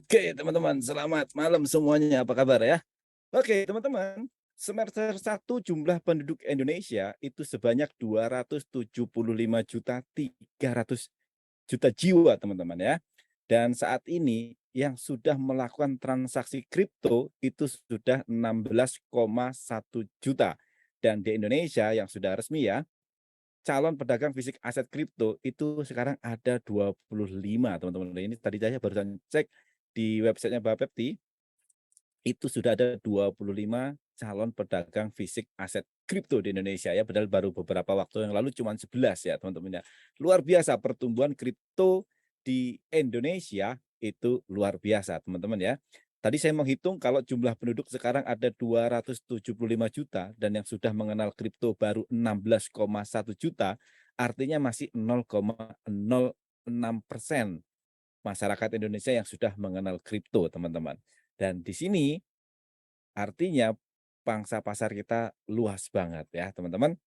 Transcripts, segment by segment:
Oke, teman-teman, selamat malam semuanya. Apa kabar ya? Oke, teman-teman, semester 1 jumlah penduduk Indonesia itu sebanyak 275.300.000.000 jiwa, teman-teman ya. Dan saat ini yang sudah melakukan transaksi kripto itu sudah 16,1 juta. Dan di Indonesia yang sudah resmi ya, calon pedagang fisik aset kripto itu sekarang ada 25, teman-teman. Ini tadi saya barusan cek di websitenya Bapepti, itu sudah ada 25 calon pedagang fisik aset kripto di Indonesia ya, padahal baru beberapa waktu yang lalu cuma 11 ya, teman-teman ya. Luar biasa pertumbuhan kripto di Indonesia itu luar biasa, teman-teman ya. Tadi saya menghitung kalau jumlah penduduk sekarang ada 275 juta dan yang sudah mengenal kripto baru 16,1 juta, artinya masih 0,06% masyarakat Indonesia yang sudah mengenal kripto, teman-teman. Dan di sini artinya pangsa pasar kita luas banget ya, teman-teman.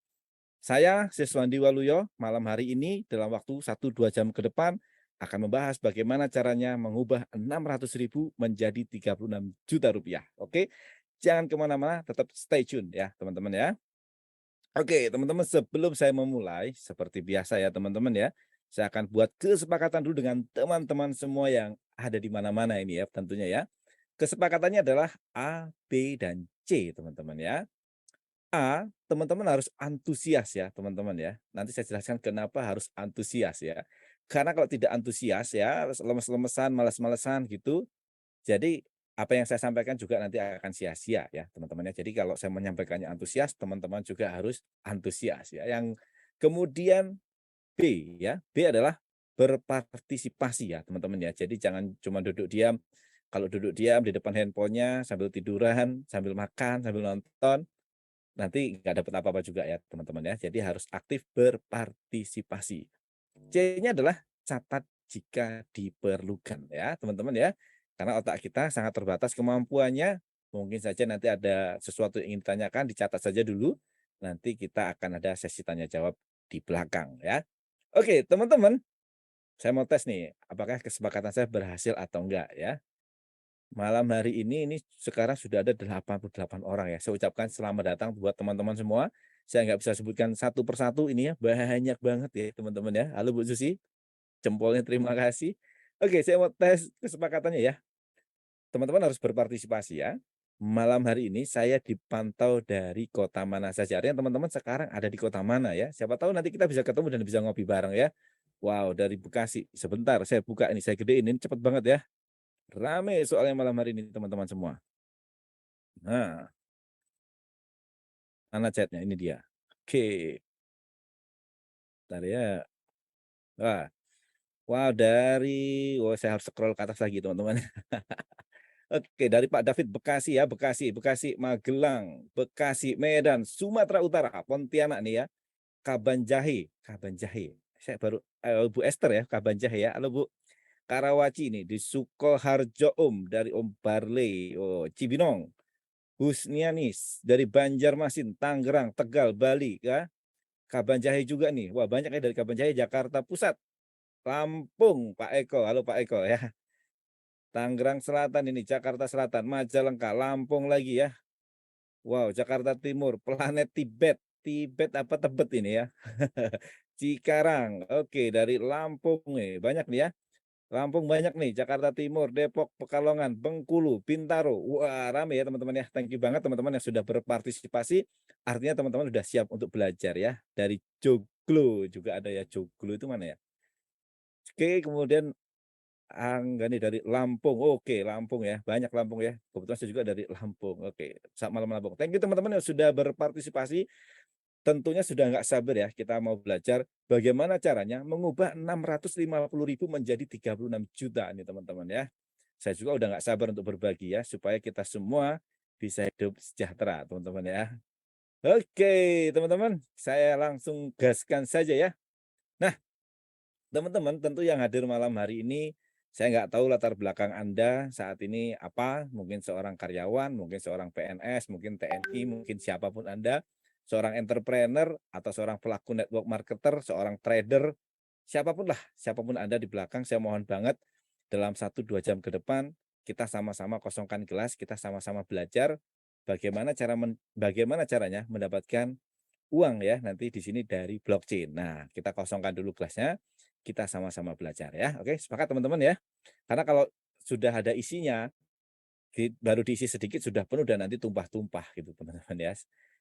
Saya Siswandi Waluyo malam hari ini dalam waktu 1-2 jam ke depan akan membahas bagaimana caranya mengubah 600.000 menjadi 36 juta rupiah. Oke, jangan kemana-mana, tetap stay tune ya teman-teman ya. Oke, teman-teman, sebelum saya memulai, seperti biasa ya teman-teman ya, saya akan buat kesepakatan dulu dengan teman-teman semua yang ada di mana-mana ini ya tentunya ya. Kesepakatannya adalah A, B, dan C teman-teman ya. A, teman-teman harus antusias ya teman-teman ya. Nanti saya jelaskan kenapa harus antusias ya. Karena kalau tidak antusias ya, lemes-lemesan, malas-malesan gitu, jadi apa yang saya sampaikan juga nanti akan sia-sia ya teman-teman ya. Jadi kalau saya menyampaikannya antusias, teman-teman juga harus antusias ya. Yang kemudian B ya, B adalah berpartisipasi ya teman-teman ya. Jadi jangan cuma duduk diam. Kalau duduk diam di depan handphonenya sambil tiduran, sambil makan, sambil nonton, nanti nggak dapat apa-apa juga ya teman-teman ya. Jadi harus aktif berpartisipasi. C-nya adalah catat jika diperlukan ya teman-teman ya. Karena otak kita sangat terbatas kemampuannya. Mungkin saja nanti ada sesuatu yang ingin ditanyakan, dicatat saja dulu. Nanti kita akan ada sesi tanya jawab di belakang ya. Oke, teman-teman, saya mau tes nih, apakah kesepakatan saya berhasil atau enggak ya. Malam hari ini sekarang sudah ada 88 orang ya. Saya ucapkan selamat datang buat teman-teman semua. Saya nggak bisa sebutkan satu persatu ini ya, banyak banget ya teman-teman ya. Halo Bu Susi, jempolnya terima kasih. Oke, saya mau tes kesepakatannya ya. Teman-teman harus berpartisipasi ya. Malam hari ini saya dipantau dari kota mana saja. Artinya teman-teman sekarang ada di kota mana ya. Siapa tahu nanti kita bisa ketemu dan bisa ngopi bareng ya. Wow, dari Bekasi. Sebentar, saya buka ini, saya gedein ini cepet banget ya. Rame soalnya malam hari ini teman-teman semua. Nah, mana chatnya? Ini dia. Oke, bentar ya. Wah, wow saya harus scroll ke atas lagi teman-teman. Oke, dari Pak David Bekasi ya, Bekasi, Bekasi, Magelang, Bekasi, Medan, Sumatera Utara, Pontianak nih ya, Kabanjahe, Kabanjahe. Saya baru Bu Esther ya, Kabanjahe ya. Halo Bu. Karawaci nih di Sukoharjo Om dari Om Barley, oh Cibinong, Husnianis dari Banjarmasin, Tangerang, Tegal, Bali ya. Kabanjahe juga nih. Wah, banyak ya dari Kabanjahe, Jakarta Pusat, Lampung, Pak Eko. Halo Pak Eko ya. Tangerang Selatan ini, Jakarta Selatan, Majalengka, Lampung lagi ya. Wow, Jakarta Timur, planet Tibet. Tibet apa Tebet ini ya. Cikarang, oke dari Lampung nih, banyak nih ya. Lampung banyak nih, Jakarta Timur, Depok, Pekalongan, Bengkulu, Bintaro. Wah, rame ya teman-teman ya. Thank you banget teman-teman yang sudah berpartisipasi. Artinya teman-teman sudah siap untuk belajar ya. Dari Joglo juga ada ya. Joglo itu mana ya? Oke, kemudian Angga nih dari Lampung. Oke, Lampung ya. Banyak Lampung ya. Kebetulan saya juga dari Lampung. Oke, selamat malam Lampung. Thank you teman-teman yang sudah berpartisipasi. Tentunya sudah nggak sabar ya kita mau belajar bagaimana caranya mengubah 650.000 menjadi 36 juta nih teman-teman ya. Saya juga udah nggak sabar untuk berbagi ya supaya kita semua bisa hidup sejahtera teman-teman ya. Oke teman-teman, saya langsung gaskan saja ya. Nah teman-teman tentu yang hadir malam hari ini, saya nggak tahu latar belakang Anda saat ini apa, mungkin seorang karyawan, mungkin seorang PNS, mungkin TNI, mungkin siapapun Anda, seorang entrepreneur atau seorang pelaku network marketer, seorang trader, siapapun lah, siapapun Anda di belakang, saya mohon banget dalam 1-2 jam ke depan, kita sama-sama kosongkan gelas, kita sama-sama belajar bagaimana caranya mendapatkan uang ya nanti di sini dari blockchain. Nah, kita kosongkan dulu gelasnya, kita sama-sama belajar ya. Oke, sepakat teman-teman ya? Karena kalau sudah ada isinya, baru diisi sedikit sudah penuh dan nanti tumpah-tumpah gitu teman-teman ya.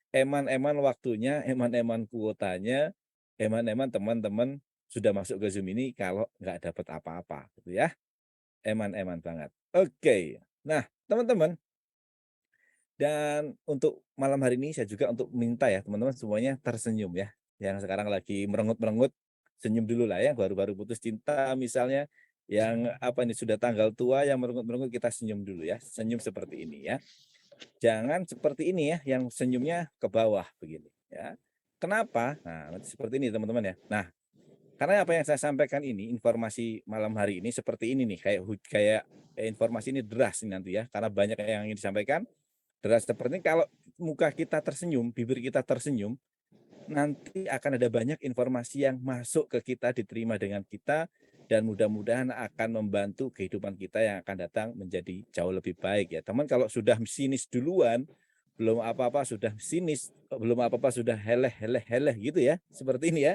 Eman-eman waktunya, eman-eman kuotanya, eman-eman teman-teman sudah masuk ke Zoom ini kalau nggak dapat apa-apa gitu ya. Eman-eman banget. Oke. Nah, teman-teman, dan untuk malam hari ini saya juga untuk minta ya teman-teman semuanya tersenyum ya. Yang sekarang lagi merengut-merengut, senyum dulu lah ya, baru-baru putus cinta misalnya, yang apa ini sudah tanggal tua yang merengut-merengut kita senyum dulu ya. Senyum seperti ini ya. Jangan seperti ini ya, yang senyumnya ke bawah begini ya. Kenapa? Nah, nanti seperti ini teman-teman ya. Nah, karena apa yang saya sampaikan ini, informasi malam hari ini seperti ini nih, kayak informasi ini deras nih nanti ya, karena banyak yang ingin disampaikan. Deras seperti ini kalau muka kita tersenyum, bibir kita tersenyum, nanti akan ada banyak informasi yang masuk ke kita, diterima dengan kita, dan mudah-mudahan akan membantu kehidupan kita yang akan datang menjadi jauh lebih baik ya. Teman kalau sudah sinis duluan, belum apa-apa sudah sinis, belum apa-apa sudah heleh gitu ya, seperti ini ya.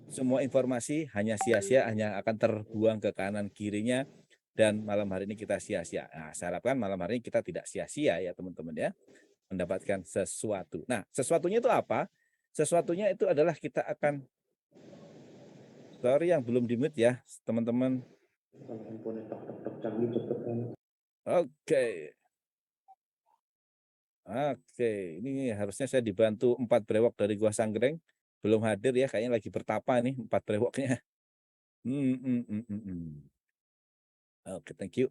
Semua informasi hanya sia-sia, hanya akan terbuang ke kanan kirinya, dan malam hari ini kita sia-sia. Nah, saya harapkan malam hari ini kita tidak sia-sia ya teman-teman ya, mendapatkan sesuatu. Nah, sesuatunya itu apa? Sesuatunya itu adalah kita akan, sorry yang belum di-mute ya teman-teman. Oke, oke. Ini harusnya saya dibantu 4 brewok dari Gua Sanggreng. Belum hadir ya, kayaknya lagi bertapa nih 4 brewoknya. Oke, thank you.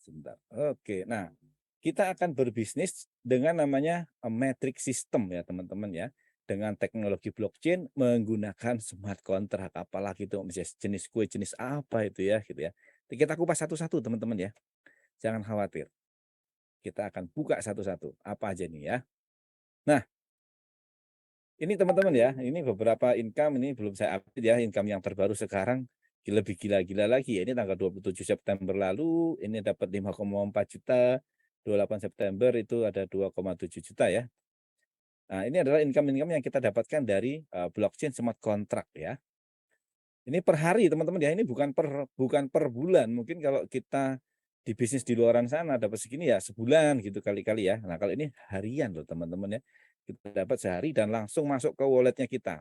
Sebentar. Oke, nah kita akan berbisnis dengan namanya metric system ya teman-teman ya. Dengan teknologi blockchain menggunakan smart contract, apalagi itu jenis kue jenis apa itu ya gitu ya. Kita kupas satu-satu teman-teman ya. Jangan khawatir. Kita akan buka satu-satu. Apa aja nih ya. Nah, ini teman-teman ya, ini beberapa income ini belum saya update ya, income yang terbaru sekarang lebih gila-gila lagi ya. Ini tanggal 27 September lalu ini dapat 5,4 juta, 28 September itu ada 2,7 juta ya. Nah, ini adalah income-income yang kita dapatkan dari blockchain smart contract ya. Ini per hari teman-teman ya, ini bukan per bulan. Mungkin kalau kita di bisnis di luaran sana dapat segini ya sebulan gitu kali-kali ya. Nah, kalau ini harian loh teman-teman ya. Kita dapat sehari dan langsung masuk ke walletnya kita.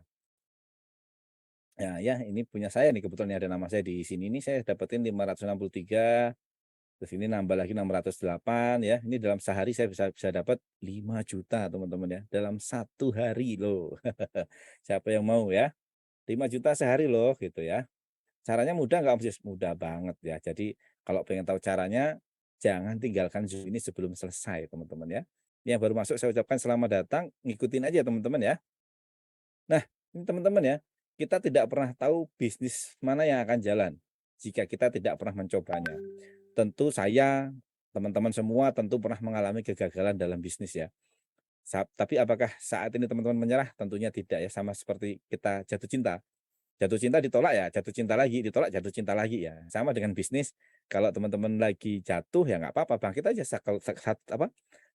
Ya, ini punya saya nih kebetulan ada nama saya di sini nih saya dapetin 563, terus ini nambah lagi 608 ya. Ini dalam sehari saya bisa bisa dapat 5 juta teman-teman ya. Dalam 1 hari loh. Siapa yang mau ya? 5 juta sehari loh gitu ya. Caranya mudah nggak Om Sis? Mudah banget ya. Jadi kalau pengen tahu caranya, jangan tinggalkan Zoom ini sebelum selesai teman-teman ya. Yang baru masuk saya ucapkan selamat datang, ngikutin aja teman-teman ya. Nah, ini teman-teman ya, kita tidak pernah tahu bisnis mana yang akan jalan jika kita tidak pernah mencobanya. Tentu saya, teman-teman semua tentu pernah mengalami kegagalan dalam bisnis ya. Tapi apakah saat ini teman-teman menyerah? Tentunya tidak ya, sama seperti kita jatuh cinta. Jatuh cinta ditolak ya, jatuh cinta lagi, ditolak, jatuh cinta lagi ya. Sama dengan bisnis, kalau teman-teman lagi jatuh ya nggak apa-apa, bangkit aja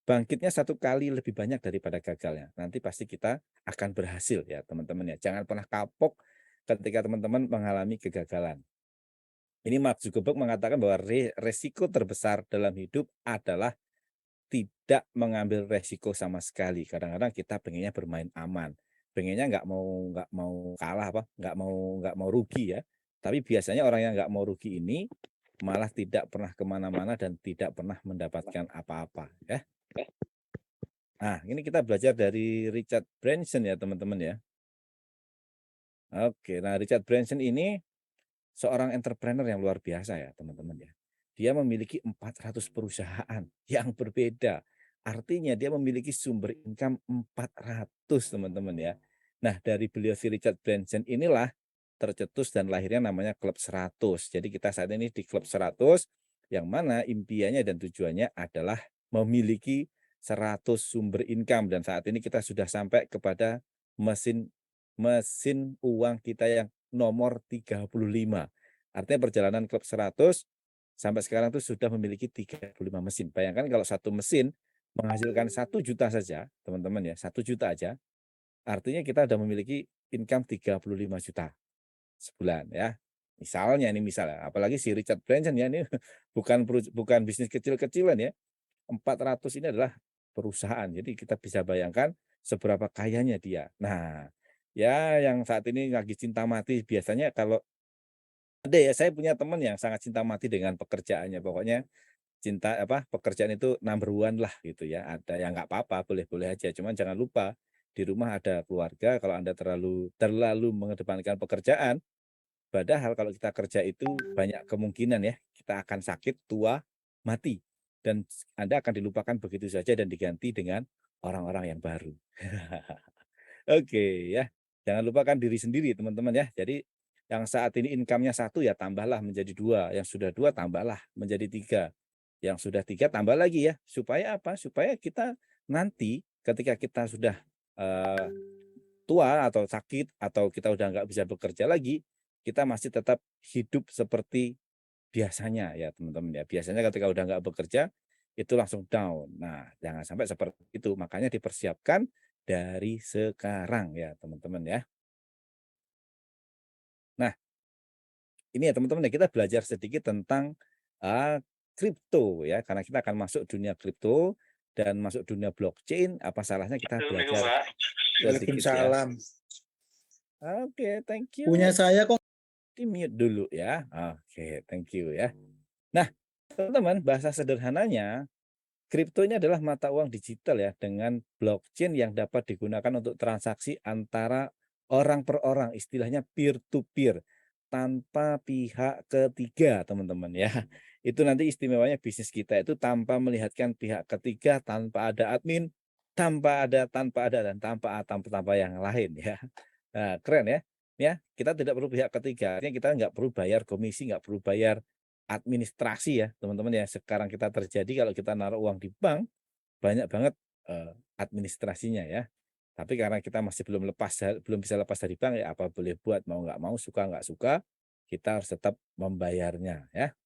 bangkitnya 1 kali lebih banyak daripada gagalnya. Nanti pasti kita akan berhasil ya teman-teman ya. Jangan pernah kapok ketika teman-teman mengalami kegagalan. Ini Mark Zuckerberg mengatakan bahwa resiko terbesar dalam hidup adalah tidak mengambil resiko sama sekali. Kadang-kadang kita pengennya bermain aman, pengennya nggak mau kalah apa, nggak mau rugi ya. Tapi biasanya orang yang nggak mau rugi ini malah tidak pernah kemana-mana dan tidak pernah mendapatkan apa-apa ya. Nah, ini kita belajar dari Richard Branson ya teman-teman ya. Oke, nah Richard Branson ini seorang entrepreneur yang luar biasa ya teman-teman ya. Dia memiliki 400 perusahaan yang berbeda. Artinya dia memiliki sumber income 400 teman-teman ya. Nah dari beliau si Richard Branson inilah tercetus dan lahirnya namanya Klub 100. Jadi kita saat ini di Klub 100 yang mana impiannya dan tujuannya adalah memiliki 100 sumber income dan saat ini kita sudah sampai kepada mesin mesin uang kita yang nomor 35. Artinya perjalanan Klub 100 sampai sekarang tuh sudah memiliki 35 mesin. Bayangkan kalau satu mesin menghasilkan 1 juta saja, teman-teman ya, 1 juta aja, artinya kita sudah memiliki income 35 juta sebulan ya. Misalnya ini misalnya, apalagi si Richard Branson ya, ini bukan bisnis kecil-kecilan ya. 400 ini adalah perusahaan. Jadi kita bisa bayangkan seberapa kayanya dia. Nah, ya yang saat ini lagi cinta mati biasanya kalau ada ya, saya punya teman yang sangat cinta mati dengan pekerjaannya. Pokoknya cinta apa, pekerjaan itu number one lah gitu ya. Ada yang nggak apa-apa, boleh-boleh aja. Cuman jangan lupa di rumah ada keluarga, kalau Anda terlalu terlalu mengedepankan pekerjaan, padahal kalau kita kerja itu banyak kemungkinan ya, kita akan sakit, tua, mati. Dan Anda akan dilupakan begitu saja dan diganti dengan orang-orang yang baru. Oke ya, jangan lupakan diri sendiri teman-teman ya. Jadi yang saat ini income-nya 1 ya tambahlah menjadi 2, yang sudah 2 tambahlah menjadi 3, yang sudah 3 tambah lagi ya. Supaya apa? Supaya kita nanti ketika kita sudah, eee, tua atau sakit atau kita udah nggak bisa bekerja lagi, kita masih tetap hidup seperti biasanya ya teman-teman ya. Biasanya ketika udah nggak bekerja, itu langsung down. Nah, jangan sampai seperti itu. Makanya dipersiapkan dari sekarang ya teman-teman ya. Nah, ini ya teman-teman ya kita belajar sedikit tentang, kripto ya, karena kita akan masuk dunia kripto dan masuk dunia blockchain, apa salahnya kita Assalamualaikum, belajar Pak. sedikit ya. Waalaikumsalam. Oke, thank Punya you. saya kok. Di-mute dulu ya. Oke, thank you ya. Nah, teman-teman, bahasa sederhananya, kripto ini adalah mata uang digital ya dengan blockchain yang dapat digunakan untuk transaksi antara orang per orang, istilahnya peer to peer tanpa pihak ketiga, teman-teman ya. Itu nanti istimewanya bisnis kita itu tanpa melihatkan pihak ketiga, tanpa ada admin, tanpa ada dan tanpa yang lain ya. Nah, keren ya. Ya, kita tidak perlu pihak ketiga, artinya kita nggak perlu bayar komisi, nggak perlu bayar administrasi ya, teman-teman ya. Sekarang kita terjadi kalau kita naruh uang di bank, banyak banget, administrasinya ya. Tapi karena kita masih belum bisa lepas dari bank, ya apa boleh buat, mau nggak mau, suka nggak suka, kita harus tetap membayarnya ya,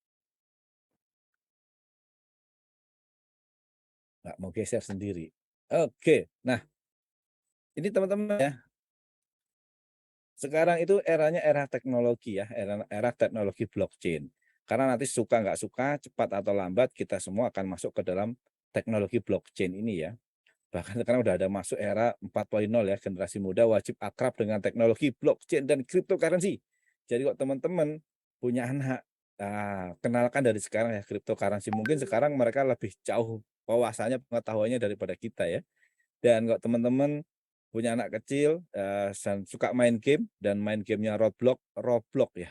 nggak mau geser sendiri. Oke, nah ini teman-teman ya, sekarang itu eranya era teknologi ya, era teknologi blockchain. Karena nanti suka nggak suka, cepat atau lambat, kita semua akan masuk ke dalam teknologi blockchain ini ya. Bahkan sekarang udah ada masuk era 4.0 ya, generasi muda wajib akrab dengan teknologi blockchain dan cryptocurrency. Jadi kok teman-teman punya anak, kenalkan dari sekarang ya cryptocurrency. Mungkin sekarang mereka lebih jauh wawasannya, pengetahuannya daripada kita ya. Dan kok teman-teman punya anak kecil, dan suka main game dan main gamenya Roblox ya.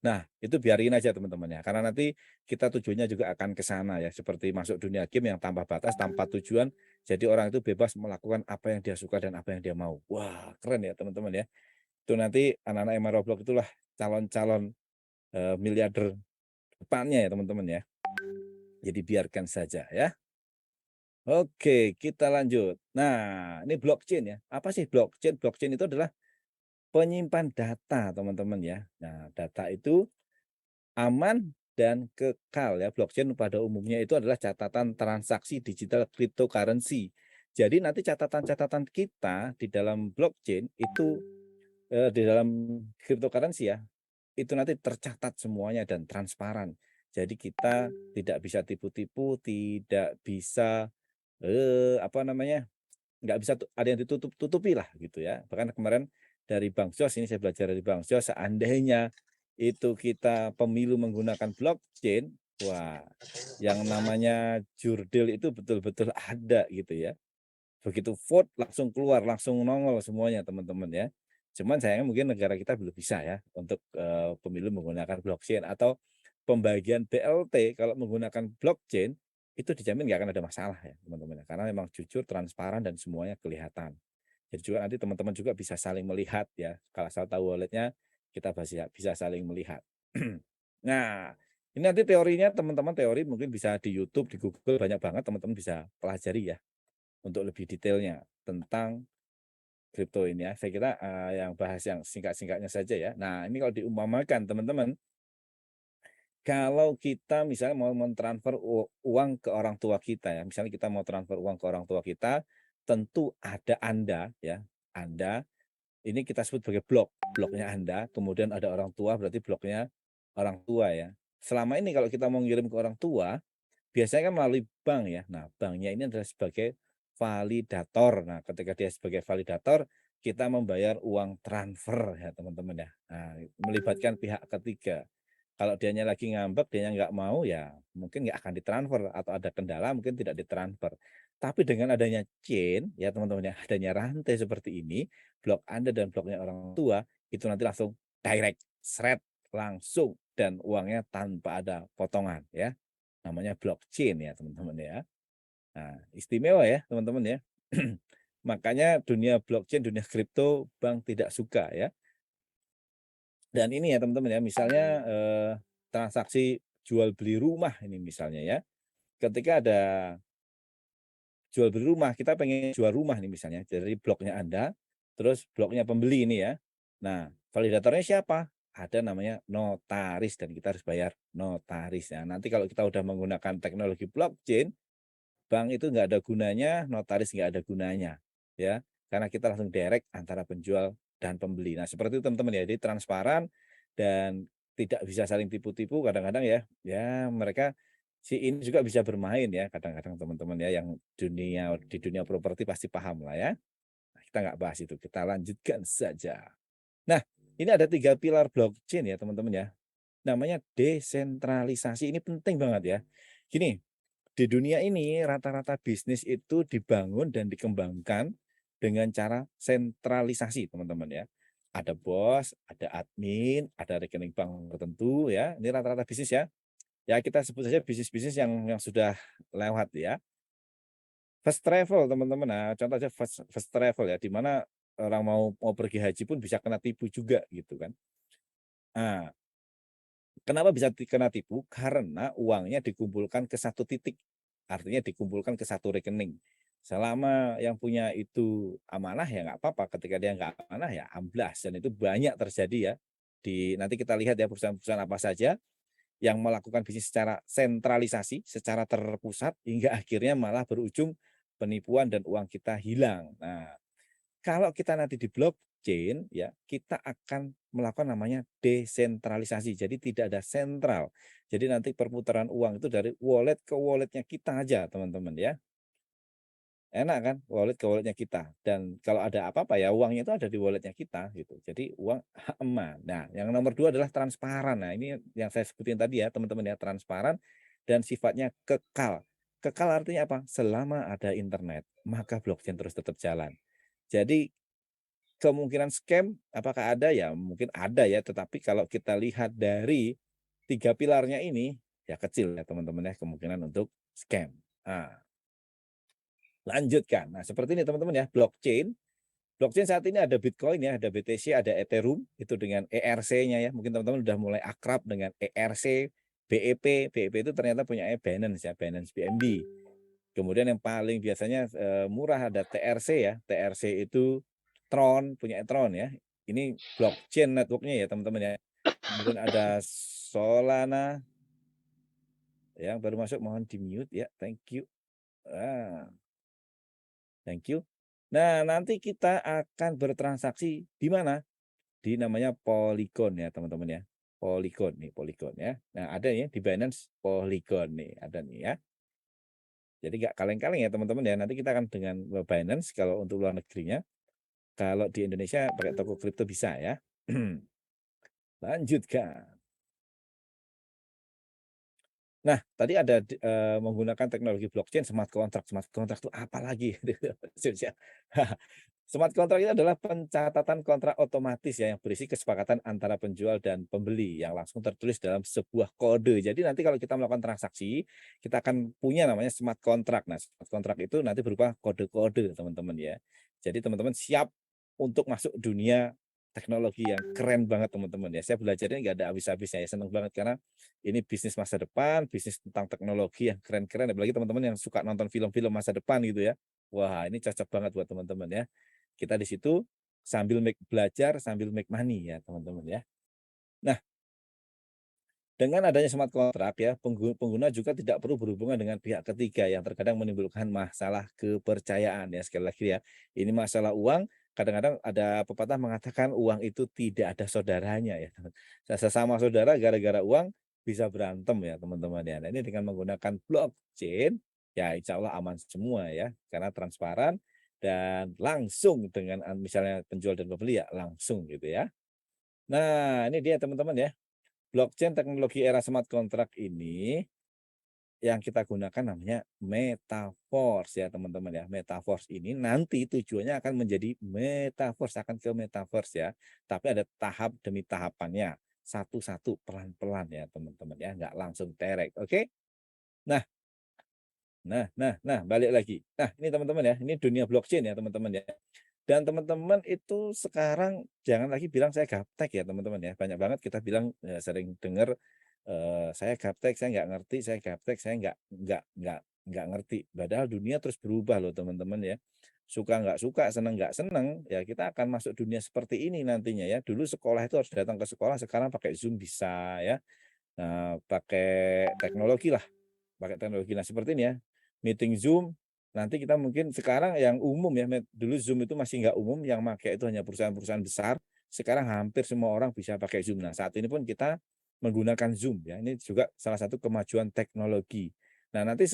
Nah, itu biarin aja teman-teman ya, karena nanti kita tujuannya juga akan ke sana ya, seperti masuk dunia game yang tanpa batas, tanpa tujuan, jadi orang itu bebas melakukan apa yang dia suka dan apa yang dia mau. Wah, keren ya teman-teman ya. Itu nanti anak-anak yang main Roblox itulah calon-calon, miliarder depannya ya teman-teman ya. Jadi biarkan saja ya. Oke, kita lanjut. Nah, ini blockchain ya. Apa sih blockchain? Blockchain itu adalah penyimpan data, teman-teman ya. Nah, data itu aman dan kekal ya. Blockchain pada umumnya itu adalah catatan transaksi digital cryptocurrency. Jadi nanti catatan-catatan kita di dalam blockchain itu di dalam cryptocurrency ya, itu nanti tercatat semuanya dan transparan. Jadi kita tidak bisa tipu-tipu, tidak bisa apa namanya, nggak bisa ada yang ditutup-tutupi lah gitu ya. Bahkan kemarin dari Bang Jos, ini saya belajar dari Bang Jos, seandainya itu kita pemilu menggunakan blockchain, wah yang namanya jurdil itu betul-betul ada gitu ya. Begitu vote langsung keluar, langsung nongol semuanya teman-teman ya. Cuman sayangnya mungkin negara kita belum bisa ya untuk, pemilu menggunakan blockchain atau pembagian BLT kalau menggunakan blockchain, itu dijamin nggak akan ada masalah ya teman-teman ya, karena memang jujur, transparan, dan semuanya kelihatan. Jadi juga nanti teman-teman juga bisa saling melihat ya, kalau asal tahu walletnya kita bisa saling melihat. Nah, ini nanti teorinya teman-teman teori mungkin bisa di YouTube, di Google banyak banget teman-teman bisa pelajari ya, untuk lebih detailnya tentang kripto ini ya. Saya kira, yang bahas yang singkat-singkatnya saja ya. Nah, ini kalau diumpamakan teman-teman, Kalau kita misalnya mau mentransfer uang ke orang tua kita ya, misalnya kita mau transfer uang ke orang tua kita, tentu ada Anda ya, Anda ini kita sebut sebagai bloknya Anda, kemudian ada orang tua berarti bloknya orang tua ya. Selama ini kalau kita mau ngirim ke orang tua, biasanya kan melalui bank ya. Nah, banknya ini adalah sebagai validator. Nah, ketika dia sebagai validator, kita membayar uang transfer ya teman-teman ya. Nah, melibatkan pihak ketiga. Kalau dianya lagi ngambek, dianya nggak mau ya mungkin nggak akan ditransfer atau ada kendala mungkin tidak ditransfer. Tapi dengan adanya chain ya teman-teman ya, adanya rantai seperti ini, blok Anda dan bloknya orang tua itu nanti langsung direct, seret, langsung dan uangnya tanpa ada potongan ya. Namanya blockchain ya teman-teman ya. Nah, istimewa ya teman-teman ya. Makanya dunia blockchain, dunia kripto bank tidak suka ya. Dan ini ya teman-teman ya, misalnya transaksi jual beli rumah ini misalnya ya. Ketika ada jual beli rumah, kita pengen jual rumah nih misalnya, dari bloknya Anda, terus bloknya pembeli ini ya. Nah, validatornya siapa? Ada namanya notaris dan kita harus bayar notaris. Nah, nanti kalau kita udah menggunakan teknologi blockchain, bank itu nggak ada gunanya, notaris nggak ada gunanya, ya. Karena kita langsung direct antara penjual dan pembeli. Nah, seperti itu teman-teman ya, jadi transparan dan tidak bisa saling tipu-tipu kadang-kadang ya. Ya, mereka si ini juga bisa bermain ya kadang-kadang teman-teman ya yang di dunia properti pasti paham lah ya. Nah, kita nggak bahas itu, kita lanjutkan saja. Nah, ini ada 3 pilar blockchain ya teman-teman ya. Namanya desentralisasi, ini penting banget ya. Gini, di dunia ini rata-rata bisnis itu dibangun dan dikembangkan dengan cara sentralisasi, teman-teman ya. Ada bos, ada admin, ada rekening bank tertentu ya. Ini rata-rata bisnis ya. Ya kita sebut saja bisnis-bisnis yang sudah lewat ya. First travel teman-teman. Nah, contoh aja first travel ya, di mana orang mau mau pergi haji pun bisa kena tipu juga gitu kan. Nah, kenapa bisa kena tipu? Karena uangnya dikumpulkan ke satu titik, artinya dikumpulkan ke satu rekening. Selama yang punya itu amanah ya nggak apa-apa, ketika dia nggak amanah ya amblas, dan itu banyak terjadi ya. Nanti kita lihat ya perusahaan-perusahaan apa saja yang melakukan bisnis secara sentralisasi, secara terpusat, hingga akhirnya malah berujung penipuan dan uang kita hilang. Nah, kalau kita nanti di blockchain ya, kita akan melakukan namanya desentralisasi. Jadi tidak ada sentral. Jadi nanti perputaran uang itu dari wallet ke walletnya kita aja, teman-teman ya. Enak kan? Wallet ke walletnya kita. Dan kalau ada apa-apa ya uangnya itu ada di walletnya kita gitu. Jadi uang aman. Nah, yang nomor dua adalah transparan. Nah, ini yang saya sebutin tadi ya, teman-teman ya, transparan dan sifatnya kekal. Kekal artinya apa? Selama ada internet, maka blockchain terus tetap jalan. Jadi kemungkinan scam apakah ada? Ya mungkin ada ya, tetapi kalau kita lihat dari 3 pilarnya ini, ya kecil ya teman-teman ya kemungkinan untuk scam. Nah, lanjutkan. Nah, seperti ini teman-teman ya, blockchain. Blockchain saat ini ada Bitcoin ya, ada BTC, ada Ethereum, itu dengan ERC-nya ya. Mungkin teman-teman udah mulai akrab dengan ERC, BEP. BEP itu ternyata punya Binance ya, Binance BNB. Kemudian yang paling biasanya murah ada TRC ya. TRC itu Tron, punya Tron ya. Ini blockchain networknya ya teman-teman ya. Kemudian ada Solana yang baru masuk, mohon di mute ya. Thank you. Ah, thank you. Nah, nanti kita akan bertransaksi di mana? Di namanya Polygon ya teman-teman ya. Polygon nih, Polygon ya. Nah, ada ya di Binance Polygon nih, ada nih ya. Jadi nggak kaleng-kaleng ya teman-teman ya. Nanti kita akan dengan Binance kalau untuk luar negerinya. Kalau di Indonesia pakai toko kripto bisa ya. Lanjutkan. Nah, tadi ada menggunakan teknologi blockchain, smart contract. Smart contract itu apa lagi? Smart contract itu adalah pencatatan kontrak otomatis ya yang berisi kesepakatan antara penjual dan pembeli yang langsung tertulis dalam sebuah kode. Jadi nanti kalau kita melakukan transaksi, kita akan punya namanya smart contract. Nah, smart contract itu nanti berupa kode-kode, teman-teman ya. Jadi teman-teman siap untuk masuk dunia teknologi yang keren banget teman-teman ya. Saya belajarnya nggak ada habis-habisnya ya. Senang banget karena ini bisnis masa depan, bisnis tentang teknologi yang keren-keren. Apalagi teman-teman yang suka nonton film-film masa depan gitu ya. Wah, ini cocok banget buat teman-teman ya. Kita di situ sambil belajar, sambil make money ya teman-teman ya. Nah, Dengan adanya smart contract ya, pengguna juga tidak perlu berhubungan dengan pihak ketiga yang terkadang menimbulkan masalah kepercayaan ya. Sekali lagi ya, ini masalah uang, kadang-kadang ada pepatah mengatakan uang itu tidak ada saudaranya ya. Sesama saudara gara-gara uang bisa berantem ya teman-teman ya. Nah ini dengan menggunakan blockchain, ya insya Allah aman semua ya, karena transparan dan langsung dengan misalnya penjual dan pembeli ya langsung gitu ya. Nah ini dia teman-teman ya. Blockchain teknologi era smart contract ini yang kita gunakan namanya Metaverse ya teman-teman ya. Metaverse ini nanti tujuannya akan menjadi Metaverse, akan ke Metaverse ya. Tapi ada tahap demi tahapannya. Satu-satu pelan-pelan ya teman-teman ya, nggak langsung terek. Oke? Nah, nah, balik lagi. Nah, ini teman-teman ya, ini dunia blockchain ya teman-teman ya. Dan teman-teman itu sekarang jangan lagi bilang saya gaptek ya teman-teman ya. Banyak banget kita bilang sering dengar saya gaptek, saya nggak ngerti, saya gaptek, saya nggak ngerti. Padahal dunia terus berubah loh teman-teman ya. Suka nggak suka, seneng nggak seneng, ya kita akan masuk dunia seperti ini nantinya ya. Dulu sekolah itu harus datang ke sekolah, sekarang pakai Zoom bisa ya. Nah, pakai teknologi. Nah, seperti ini ya, meeting Zoom, nanti kita mungkin sekarang yang umum ya, dulu Zoom itu masih nggak umum, yang pakai itu hanya perusahaan-perusahaan besar, sekarang hampir semua orang bisa pakai Zoom. Nah, saat ini pun kita menggunakan Zoom ya, ini juga salah satu kemajuan teknologi. Nah, nanti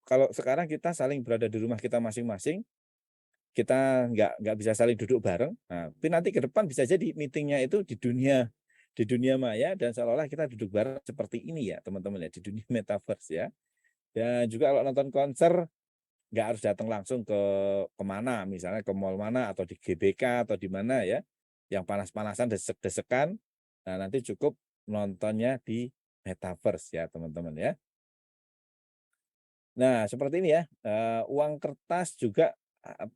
kalau sekarang kita saling berada di rumah kita masing-masing, kita nggak bisa saling duduk bareng, nah, tapi nanti ke depan bisa jadi meetingnya itu di dunia maya dan seolah-olah kita duduk bareng seperti ini ya teman-teman ya, di dunia metaverse ya. Dan juga kalau nonton konser, nggak harus datang langsung kemana, misalnya ke mall mana atau di GBK atau di mana ya, yang panas-panasan, desek-desekan. Nah, nanti cukup nontonnya di metaverse ya, teman-teman ya. Nah, seperti ini ya, uang kertas juga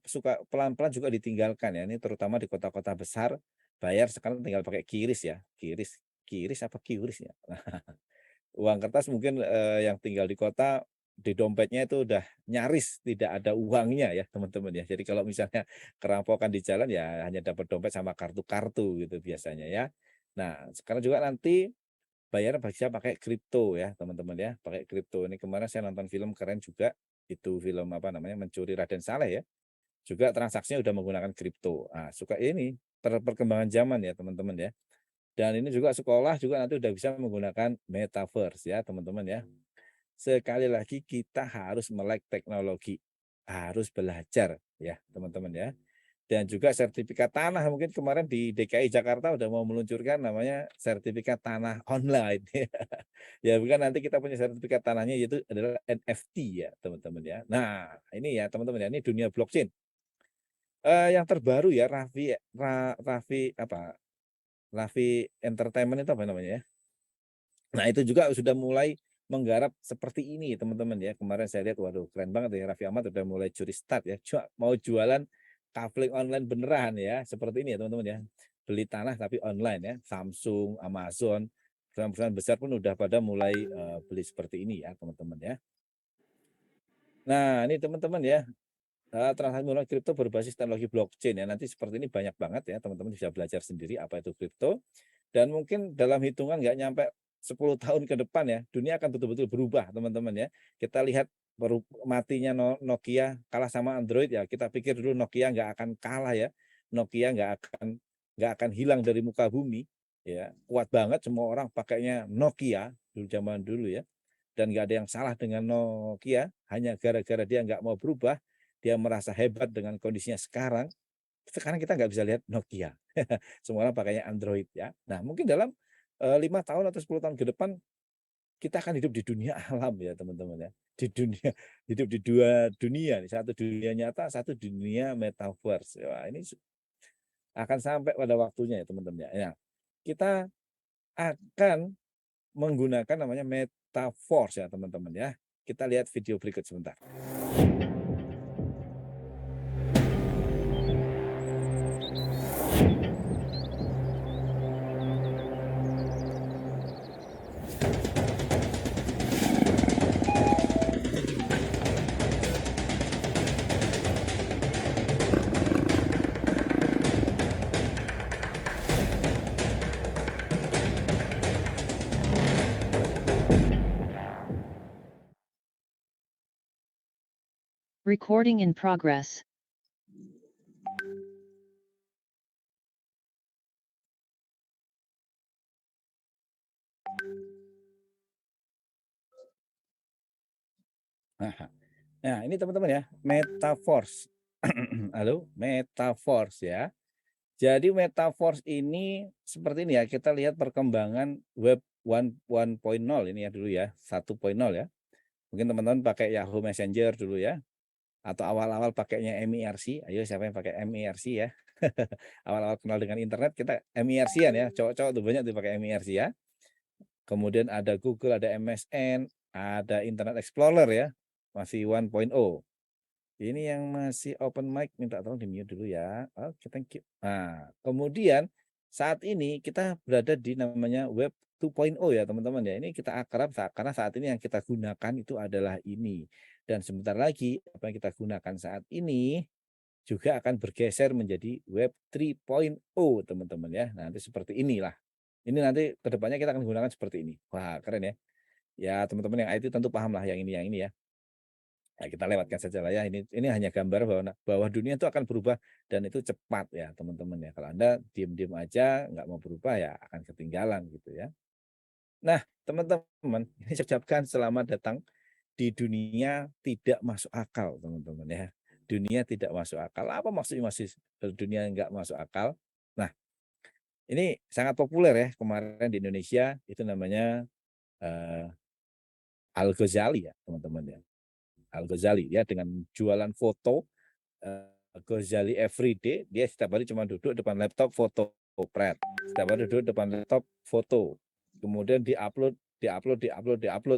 suka pelan-pelan juga ditinggalkan ya, ini terutama di kota-kota besar, bayar sekarang tinggal pakai QRIS ya, QRIS QRIS apa QRIS ya? Uang kertas mungkin, yang tinggal di kota, di dompetnya itu udah nyaris tidak ada uangnya ya teman-teman ya. Jadi kalau misalnya kerampokan di jalan ya hanya dapat dompet sama kartu-kartu gitu biasanya ya. Nah sekarang juga nanti bayar bisa pakai kripto ya teman-teman ya, pakai kripto. Ini kemarin saya nonton film keren juga, itu film apa namanya, Mencuri Raden Saleh ya, juga transaksinya udah menggunakan kripto. Ah, suka ini perkembangan zaman ya teman-teman ya. Dan ini juga sekolah juga nanti udah bisa menggunakan metaverse ya teman-teman ya. Sekali lagi kita harus melek teknologi, harus belajar ya teman-teman ya. Dan juga sertifikat tanah mungkin kemarin di DKI Jakarta udah mau meluncurkan namanya sertifikat tanah online. Ya bukan, nanti kita punya sertifikat tanahnya yaitu adalah NFT ya teman-teman ya. Nah ini ya teman-teman ya, ini dunia blockchain. Yang terbaru ya Raffi apa, Raffi Entertainment itu apa namanya ya. Nah, itu juga sudah mulai menggarap seperti ini teman-teman ya. Kemarin saya lihat, waduh keren banget ya, Raffi Ahmad udah mulai curi start ya. Mau jualan kafling online beneran ya, seperti ini ya teman-teman ya. Beli tanah tapi online ya, Samsung, Amazon, perusahaan-perusahaan besar pun udah pada mulai beli seperti ini ya teman-teman ya. Nah ini teman-teman ya, transaksi melalui kripto berbasis teknologi blockchain ya. Nanti seperti ini banyak banget ya, teman-teman bisa belajar sendiri apa itu kripto. Dan mungkin dalam hitungan nggak nyampe 10 tahun ke depan ya, dunia akan betul-betul berubah teman-teman ya. Kita lihat matinya Nokia kalah sama Android ya. Kita pikir dulu Nokia nggak akan kalah ya. Nokia nggak akan hilang dari muka bumi ya. Kuat banget, semua orang pakainya Nokia dulu, zaman dulu ya. Dan nggak ada yang salah dengan Nokia, hanya gara-gara dia nggak mau berubah, dia merasa hebat dengan kondisinya sekarang kita nggak bisa lihat Nokia. Semua orang pakainya Android ya. Nah mungkin dalam 5 tahun atau 10 tahun ke depan, kita akan hidup di dunia alam ya teman-teman ya. Hidup di dua dunia, satu dunia nyata, satu dunia metaverse. Wah, ini akan sampai pada waktunya ya teman-teman ya. Ya, kita akan menggunakan namanya metaverse ya teman-teman ya. Kita lihat video berikut sebentar. Recording in progress. Nah, ini teman-teman ya, Metaverse. Halo, Metaverse ya. Jadi Metaverse ini seperti ini ya, kita lihat perkembangan web 1.0 ini ya dulu ya, 1.0 ya. Mungkin teman-teman pakai Yahoo Messenger dulu ya, atau awal-awal pakainya MIRC. Ayo siapa yang pakai MIRC ya? Awal-awal kenal dengan internet kita MIRC-an ya, cowok-cowok tuh banyak tuh pakai MIRC ya. Kemudian ada Google, ada MSN, ada Internet Explorer ya, masih 1.0. Ini yang masih open mic minta tolong di-mute dulu ya. Oke, thank you. Nah, kemudian saat ini kita berada di namanya web 2.0 ya, teman-teman ya. Ini kita akrab karena saat ini yang kita gunakan itu adalah ini. Dan sebentar lagi apa yang kita gunakan saat ini juga akan bergeser menjadi web 3.0, teman-teman ya. Nanti seperti inilah. Ini nanti kedepannya kita akan gunakan seperti ini. Wah, keren ya. Ya, teman-teman yang IT tentu paham lah yang ini ya. Ya, kita lewatkan saja lah ya. Ini hanya gambar bahwa dunia itu akan berubah dan itu cepat ya teman-teman ya. Kalau Anda diem-diem aja nggak mau berubah ya akan ketinggalan gitu ya. Nah teman-teman, ini saya ucapkan selamat datang di dunia tidak masuk akal teman-teman ya. Dunia tidak masuk akal. Apa maksudnya masih dunia nggak masuk akal? Nah ini sangat populer ya kemarin di Indonesia itu namanya Al-Ghazali ya teman-teman ya. Al-Ghazali ya dengan jualan foto Ghazali everyday, dia setiap hari cuma duduk depan laptop foto pret. Setiap hari duduk depan laptop foto. Kemudian diupload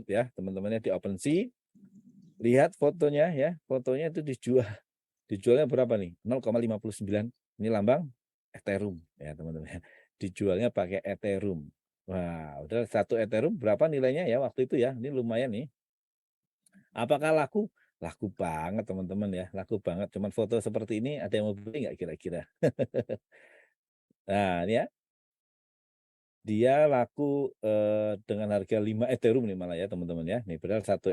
ya, teman-temannya di OpenSea. Lihat fotonya ya, fotonya itu dijual. Dijualnya berapa nih? 0,59. Ini lambang Ethereum ya, teman-teman. Dijualnya pakai Ethereum. Wah, udah satu Ethereum berapa nilainya ya waktu itu ya? Ini lumayan nih. Apakah laku? Laku banget teman-teman ya, laku banget. Cuman foto seperti ini ada yang mau beli nggak kira-kira? Nah ini ya, dia laku dengan harga 5 Ethereum nih malah ya teman-teman ya. Nih padahal satu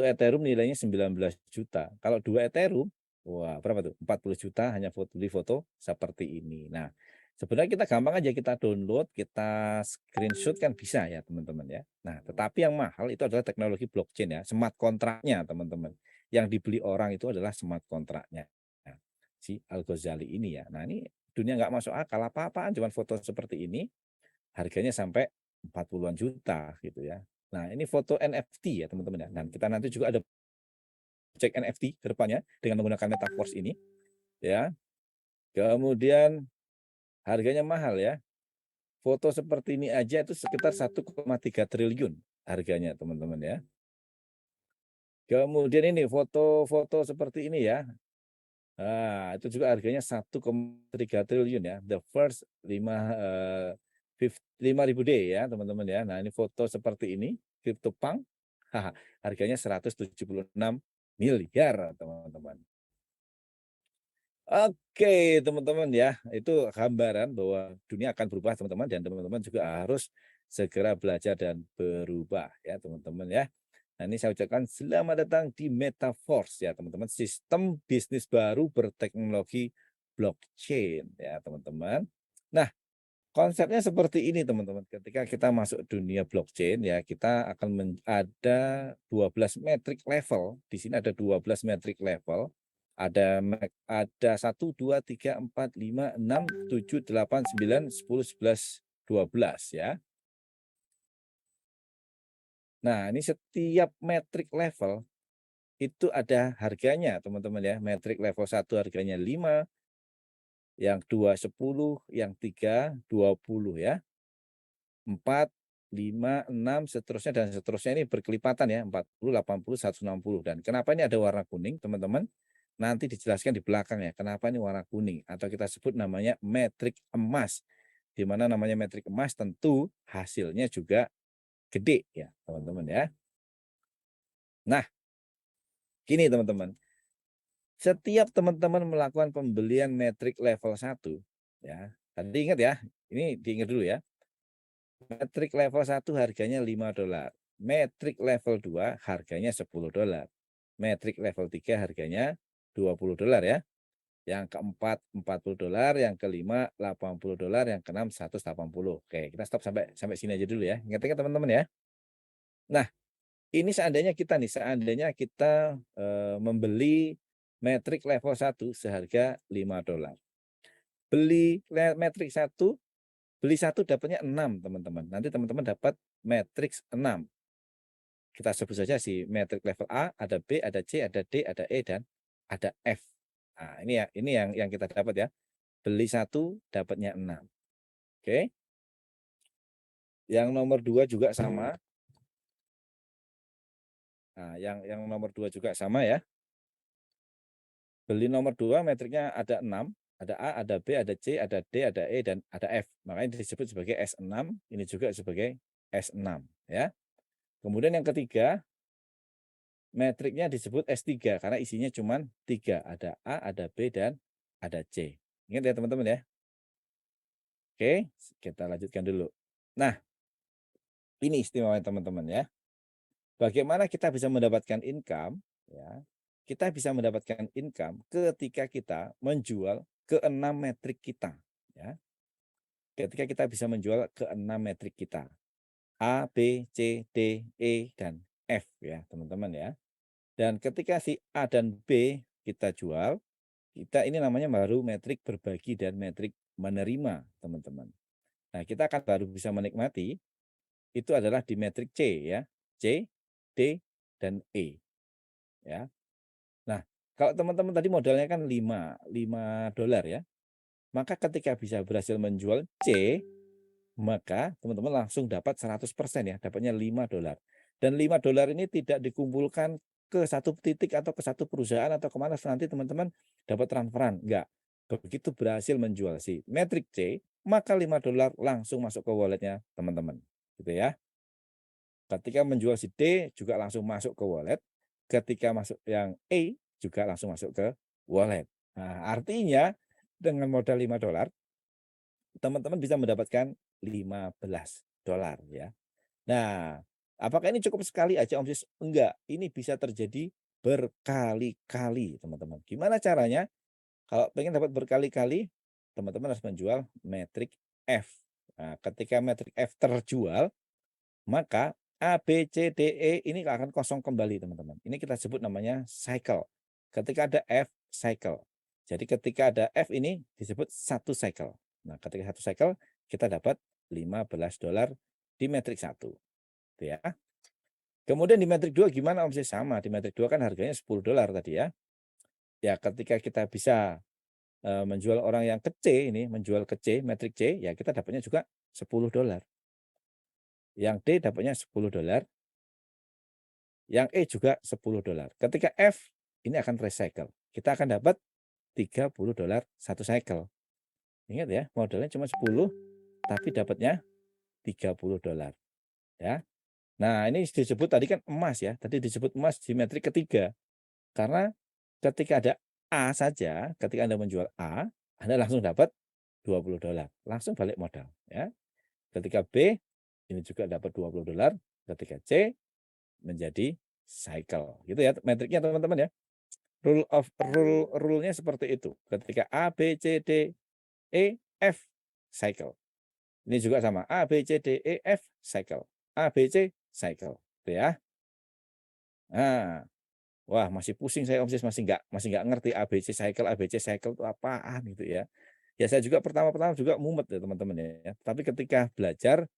Ethereum nilainya 19 juta. Kalau 2 Ethereum, wah berapa tuh? 40 juta hanya beli foto seperti ini. Nah sebenarnya kita gampang aja kita download, kita screenshot kan bisa ya teman-teman ya. Nah tetapi yang mahal itu adalah teknologi blockchain ya, smart kontraknya teman-teman. Yang dibeli orang itu adalah smart kontraknya. Nah, si Al-Ghazali ini ya. Nah ini dunia nggak masuk akal apa-apaan cuman foto seperti ini harganya sampai 40-an juta gitu ya. Nah ini foto NFT ya teman-teman ya. Dan kita nanti juga ada cek NFT ke depannya dengan menggunakan Metaverse ini ya. Kemudian harganya mahal ya. Foto seperti ini aja itu sekitar 1,3 triliun harganya teman-teman ya. Kemudian ini foto-foto seperti ini ya. Nah, itu juga harganya 1,3 triliun ya. The first 5.000 day ya, teman-teman ya. Nah, ini foto seperti ini, CryptoPunk. Harganya 176 miliar, teman-teman. Oke, teman-teman ya. Itu gambaran bahwa dunia akan berubah, teman-teman, dan teman-teman juga harus segera belajar dan berubah ya, teman-teman ya. Nah, ini saya ucapkan selamat datang di Metaverse ya, teman-teman. Sistem bisnis baru berteknologi blockchain ya, teman-teman. Nah, konsepnya seperti ini, teman-teman. Ketika kita masuk dunia blockchain ya, kita akan ada 12 metric level. Di sini ada 12 metric level. Ada 1, 2, 3, 4, 5, 6, 7, 8, 9, 10, 11, 12 ya. Nah, ini setiap metric level itu ada harganya teman-teman ya. Metric level 1 harganya 5, yang 2 10, yang 3 20 ya. 4, 5, 6 seterusnya dan seterusnya ini berkelipatan ya. 40, 80, 160 dan kenapa ini ada warna kuning teman-teman? Nanti dijelaskan di belakang ya. Kenapa ini warna kuning atau kita sebut namanya metrik emas. Di mana namanya metrik emas tentu hasilnya juga gede ya, teman-teman ya. Nah, gini teman-teman. Setiap teman-teman melakukan pembelian metrik level 1, ya, tadi ingat ya, ini diingat dulu ya, metrik level 1 harganya $5, metrik level 2 harganya $10. Metrik level 3 harganya $20 ya. Yang keempat $40, yang kelima $80, yang keenam 180. Oke, kita stop sampai sampai sini aja dulu ya. Ingat-ingat teman-teman ya. Nah, ini seandainya kita membeli metrik level 1 seharga $5. Metrik 1, beli satu dapatnya 6 teman-teman. Nanti teman-teman dapat matriks 6. Kita sebut saja si metrik level A, ada B, ada C, ada D, ada E, dan ada F. Nah, ini yang kita dapat ya. Beli satu dapatnya 6. Oke. Yang nomor 2 juga sama. Nah, yang nomor 2 juga sama ya. Beli nomor 2 metriknya ada 6, ada A, ada B, ada C, ada D, ada E, dan ada F. Makanya disebut sebagai S6, ini juga sebagai S6 ya. Kemudian yang ketiga, metriknya disebut S3 karena isinya cuma 3, ada A, ada B, dan ada C. Ingat ya teman-teman ya. Oke, kita lanjutkan dulu. Nah, ini istimewa teman-teman ya. Bagaimana kita bisa mendapatkan income ya? Kita bisa mendapatkan income ketika kita menjual ke-6 metrik kita ya. Ketika kita bisa menjual ke-6 metrik kita. A, B, C, D, E, dan F ya, teman-teman ya. Dan ketika si A dan B kita jual, kita ini namanya baru metrik berbagi dan metrik menerima, teman-teman. Nah, kita akan baru bisa menikmati itu adalah di metrik C ya. C, D, dan E ya. Nah, kalau teman-teman tadi modalnya kan 5 dolar ya. Maka ketika bisa berhasil menjual C, maka teman-teman langsung dapat 100% ya, dapatnya 5 dolar. Dan 5 dolar ini tidak dikumpulkan ke satu titik atau ke satu perusahaan atau kemana nanti teman-teman dapat transferan. Enggak. Begitu berhasil menjual si metrik C, maka 5 dolar langsung masuk ke walletnya teman-teman. Gitu ya. Ketika menjual si D juga langsung masuk ke wallet. Ketika masuk yang E juga langsung masuk ke wallet. Nah, artinya dengan modal 5 dolar, teman-teman bisa mendapatkan 15 dolar ya. Nah, apakah ini cukup sekali aja Om Sis? Enggak, ini bisa terjadi berkali-kali teman-teman. Gimana caranya? Kalau pengen dapat berkali-kali, teman-teman harus menjual metrik F. Nah, ketika metrik F terjual, maka A, B, C, D, E ini akan kosong kembali teman-teman. Ini kita sebut namanya cycle. Ketika ada F, cycle. Jadi ketika ada F ini disebut satu cycle. Nah, ketika satu cycle kita dapat 15 dolar di metrik 1. Gitu ya. Kemudian di metrik 2 gimana Om? Sama, di metrik 2 kan harganya 10 dolar tadi ya. Ya, ketika kita bisa menjual orang yang ke C ini, menjual ke C, metrik C, ya kita dapatnya juga 10 dolar. Yang D dapatnya 10 dolar. Yang E juga 10 dolar. Ketika F ini akan recycle. Kita akan dapat 30 dolar satu cycle. Ingat ya, modalnya cuma 10 tapi dapatnya 30 dolar ya. Nah, ini disebut tadi kan emas ya. Tadi disebut emas di metrik ketiga. Karena ketika ada A saja, ketika Anda menjual A, Anda langsung dapat 20 dolar. Langsung balik modal ya. Ketika B ini juga dapat 20 dolar, ketika C menjadi cycle. Gitu ya metriknya teman-teman ya. Rule-nya seperti itu. Ketika A, B, C, D, E, F, cycle. Ini juga sama. A, B, C, D, E, F, cycle. A, B, C, cycle. Gitu ya. Nah, wah masih pusing saya Om Sis, masih nggak ngerti A, B, C, cycle itu apaan gitu ya. Ya saya juga pertama-tama juga mumet ya teman-teman ya. Tapi ketika belajar,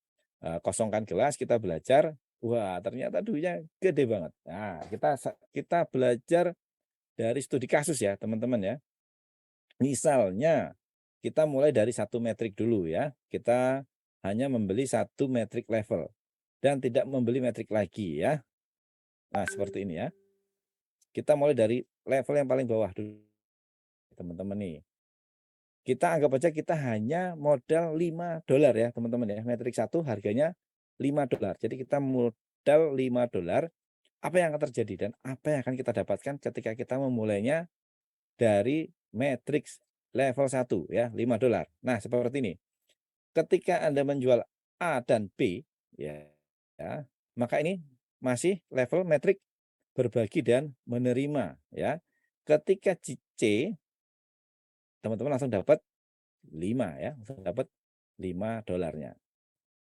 kosongkan gelas, kita belajar, wah ternyata duitnya gede banget. Nah, kita belajar dari studi kasus ya teman-teman ya. Misalnya kita mulai dari satu metrik dulu ya. Kita hanya membeli satu metrik level dan tidak membeli metrik lagi ya. Nah, seperti ini ya. Kita mulai dari level yang paling bawah dulu teman-teman nih. Kita anggap aja kita hanya modal 5 dolar ya teman-teman ya. Metrik 1 harganya 5 dolar. Jadi kita modal 5 dolar. Apa yang akan terjadi dan apa yang akan kita dapatkan ketika kita memulainya dari matriks level 1 ya, 5 dolar. Nah, seperti ini. Ketika Anda menjual A dan B ya, maka ini masih level metrik berbagi dan menerima ya. Ketika C, teman-teman langsung dapat 5 ya, langsung dapat $5.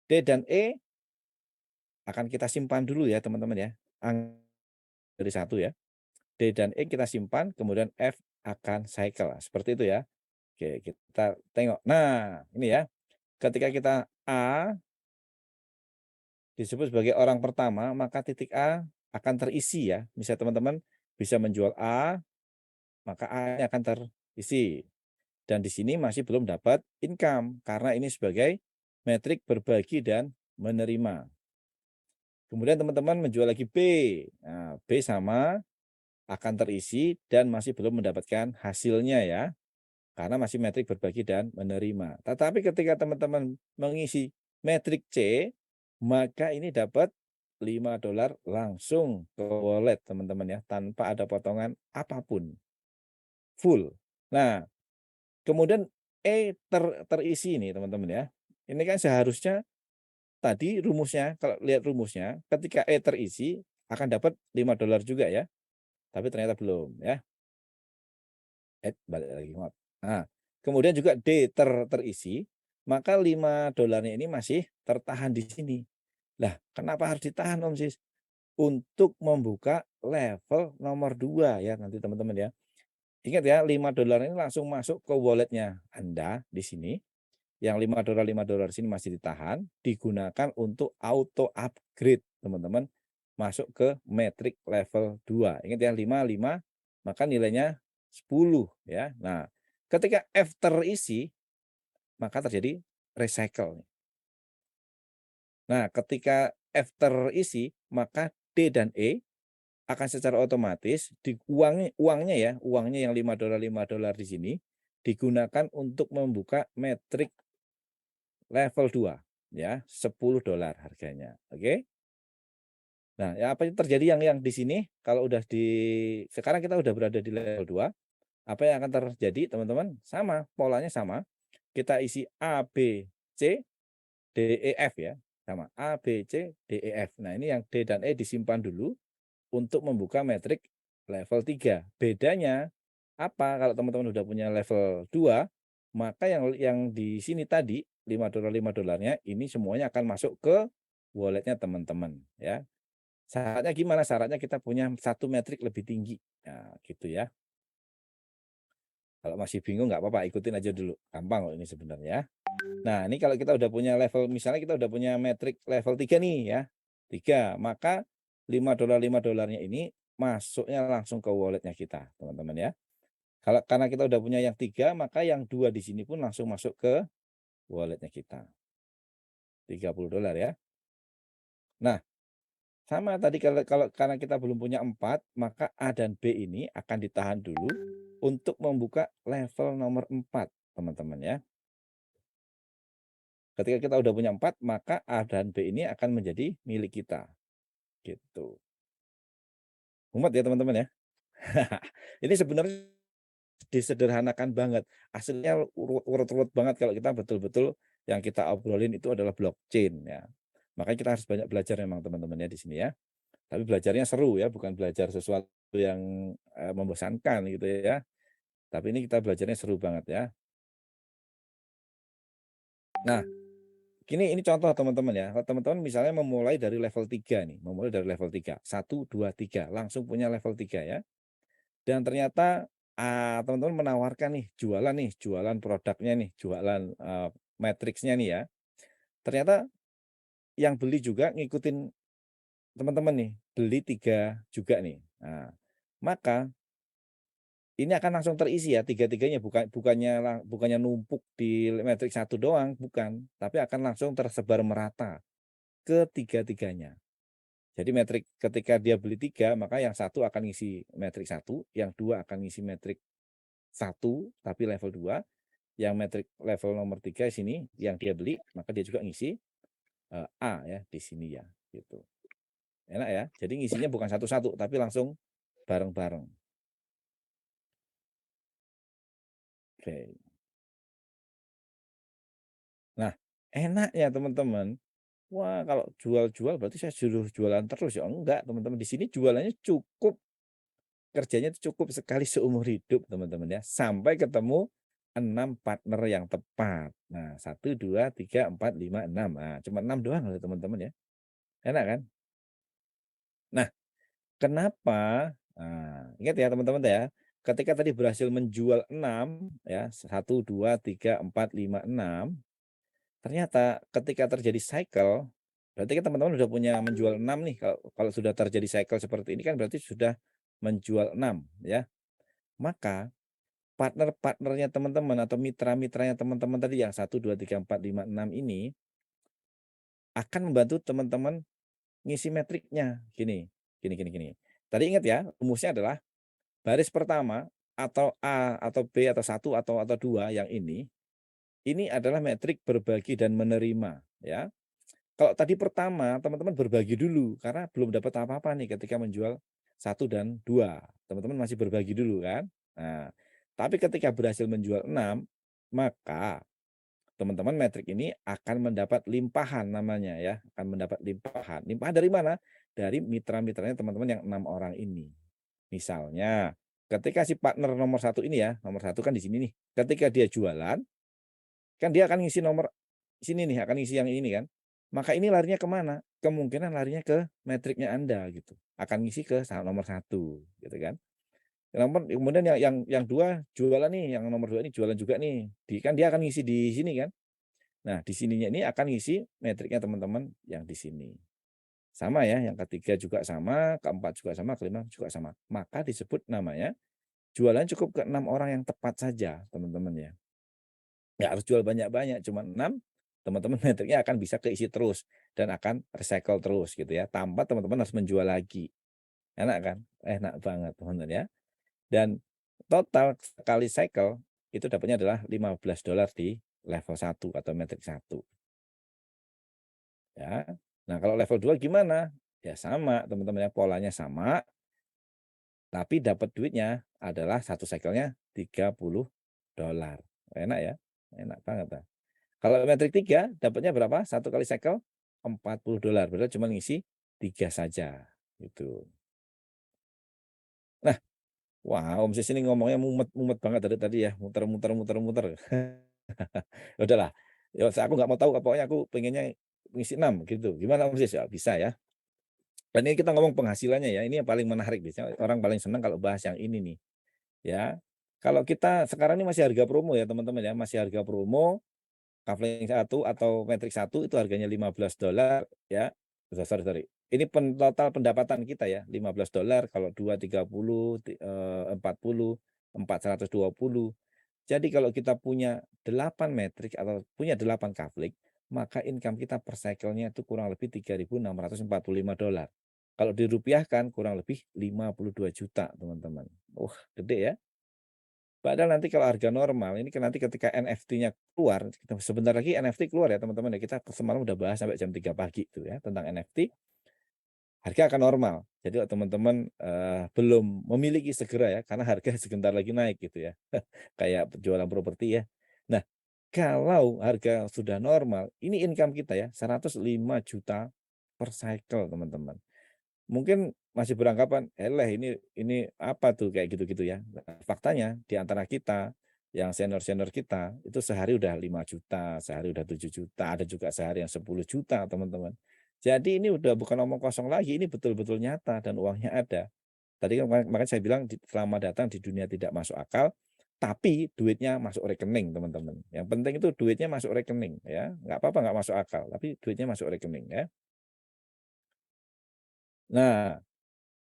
D dan E akan kita simpan dulu ya teman-teman ya. Dari 1 ya. D dan E kita simpan, kemudian F akan cycle, seperti itu ya. Oke, kita tengok. Nah, ini ya, ketika kita A disebut sebagai orang pertama, maka titik A akan terisi ya. Misal teman-teman bisa menjual A, maka A-nya akan terisi. Dan di sini masih belum dapat income, karena ini sebagai metrik berbagi dan menerima. Kemudian teman-teman menjual lagi B. Nah, B sama akan terisi dan masih belum mendapatkan hasilnya ya. Karena masih metrik berbagi dan menerima. Tetapi ketika teman-teman mengisi metrik C, maka ini dapat $5 langsung ke wallet teman-teman ya, tanpa ada potongan apapun, full. Nah, kemudian terisi ini teman-teman ya. Ini kan seharusnya tadi rumusnya, kalau lihat rumusnya, ketika terisi akan dapat $5 juga ya, tapi ternyata belum ya. Balik lagi, maaf. Nah, kemudian juga D terisi, maka $5 ini masih tertahan di sini. Lah, kenapa harus ditahan Om Sis? Untuk membuka level nomor 2 ya nanti teman-teman ya. Ingat ya, $5 ini langsung masuk ke walletnya Anda di sini. Yang $5 sini masih ditahan, digunakan untuk auto upgrade teman-teman, masuk ke metrik level 2. Ingat ya, 5, 5, maka nilainya 10 ya. Nah, ketika F terisi, maka terjadi recycle. Nah, ketika F terisi, maka D dan E akan secara otomatis uangnya ya, uangnya yang $5 di sini digunakan untuk membuka metrik level 2 ya, $10 harganya. Oke. Nah, ya apa yang terjadi yang di sini kalau udah sekarang kita udah berada di level 2, apa yang akan terjadi teman-teman? Sama, polanya sama. Kita isi A, B, C, D, E, F ya. Sama A, B, C, D, E, F. Nah, ini yang D dan E disimpan dulu untuk membuka metrik level 3. Bedanya apa? Kalau teman-teman udah punya level 2, maka yang di sini tadi $5 ini semuanya akan masuk ke walletnya teman-teman ya. Syaratnya gimana? Syaratnya kita punya satu metrik lebih tinggi. Nah, gitu ya. Kalau masih bingung nggak apa-apa, ikutin aja dulu. Gampang kok ini sebenarnya. Nah, ini kalau kita udah punya level, misalnya kita udah punya metrik level 3 nih ya. 3, maka $5 ini masuknya langsung ke walletnya kita, teman-teman ya. Kalau karena kita udah punya yang 3, maka yang 2 di sini pun langsung masuk ke walletnya kita. $30 ya. Nah, sama tadi kalau kalau karena kita belum punya 4, maka A dan B ini akan ditahan dulu untuk membuka level nomor 4, teman-teman ya. Ketika kita udah punya 4, maka A dan B ini akan menjadi milik kita, gitu. Mumet ya teman-teman ya. Ini sebenarnya disederhanakan banget, hasilnya urut-urut banget kalau kita betul-betul yang kita obrolin itu adalah blockchain ya. Makanya kita harus banyak belajar memang teman-teman ya di sini ya. Tapi belajarnya seru ya, bukan belajar sesuatu yang, membosankan gitu ya. Tapi ini kita belajarnya seru banget ya. Nah, ini contoh teman-teman ya, kalau teman-teman misalnya memulai dari level 3 nih, memulai dari level 3, 1, 2, 3, langsung punya level 3 ya. Dan ternyata, teman-teman menawarkan nih, jualan produknya nih, jualan, matriksnya nih ya. Ternyata yang beli juga ngikutin teman-teman nih, beli 3 juga nih. Nah, maka ini akan langsung terisi ya, tiga-tiganya, bukannya numpuk di matriks 1 doang, bukan, tapi akan langsung tersebar merata ke tiga-tiganya. Jadi metrik ketika dia beli 3, maka yang satu akan ngisi metrik 1, yang 2 akan ngisi metrik 1 tapi level 2, yang metrik level nomor 3 sini yang dia beli, maka dia juga ngisi, A ya di sini ya, gitu. Enak ya, jadi ngisinya bukan satu-satu tapi langsung bareng-bareng. Oke. Nah, enaknya teman-teman, Wah, kalau jual-jual berarti saya suruh jualan terus ya? Enggak, teman-teman. Di sini jualannya cukup, kerjanya itu cukup sekali seumur hidup, teman-teman ya. Sampai ketemu 6 partner yang tepat. Nah, 1, 2, 3, 4, 5, 6. Nah, cuma 6 doang loh, teman-teman ya. Enak kan? Nah, kenapa? Nah, ingat ya teman-teman ya, ketika tadi berhasil menjual 6 ya, 1, 2, 3, 4, 5, 6. Ternyata ketika terjadi cycle, berarti kan teman-teman sudah punya menjual 6 nih, kalau kalau sudah terjadi cycle seperti ini kan berarti sudah menjual 6 ya. Maka partner-partnernya teman-teman atau mitra-mitranya teman-teman tadi yang 1, 2, 3, 4, 5, 6 ini akan membantu teman-teman ngisi metriknya. Gini. Tadi ingat ya, rumusnya adalah baris pertama atau A atau B atau satu atau 2 yang ini adalah metrik berbagi dan menerima ya. Kalau tadi pertama, teman-teman berbagi dulu, karena belum dapat apa-apa nih ketika menjual 1 dan 2. Teman-teman masih berbagi dulu kan. Nah, tapi ketika berhasil menjual 6, maka teman-teman metrik ini akan mendapat limpahan namanya ya, akan mendapat limpahan. Limpahan dari mana? Dari mitra-mitranya teman-teman yang 6 orang ini. Misalnya, ketika si partner nomor 1 ini ya, nomor 1 kan di sini nih, ketika dia jualan, kan dia akan ngisi nomor sini nih, akan ngisi yang ini kan. Maka ini larinya kemana? Kemungkinan larinya ke metriknya Anda gitu. Akan ngisi ke nomor 1 gitu kan. Namun kemudian yang 2 jualan nih, yang nomor 2 ini jualan juga nih. Kan dia akan ngisi di sini kan. Nah, di sininya ini akan ngisi metriknya teman-teman yang di sini. Sama ya, yang ketiga juga sama, keempat juga sama, kelima juga sama. Maka disebut namanya jualan cukup ke 6 orang yang tepat saja, teman-teman ya. Nggak harus jual banyak-banyak, cuma 6, teman-teman metriknya akan bisa keisi terus dan akan recycle terus gitu ya, tanpa teman-teman harus menjual lagi. Enak kan? Enak banget teman-teman ya. Dan total sekali cycle itu dapatnya adalah $15 di level 1 atau metrik 1 ya. Nah, kalau level 2 gimana? Ya sama teman-teman ya, polanya sama, tapi dapat duitnya adalah satu cycle-nya $30. Enak ya? Enak banget. Kalau metrik 3 dapatnya berapa? Satu kali cycle $40, padahal cuma ngisi 3 saja, gitu. Nah, wah Om Sis ini ngomongnya mumet-mumet banget dari tadi ya, muter-muter. Udahlah, ya aku nggak mau tahu, pokoknya aku pengennya ngisi 6 gitu. Gimana Om Sis? Ya bisa ya. Dan ini kita ngomong penghasilannya ya, ini yang paling menarik biasanya orang paling senang kalau bahas yang ini nih, ya. Kalau kita sekarang ini masih harga promo ya teman-teman ya, masih harga promo. Kafling 1 atau metrik 1 itu harganya $15 ya. Sorry. Ini total pendapatan kita ya, $15, kalau 2 30, 40, 4 120. Jadi kalau kita punya 8 metrik atau punya 8 kafling, maka income kita per cycle-nya itu kurang lebih $3.645. Kalau dirupiahkan kurang lebih 52 juta teman-teman. Wah, gede ya. Padahal nanti kalau harga normal, ini kan nanti ketika NFT-nya keluar, sebentar lagi NFT keluar ya teman-teman ya, kita semalam udah bahas sampai jam 3 pagi itu ya, tentang NFT, harga akan normal. Jadi kalau teman-teman, belum memiliki segera ya, karena harga sebentar lagi naik gitu ya, kayak jualan properti ya. Nah, kalau harga sudah normal, ini income kita ya, 105 juta per cycle teman-teman. Mungkin masih beranggapan, "Eleh ini apa tuh?" Kayak gitu-gitu ya. Nah, faktanya di antara kita, yang senior-senior kita, itu sehari udah 5 juta, sehari udah 7 juta, ada juga sehari yang 10 juta, teman-teman. Jadi ini udah bukan omong kosong lagi, ini betul-betul nyata dan uangnya ada. Tadi kan makanya saya bilang selamat datang di dunia tidak masuk akal, tapi duitnya masuk rekening, teman-teman. Yang penting itu duitnya masuk rekening ya, nggak apa-apa nggak masuk akal, tapi duitnya masuk rekening ya. Nah,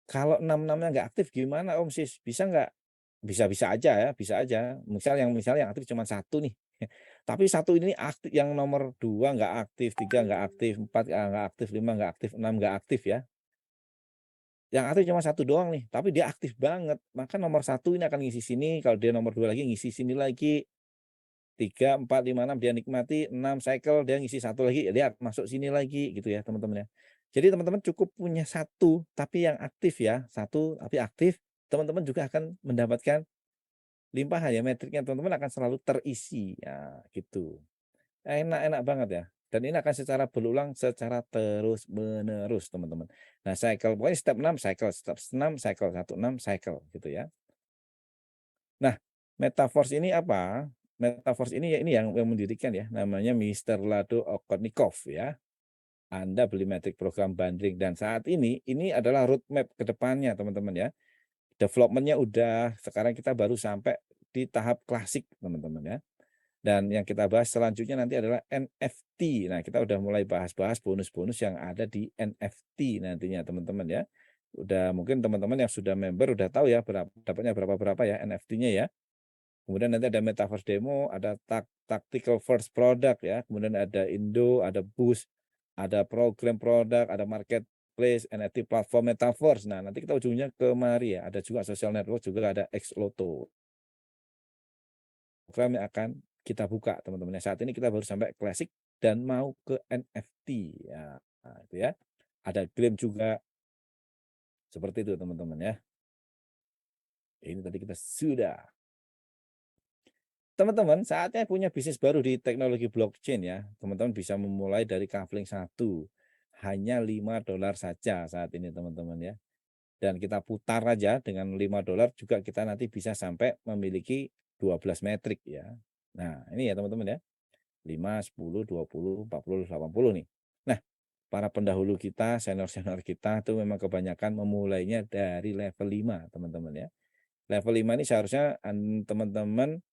kalau 6-6-nya nggak aktif gimana Om Sis? Bisa nggak? Bisa-bisa aja ya, bisa aja. Misal yang aktif cuma satu nih. Tapi satu ini aktif, yang nomor 2 nggak aktif, 3 nggak aktif, 4 nggak aktif, 5 nggak aktif, 6 nggak aktif ya. Yang aktif cuma satu doang nih, tapi dia aktif banget. Maka nomor 1 ini akan ngisi sini, kalau dia nomor 2 lagi ngisi sini lagi, 3 4 5 6 dia nikmati, 6 cycle dia ngisi satu lagi, dia masuk sini lagi gitu ya teman-teman ya. Jadi teman-teman cukup punya satu tapi yang aktif ya, satu tapi aktif, teman-teman juga akan mendapatkan limpahan ya, metriknya teman-teman akan selalu terisi, ya gitu. Enak-enak banget ya, dan ini akan secara berulang secara terus-menerus, teman-teman. Nah, cycle pokoknya step 6 cycle, step 6 cycle, 6 cycle gitu ya. Nah, Metaforce ini apa? Metaforce ini ya ini yang mendirikan ya, namanya Mister Lado Okonnikov ya. Anda beli Matic program bundling dan saat ini adalah roadmap ke depannya teman-teman ya. Development-nya udah, sekarang kita baru sampai di tahap klasik teman-teman ya. Dan yang kita bahas selanjutnya nanti adalah NFT. Nah, kita udah mulai bahas-bahas bonus-bonus yang ada di NFT nantinya teman-teman ya. Udah mungkin teman-teman yang sudah member udah tahu ya dapatnya berapa-berapa ya NFT-nya ya. Kemudian nanti ada Metaverse Demo, ada Tactical First Product ya, kemudian ada Indo, ada Boost, ada program produk, ada marketplace, NFT platform Metaverse. Nah, nanti kita ujungnya ke mari ya, ada juga social network, juga ada X Loto. Program yang akan kita buka teman-teman. Saat ini kita baru sampai klasik dan mau ke NFT ya. Nah, itu ya. Ada game juga seperti itu teman-teman ya. Ini tadi kita sudah. Teman-teman, saatnya punya bisnis baru di teknologi blockchain ya. Teman-teman bisa memulai dari kafling 1. Hanya $5 saja saat ini teman-teman ya. Dan kita putar aja dengan $5 juga kita nanti bisa sampai memiliki 12 metrik ya. Nah, ini ya teman-teman ya. 5, 10, 20, 40, 80 nih. Nah, para pendahulu kita, senior-senior kita tuh memang kebanyakan memulainya dari level 5, teman-teman ya. Level 5 ini seharusnya teman-teman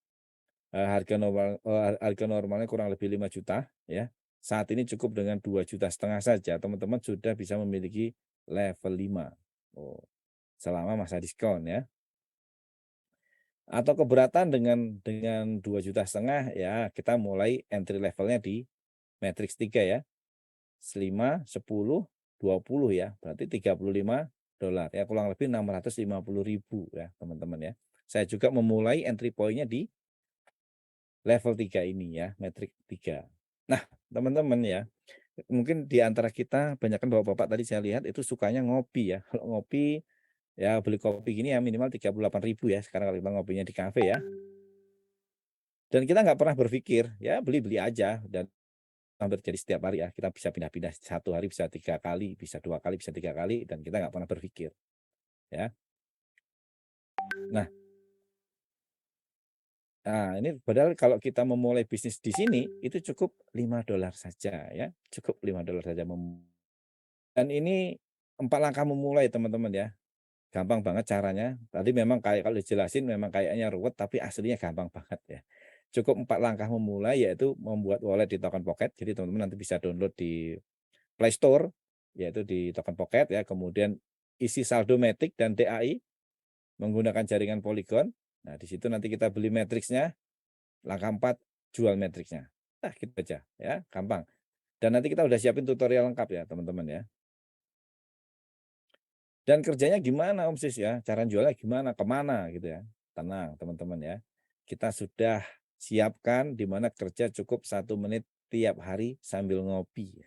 harga normalnya kurang lebih 5 juta ya. Saat ini cukup dengan 2,5 juta saja, teman-teman sudah bisa memiliki level 5. Oh, selama masa diskon ya. Atau keberatan dengan 2,5 juta ya, kita mulai entry levelnya di matrix 3 ya. 5, 10, 20 ya, berarti $35 ya, kurang lebih 650.000 ya, teman-teman ya. Saya juga memulai entry point-nya di level 3 ini ya, metrik 3. Nah, teman-teman ya, mungkin di antara kita banyakkan bapak-bapak tadi saya lihat itu sukanya ngopi ya. Kalau ngopi, ya beli kopi gini ya minimal 38.000 ya, sekarang kalau kita ngopinya di kafe ya. Dan kita nggak pernah berpikir, ya beli-beli aja dan hampir jadi setiap hari ya, kita bisa pindah-pindah, 1 hari bisa 3 kali, bisa 2 kali, bisa 3 kali, dan kita nggak pernah berpikir, ya. Nah ini padahal kalau kita memulai bisnis di sini, itu cukup $5 saja ya, cukup $5 saja dan ini 4 langkah memulai teman-teman ya, gampang banget caranya. Tadi memang kayak kalau dijelasin memang kayaknya ruwet, tapi aslinya gampang banget ya. Cukup 4 langkah memulai, yaitu membuat wallet di Token Pocket, jadi teman-teman nanti bisa download di Play Store, yaitu di Token Pocket ya, kemudian isi saldo Matic dan DAI menggunakan jaringan Polygon. Nah, di situ nanti kita beli matriksnya, langkah 4 jual matriksnya. Nah, gitu aja ya, gampang. Dan nanti kita udah siapin tutorial lengkap ya, teman-teman ya. Dan kerjanya gimana Om Sis ya? Cara jualnya gimana? Kemana gitu ya? Tenang teman-teman ya. Kita sudah siapkan di mana kerja cukup 1 menit tiap hari sambil ngopi.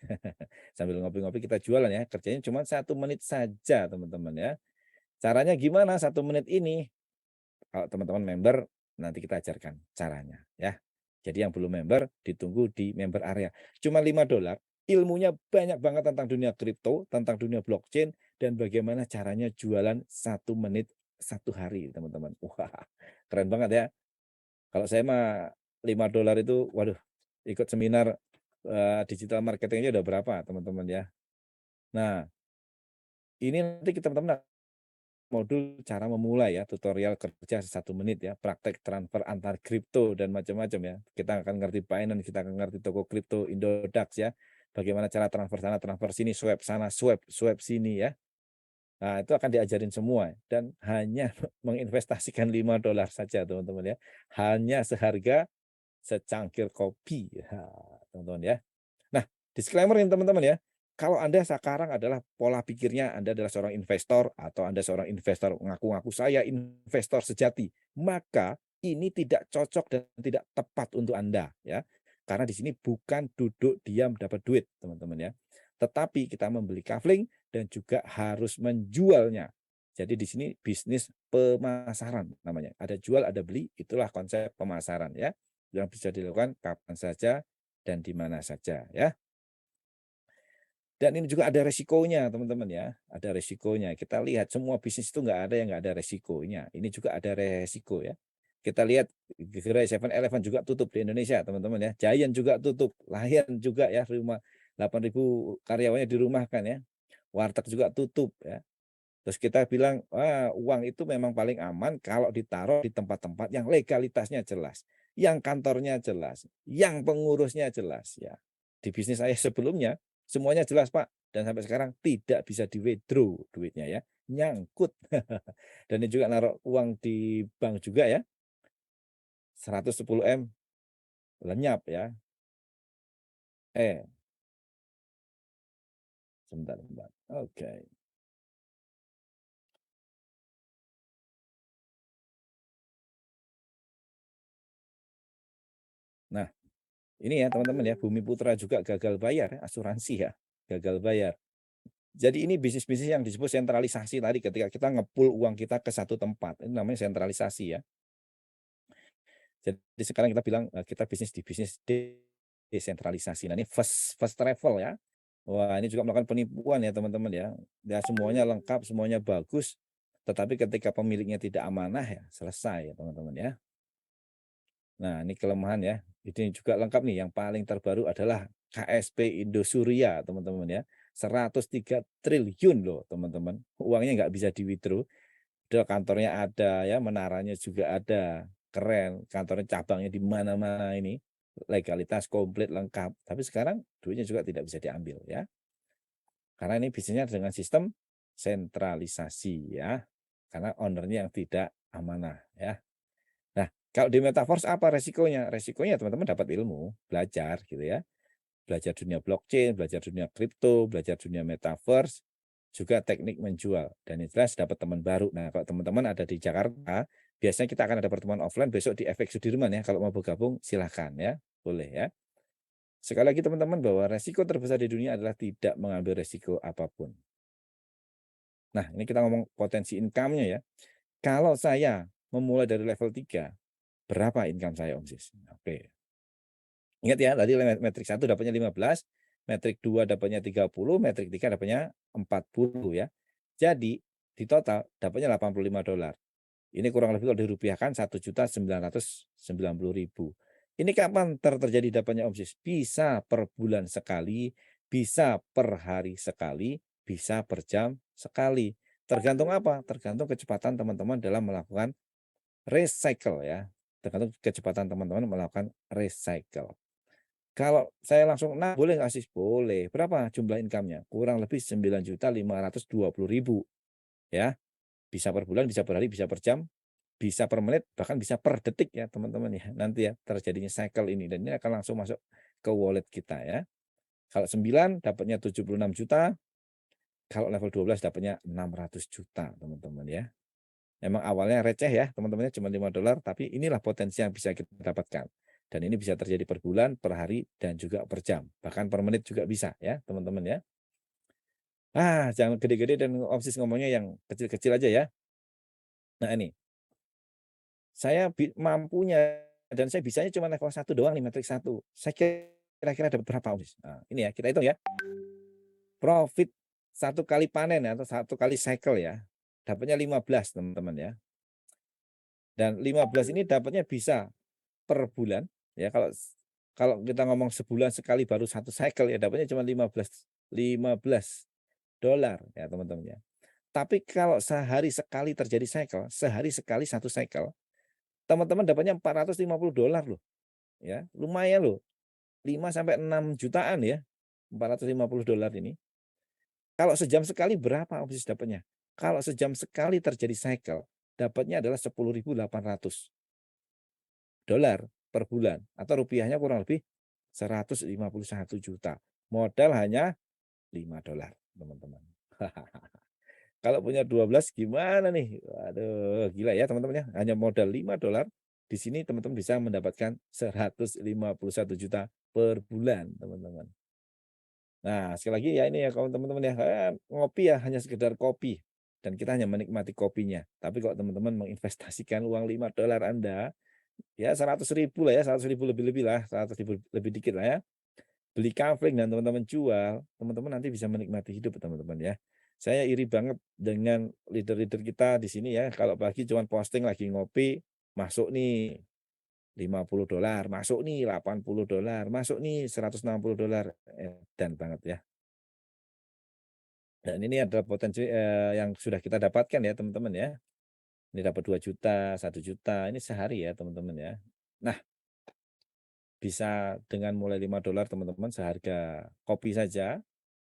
Sambil ngopi-ngopi kita jualan ya. Kerjanya cuma 1 menit saja teman-teman ya. Caranya gimana 1 menit ini? Kalau teman-teman member nanti kita ajarkan caranya ya. Jadi yang belum member ditunggu di member area. Cuma $5, ilmunya banyak banget tentang dunia kripto, tentang dunia blockchain, dan bagaimana caranya jualan 1 menit 1 hari, teman-teman. Wah, keren banget ya. Kalau saya mah $5 itu, waduh, ikut seminar digital marketingnya udah berapa, teman-teman ya. Nah, ini nanti kita teman-teman modul cara memulai ya, tutorial kerja 1 menit ya, praktek transfer antar kripto dan macam-macam ya. Kita akan ngerti Binance, kita akan ngerti toko kripto Indodax ya. Bagaimana cara transfer sana, transfer sini, swap sana, swap sini ya. Nah, itu akan diajarin semua dan hanya menginvestasikan $5 saja teman-teman ya. Hanya seharga secangkir kopi ya, teman-teman ya. Nah, disclaimer ini teman-teman ya, kalau Anda sekarang adalah pola pikirnya Anda adalah seorang investor atau Anda seorang investor ngaku-ngaku saya investor sejati, maka ini tidak cocok dan tidak tepat untuk Anda ya. Karena di sini bukan duduk diam dapat duit, teman-teman ya. Tetapi kita membeli kafling dan juga harus menjualnya. Jadi di sini bisnis pemasaran namanya. Ada jual, ada beli, itulah konsep pemasaran ya. Yang bisa dilakukan kapan saja dan di mana saja ya. Dan ini juga ada resikonya teman-teman ya, ada resikonya. Kita lihat semua bisnis itu nggak ada yang nggak ada resikonya. Ini juga ada resiko ya. Kita lihat gerai 7-Eleven juga tutup di Indonesia teman-teman ya. Giant juga tutup, Lion juga ya, rumah 8.000 karyawannya dirumahkan ya. Warteg juga tutup ya. Terus kita bilang, wah, uang itu memang paling aman kalau ditaruh di tempat-tempat yang legalitasnya jelas, yang kantornya jelas, yang pengurusnya jelas ya. Di bisnis saya sebelumnya semuanya jelas, Pak, dan sampai sekarang tidak bisa di-withdraw duitnya ya, nyangkut. Dan ini juga naruh uang di bank juga ya, 110 M lenyap ya. Eh, sebentar, sebentar. Oke. Nah, ini ya teman-teman ya, Bumi Putra juga gagal bayar ya, asuransi ya, gagal bayar. Jadi ini bisnis-bisnis yang disebut sentralisasi tadi ketika kita nge-pool uang kita ke satu tempat, ini namanya sentralisasi ya. Jadi sekarang kita bilang, kita bisnis di bisnis desentralisasi. Nah ini first first travel ya. Wah ini juga melakukan penipuan ya teman-teman ya. Ya semuanya lengkap, semuanya bagus, tetapi ketika pemiliknya tidak amanah ya selesai ya teman-teman ya. Nah, ini kelemahan ya. Ini juga lengkap nih, yang paling terbaru adalah KSP Indosuria, teman-teman ya. 103 triliun loh, teman-teman. Uangnya nggak bisa di-withdraw. Udah kantornya ada ya, menaranya juga ada. Keren, kantornya cabangnya di mana-mana ini. Legalitas komplit lengkap. Tapi sekarang duitnya juga tidak bisa diambil ya. Karena ini bisnisnya dengan sistem sentralisasi ya. Karena ownernya yang tidak amanah ya. Nah, kalau di metaverse apa resikonya? Resikonya teman-teman dapat ilmu, belajar gitu ya. Belajar dunia blockchain, belajar dunia kripto, belajar dunia metaverse, juga teknik menjual. Dan yang jelas dapat teman baru. Nah, kalau teman-teman ada di Jakarta, biasanya kita akan ada pertemuan offline besok di FX Sudirman ya. Kalau mau bergabung silahkan ya, boleh ya. Sekali lagi teman-teman bahwa resiko terbesar di dunia adalah tidak mengambil resiko apapun. Nah, ini kita ngomong potensi income-nya ya. Kalau saya memulai dari level 3, berapa income saya Om Sis? Oke. Ingat ya, tadi metrik 1 dapatnya 15, metrik 2 dapatnya 30, metrik 3 dapatnya 40 ya. Jadi di total dapatnya $85. Ini kurang lebih kalau dirupiahkan 1.990.000. Ini kapan terjadi dapatnya Om Sis? Bisa per bulan sekali, bisa per hari sekali, bisa per jam sekali. Tergantung apa? Tergantung kecepatan teman-teman dalam melakukan recycle ya. Tergantung kecepatan teman-teman melakukan recycle. Kalau saya langsung, nah boleh nggak sih? Boleh. Berapa jumlah income-nya? Kurang lebih 9.520.000 ya. Bisa per bulan, bisa per hari, bisa per jam, bisa per menit, bahkan bisa per detik ya teman-teman ya. Nanti ya terjadinya cycle ini dan ini akan langsung masuk ke wallet kita ya. Kalau 9 dapatnya 76 juta, kalau level 12 dapatnya 600 juta teman-teman ya. Memang awalnya receh ya teman-temannya cuma $5, tapi inilah potensi yang bisa kita dapatkan. Dan ini bisa terjadi per bulan, per hari, dan juga per jam. Bahkan per menit juga bisa ya teman-teman ya. Ah, jangan gede-gede dan OMSIS ngomongnya yang kecil-kecil aja ya. Nah ini, saya mampunya dan saya bisanya cuma level 1 doang nih, metrik 1. Saya kira-kira dapat berapa OMSIS? Nah, ini ya, kita hitung ya. Profit satu kali panen ya, atau satu kali cycle ya, dapatnya 15 teman-teman ya. Dan 15 ini dapatnya bisa per bulan ya, kalau kalau kita ngomong sebulan sekali baru satu cycle ya dapatnya cuma 15 dolar ya teman-teman ya. Tapi kalau sehari sekali terjadi cycle, sehari sekali satu cycle, teman-teman dapatnya $450 loh ya. Lumayan loh. 5 sampai 6 jutaan ya. $450 ini. Kalau sejam sekali berapa omset dapatnya? Kalau sejam sekali terjadi cycle, dapatnya adalah $10.800 per bulan atau rupiahnya kurang lebih 151 juta. Modal hanya $5, teman-teman. Kalau punya 12 gimana nih? Waduh, gila ya teman-teman ya. Hanya modal $5, di sini teman-teman bisa mendapatkan 151 juta per bulan, teman-teman. Nah, sekali lagi ya ini ya kalau teman-teman ya, ngopi ya hanya sekedar kopi dan kita hanya menikmati kopinya. Tapi kalau teman-teman menginvestasikan uang $5 Anda ya 100.000 lah ya, 100.000 lebih-lebih lah, 100.000 lebih dikit lah ya. Beli kafling dan teman-teman jual, teman-teman nanti bisa menikmati hidup teman-teman ya. Saya iri banget dengan leader-leader kita di sini ya, kalau pagi cuman posting lagi ngopi, masuk nih $50, masuk nih $80, masuk nih $160, edan banget ya. Dan ini adalah potensi, yang sudah kita dapatkan ya teman-teman ya. Ini dapat 2 juta, 1 juta, ini sehari ya teman-teman ya. Nah, bisa dengan mulai $5 teman-teman seharga kopi saja,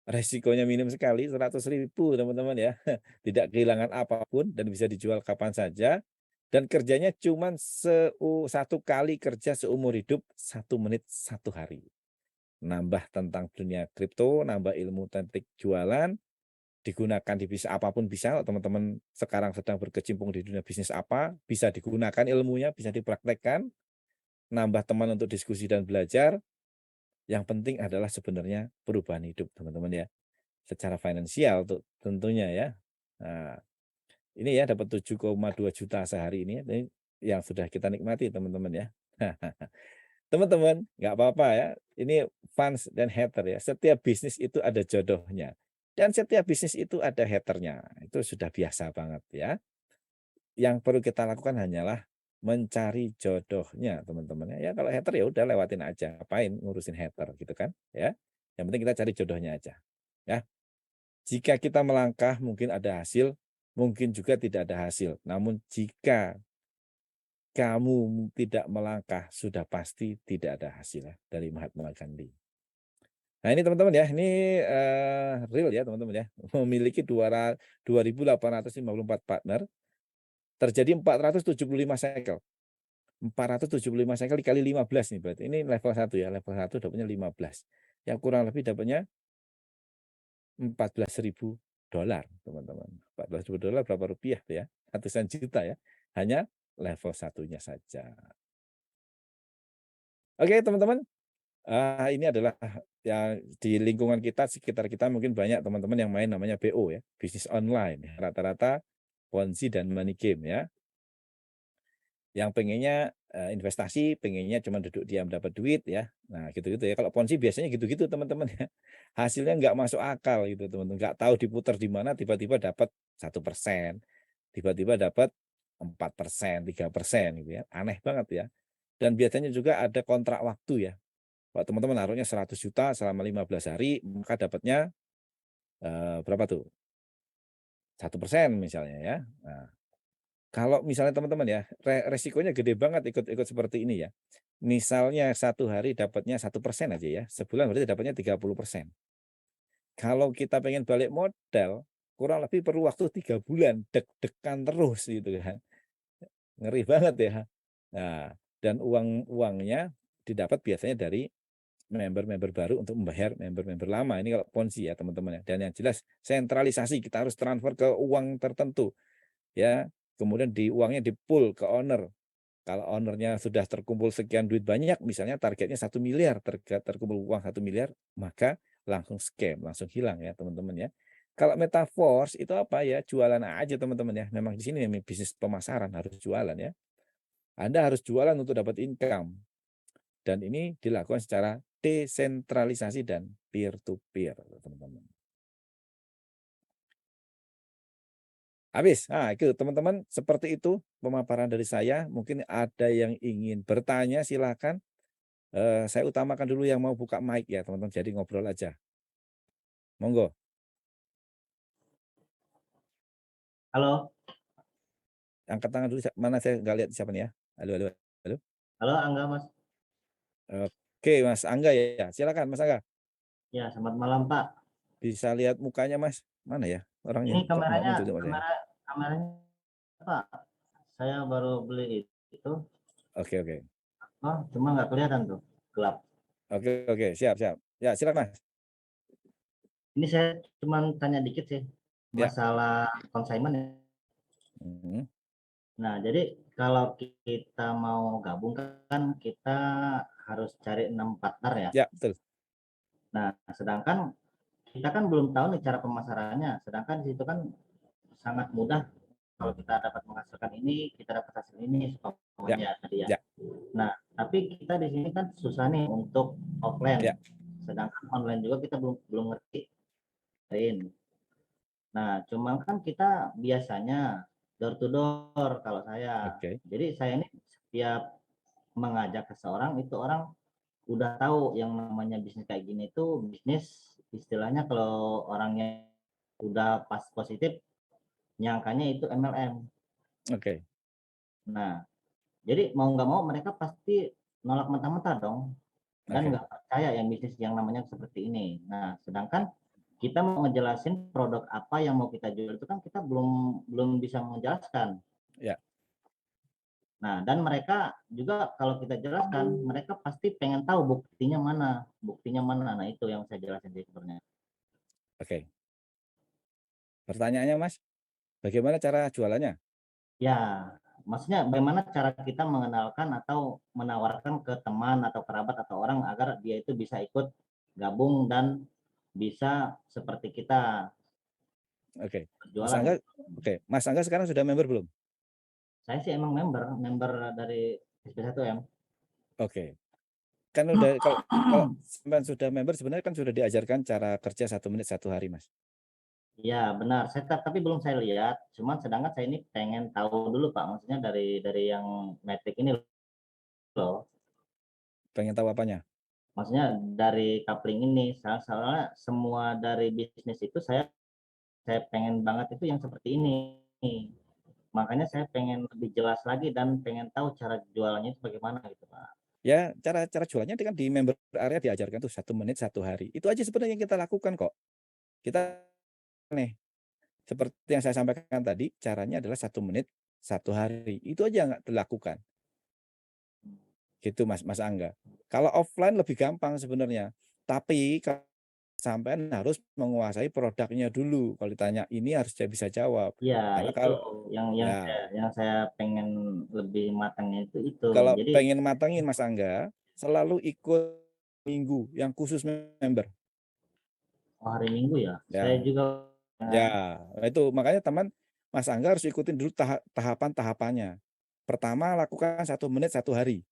resikonya minim sekali 100.000 teman-teman ya. Tidak kehilangan apapun dan bisa dijual kapan saja, dan kerjanya cuman 1 kali kerja seumur hidup, 1 menit 1 hari. Nambah tentang dunia kripto, nambah ilmu teknik jualan, digunakan di bisnis apapun bisa. Kalau teman-teman sekarang sedang berkecimpung di dunia bisnis apa, bisa digunakan ilmunya, bisa dipraktekkan, nambah teman untuk diskusi dan belajar. Yang penting adalah sebenarnya perubahan hidup teman-teman ya, secara finansial tuh tentunya ya. Nah, ini ya dapat 7,2 juta sehari ini yang sudah kita nikmati teman-teman ya. Teman-teman, nggak apa-apa ya, ini fans dan hater ya, setiap bisnis itu ada jodohnya, dan setiap bisnis itu ada haternya, itu sudah biasa banget ya. Yang perlu kita lakukan hanyalah mencari jodohnya teman-teman ya. Ya kalau hater ya udah lewatin aja, ngapain ngurusin hater gitu kan ya. Yang penting kita cari jodohnya aja ya. Jika kita melangkah mungkin ada hasil, mungkin juga tidak ada hasil. Namun jika kamu tidak melangkah, sudah pasti tidak ada hasil ya, dari Mahatma Gandhi. Nah ini teman-teman ya, ini real ya teman-teman ya, memiliki 2.854 partner, terjadi 475 cycle. 475 cycle dikali 15 nih berarti. Ini level 1 ya, level 1 dapatnya 15. Yang kurang lebih dapatnya $14.000 teman-teman. $14.000 berapa rupiah tuh ya? Ratusan juta ya. Hanya level 1-nya saja. Oke teman-teman, ini adalah ya di lingkungan kita, sekitar kita mungkin banyak teman-teman yang main namanya BO ya, bisnis online. Rata-rata Ponzi dan money game ya. Yang pengennya, investasi, pengennya cuma duduk diam dapat duit ya. Nah gitu-gitu ya. Kalau Ponzi biasanya gitu-gitu teman-teman ya. Hasilnya nggak masuk akal gitu teman-teman, nggak tahu diputar di mana tiba-tiba dapat 1%, tiba-tiba dapat 4%, 3% gitu ya. Aneh banget ya. Dan biasanya juga ada kontrak waktu ya. Kalau teman-teman naruhnya 100 juta selama 15 hari, maka dapatnya, berapa tuh? 1% misalnya ya. Nah, kalau misalnya teman-teman ya, resikonya gede banget ikut-ikut seperti ini ya. Misalnya 1 hari dapatnya 1% aja ya, sebulan berarti dapatnya 30%. Kalau kita pengen balik modal, kurang lebih perlu waktu 3 bulan, deg-degan terus gitu kan. Ngeri banget ya. Nah, dan uangnya didapat biasanya dari member-member baru untuk membayar member-member lama. Ini kalau Ponzi ya teman-teman ya. Dan yang jelas sentralisasi, kita harus transfer ke uang tertentu ya. Kemudian uangnya di-pool ke owner. Kalau ownernya sudah terkumpul sekian duit banyak, misalnya targetnya 1 miliar, terkumpul uang 1 miliar, maka langsung scam, langsung hilang ya teman-teman ya. Kalau metaverse itu apa ya, jualan aja teman-teman ya. Memang di sini bisnis pemasaran harus jualan ya. Anda harus jualan untuk dapat income. Dan ini dilakukan secara desentralisasi dan peer to peer, teman-teman. Habis. Nah, itu teman-teman, seperti itu pemaparan dari saya. Mungkin ada yang ingin bertanya, silakan. Saya utamakan dulu yang mau buka mic ya, teman-teman. Jadi ngobrol aja. Monggo. Halo, Angkat tangan dulu. Mana saya nggak lihat siapa nih ya. Halo, halo, halo. halo Angga Mas. Oke, Mas Angga ya. Silakan, Mas Angga. Ya, selamat malam Pak. Bisa lihat mukanya, Mas. Mana ya? Orangnya Ini kok nggak kameranya, muncul coba saya. kameranya Pak. Saya baru beli itu. Oke, oke. Oh, cuma nggak kelihatan tuh, gelap. Oke, oke. Siap, siap. Ya, silakan, Mas. Ini saya cuma tanya dikit sih, Ya. masalah consignment ya. Mhm. Nah, jadi kalau kita mau gabung kan kita harus cari 6 partner ya. Ya, betul. Nah, sedangkan kita kan belum tahu nih cara pemasarannya. Sedangkan di situ kan sangat mudah kalau kita dapat menghasilkan ini, kita dapat hasil ini, Ya, semuanya tadi ya. ya, Nah, tapi kita di sini kan susah nih untuk offline, ya. sedangkan online juga kita belum ngerti. Nah, cuman kan kita biasanya door to door kalau saya. Oke, Jadi saya ini setiap mengajak seseorang itu orang udah tahu yang namanya bisnis kayak gini itu bisnis istilahnya kalau orangnya udah pas positif nyangkanya itu MLM. oke, Nah, jadi mau nggak mau mereka pasti nolak mentah-mentah dong dan oke. nggak percaya yang bisnis yang namanya seperti ini. Nah, sedangkan kita mau ngejelasin produk apa yang mau kita jual itu kan kita belum belum bisa menjelaskan. Ya, Nah, dan mereka juga kalau kita jelaskan, mereka pasti pengen tahu buktinya mana, buktinya mana. Nah, itu yang saya jelasin sih sebenarnya. oke. Pertanyaannya, Mas, bagaimana cara jualannya? Ya, maksudnya bagaimana cara kita mengenalkan atau menawarkan ke teman atau kerabat atau orang agar dia itu bisa ikut gabung dan bisa seperti kita Oke. Mas berjualan. Angga, oke. Mas Angga sekarang sudah member belum? Saya sih emang member dari SP1M. Oke. Kan udah kalau sampean sudah member sebenarnya kan sudah diajarkan cara kerja 1 menit 1 hari, Mas. Iya benar, saya tapi belum saya lihat, cuman sedangkan saya ini pengen tahu dulu Pak, maksudnya dari yang Matic ini loh. Pengen tahu apanya? Maksudnya dari coupling ini, soalnya semua dari bisnis itu saya pengen banget itu yang seperti ini. Makanya saya pengen lebih jelas lagi dan pengen tahu cara jualannya itu bagaimana gitu Pak. Ya, cara cara jualannya kan di member area diajarkan tuh 1 menit 1 hari. Itu aja sebenarnya yang kita lakukan kok. Kita nih, seperti yang saya sampaikan tadi, caranya adalah 1 menit 1 hari. Itu aja nggak dilakukan. Gitu Mas Mas Angga. Kalau offline lebih gampang sebenarnya. Tapi sampean harus menguasai produknya dulu. Kalau ditanya ini harus bisa jawab. Iya Karena itu kalau saya ya yang saya pengen lebih matangnya itu. kalau Jadi pengen matangin Mas Angga, selalu ikut minggu yang khusus member. oh, hari Minggu ya, saya Ya, juga ya. Nah itu makanya teman Mas Angga harus ikutin dulu tahapan-tahapannya. Pertama lakukan 1 menit 1 hari.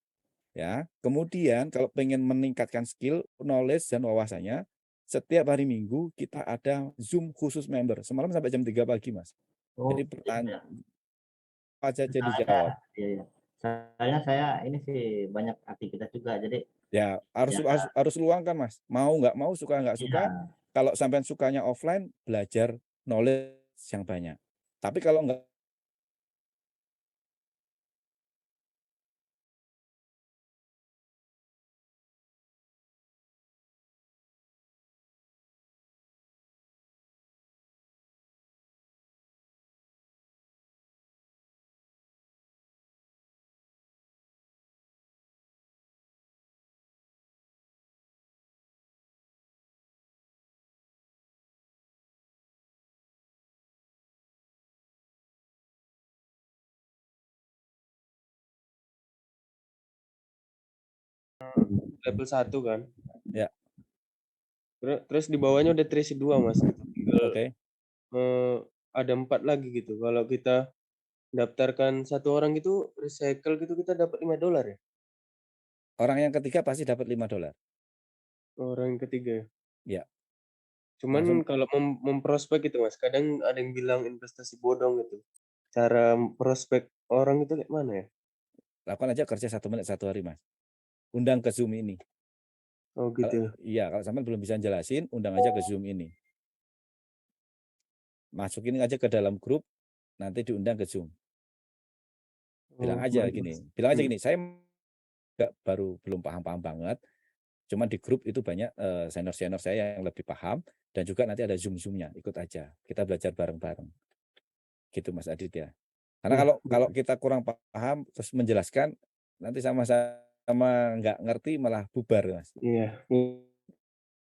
Ya, kemudian kalau pengen meningkatkan skill, knowledge dan wawasannya, setiap hari Minggu kita ada Zoom khusus member. Semalam sampai jam 3 pagi, Mas. oh Jadi gitu pertanyaan ya. apa aja Soalnya dijawab. iya, iya. Soalnya saya ini sih banyak aktivitas juga jadi Ya, harus ya harus harus luangkan, Mas. Mau nggak mau, suka nggak suka, iya. kalau sampean sukanya offline, belajar knowledge yang banyak. Tapi kalau nggak Level 1 kan. ya, Terus di bawahnya udah terisi 2 Mas, gitu. Tinggal, oke. ada 4 lagi gitu. Kalau kita daftarkan 1 orang gitu, recycle gitu kita dapat $5 ya? Orang yang ketiga pasti dapat $5. Orang yang ketiga ya? Ya, Cuman langsung kalau memprospek gitu Mas, kadang ada yang bilang investasi bodong gitu. Cara prospek orang itu kayak mana ya? lakukan aja kerja 1 menit 1 hari, Mas. Undang ke Zoom ini. Oh gitu ya? Iya, kalau sampean belum bisa jelasin, undang aja ke Zoom ini. Masukin aja ke dalam grup, nanti diundang ke Zoom. Oh baik Mas. Bilang aja gini, "Saya nggak baru belum paham-paham banget, cuman di grup itu banyak, senior-senior saya yang lebih paham dan juga nanti ada Zoom-Zoom-nya, ikut aja. Kita belajar bareng-bareng." Gitu Mas Aditya. Karena Iya, kalau kita kurang paham terus menjelaskan, nanti sama-sama nggak ngerti malah bubar, Mas. iya,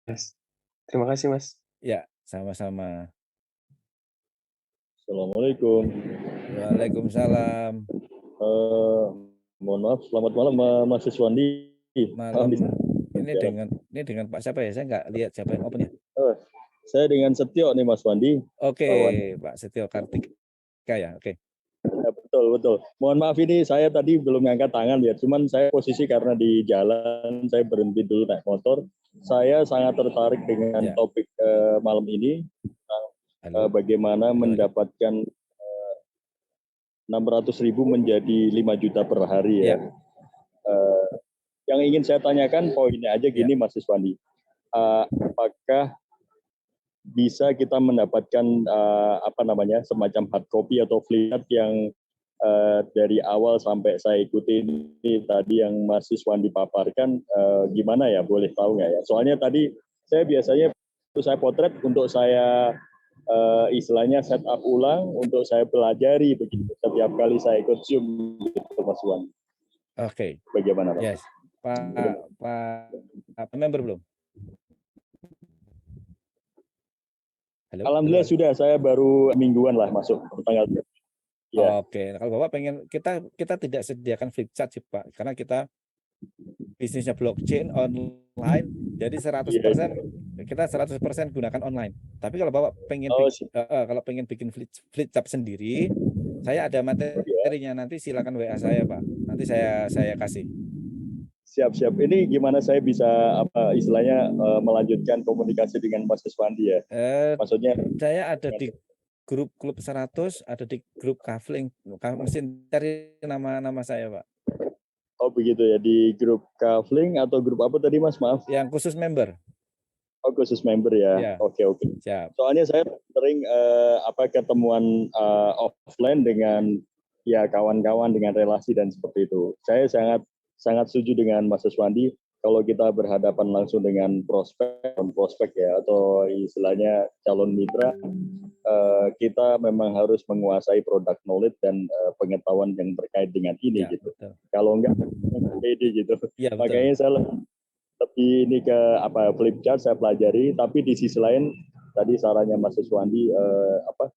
Mas. Terima kasih Mas. Ya, sama-sama. Assalamualaikum. Waalaikumsalam. Eh, mohon maaf, selamat malam Mas Siswandi. Maaf Malam. Ini siaran. dengan Pak siapa ya? Saya nggak lihat siapa yang open ya. Saya dengan Setio nih Mas Wandi. Oke, Lawan. Pak Setio Kartika ya. Oke. betul. Mohon maaf ini saya tadi belum ngangkat tangan ya, cuman saya posisi karena di jalan, saya berhenti dulu naik motor. Saya sangat tertarik dengan Ya. topik malam ini, Halo. bagaimana Halo. mendapatkan 600.000 menjadi 5 juta per hari ya. Ya. Yang ingin saya tanyakan poinnya aja Ya. gini Mas Iswandi. Apakah bisa kita mendapatkan semacam hard copy atau flip yang dari awal sampai saya ikuti ini tadi yang Mas Iswandi paparkan, gimana ya, boleh tahu nggak ya? Soalnya tadi saya biasanya saya potret untuk saya istilahnya setup ulang untuk saya pelajari begitu setiap kali saya ikut Zoom gitu Mas Wan. Oke. Bagaimana Pak? Yes. Pak member belum? Halo. Alhamdulillah sudah, saya baru mingguan lah masuk tanggal. Ya. Oke. Kalau Bapak pengen, kita tidak sediakan flip chart sih Pak, karena kita bisnisnya blockchain online, jadi 100% kita 100% gunakan online. Tapi kalau Bapak pengen bikin flip chart sendiri, saya ada materinya, nanti silakan WA saya Pak. Nanti saya kasih. Siap. Ini gimana saya bisa istilahnya melanjutkan komunikasi dengan Mas Iswandi ya? Maksudnya saya ada di grup klub 100, ada di grup Kafling. Mesin cari nama saya Pak. Oh begitu ya, di grup Kafling atau grup apa tadi Mas, maaf? Yang khusus member. Oh khusus member ya. Ya. Oke. Siap. Soalnya saya sering ketemuan offline dengan ya kawan-kawan dengan relasi dan seperti itu. Saya sangat setuju dengan Mas Iswandi kalau kita berhadapan langsung dengan prospek ya, atau istilahnya calon mitra, kita memang harus menguasai product knowledge dan pengetahuan yang terkait dengan ini Ya, gitu. betul. Kalau enggak pede gitu. Ya, betul. Makanya saya lebih ini ke flip chart saya pelajari, tapi di sisi lain tadi sarannya Mas Iswandi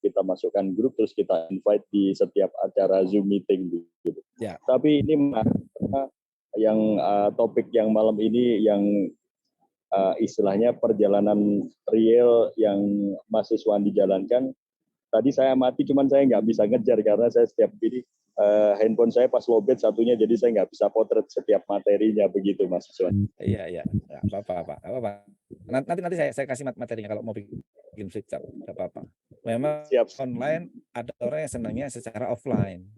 kita masukkan grup terus kita invite di setiap acara Zoom meeting gitu. Ya. Tapi ini yang topik yang malam ini yang istilahnya perjalanan real yang Mas Iswandi jalankan. Tadi saya amati, cuman saya nggak bisa ngejar karena saya setiap ini handphone saya pas lowbat satunya, jadi saya nggak bisa potret setiap materinya begitu Mas Iswandi. Iya, nggak apa-apa. Nanti saya kasih materinya kalau mau bikin flip chart, nggak apa-apa. Memang Siap. online ada orang yang senangnya secara offline.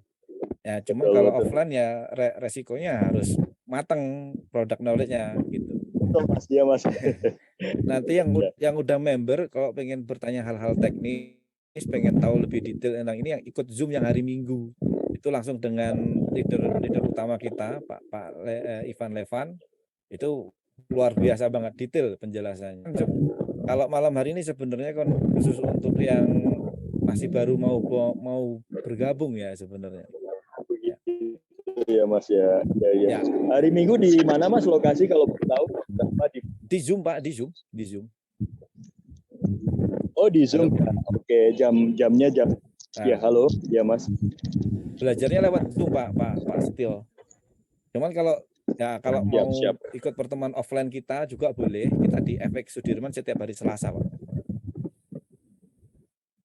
Ya, cuma Betul. kalau offline ya resikonya harus mateng produk knowledge-nya gitu. Betul Mas, dia Mas. Nanti yang udah member kalau pengen bertanya hal-hal teknis, pengen tahu lebih detail tentang ini, yang ikut Zoom yang hari Minggu itu langsung dengan leader utama kita Pak Ivan Levan, itu luar biasa banget detail penjelasannya. Kalau malam hari ini sebenarnya kan khusus untuk yang masih baru mau bergabung ya sebenarnya. Iya Mas ya. Hari Minggu di mana Mas lokasi kalau tahu? Di Zoom Pak, di Zoom. Oh di Zoom. Oke, jamnya jam. Ya halo, ya Mas. Belajarnya lewat Zoom Pak Setio. Cuman kalau mau ikut pertemuan offline kita juga boleh, kita di FX Sudirman setiap hari Selasa Pak.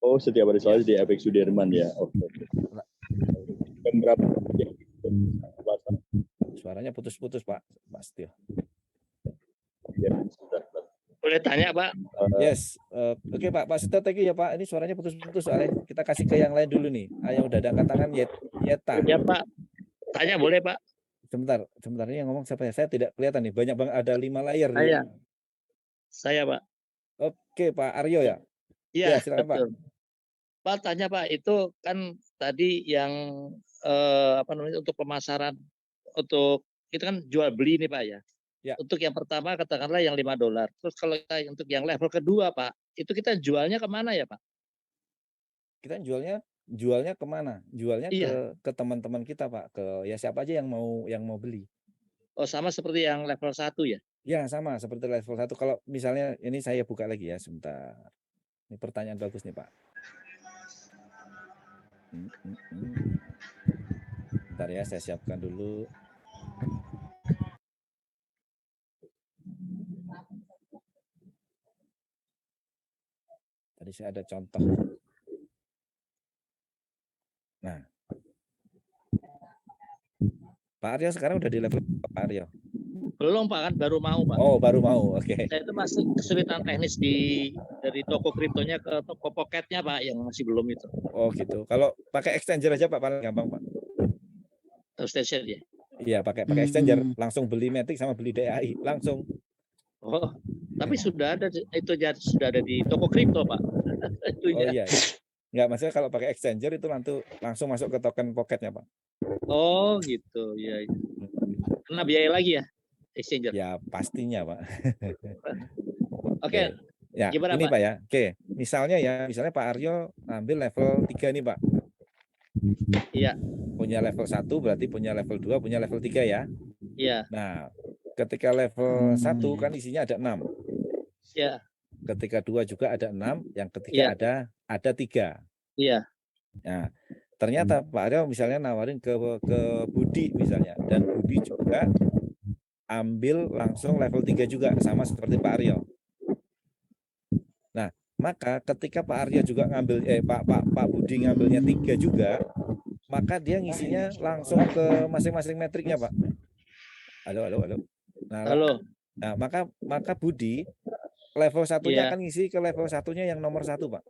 Oh setiap hari Selasa di FX Sudirman ya. Oke. Jam berapa? Suaranya putus-putus Pak Setio. Boleh tanya Pak? Yes. Oke Pak Setio, thank you ya Pak. Ini suaranya putus-putus soalnya. Kita kasih ke yang lain dulu nih. Yang udah ada angkat tangan Yeta. Ya Pak. Tanya boleh Pak? Sebentar ini yang ngomong siapa ya? Saya tidak kelihatan nih. Banyak banget, ada 5 layar. Saya Pak. Oke Pak Aryo ya. Iya, silakan betul. Pak tanya Pak, itu kan tadi yang untuk pemasaran, untuk itu kan jual beli nih Pak ya. Ya. Untuk yang pertama katakanlah yang $5. Terus kalau kita untuk yang level kedua Pak, itu kita jualnya kemana ya Pak? Kita jualnya kemana? Jualnya ke teman-teman kita Pak, ke ya siapa aja yang mau beli. Oh sama seperti yang level 1 ya? Ya sama seperti level 1. Kalau misalnya ini saya buka lagi ya sebentar. Ini pertanyaan bagus nih Pak. Bentar ya, saya siapkan dulu. Tadi saya ada contoh. Nah, Pak Aryo sekarang udah di level berapa, Pak Aryo? Belum Pak, kan baru mau Pak. Oh, baru mau. Oke. Saya itu masih kesulitan teknis dari toko kriptonya ke toko pocketnya Pak, yang masih belum itu. Oh, gitu. Kalau pakai exchanger aja Pak paling gampang, Pak. Station ya. Iya, pakai exchanger, langsung beli Matic sama beli DAI, langsung. Oh, tapi sudah ada itu sudah ada di toko kripto Pak. Oh Itunya. iya. Enggak, maksudnya kalau pakai exchanger itu langsung masuk ke token pocketnya, Pak. Oh gitu, ya. Kena biaya lagi ya, exchanger. Ya pastinya, Pak. Oke. Ya, Gimana, ini Pak? Pak ya. Oke, misalnya Pak Aryo ambil level 3 nih, Pak. Iya. Punya level 1 berarti punya level 2, punya level 3 ya. Iya. Nah, ketika level 1 kan isinya ada 6. Iya. Ketika 2 juga ada 6, yang ketiga Iya. ada 3. Iya. Nah, ternyata Pak Aryo misalnya nawarin ke Budi misalnya, dan Budi juga ambil langsung level 3 juga sama seperti Pak Aryo. Nah, maka ketika Pak Aryo juga ngambil Pak Budi ngambilnya 3 juga, maka dia ngisinya langsung ke masing-masing metriknya, Pak. Halo. Nah, maka Budi level 1-nya akan ngisi ke level 1-nya yang nomor 1, Pak.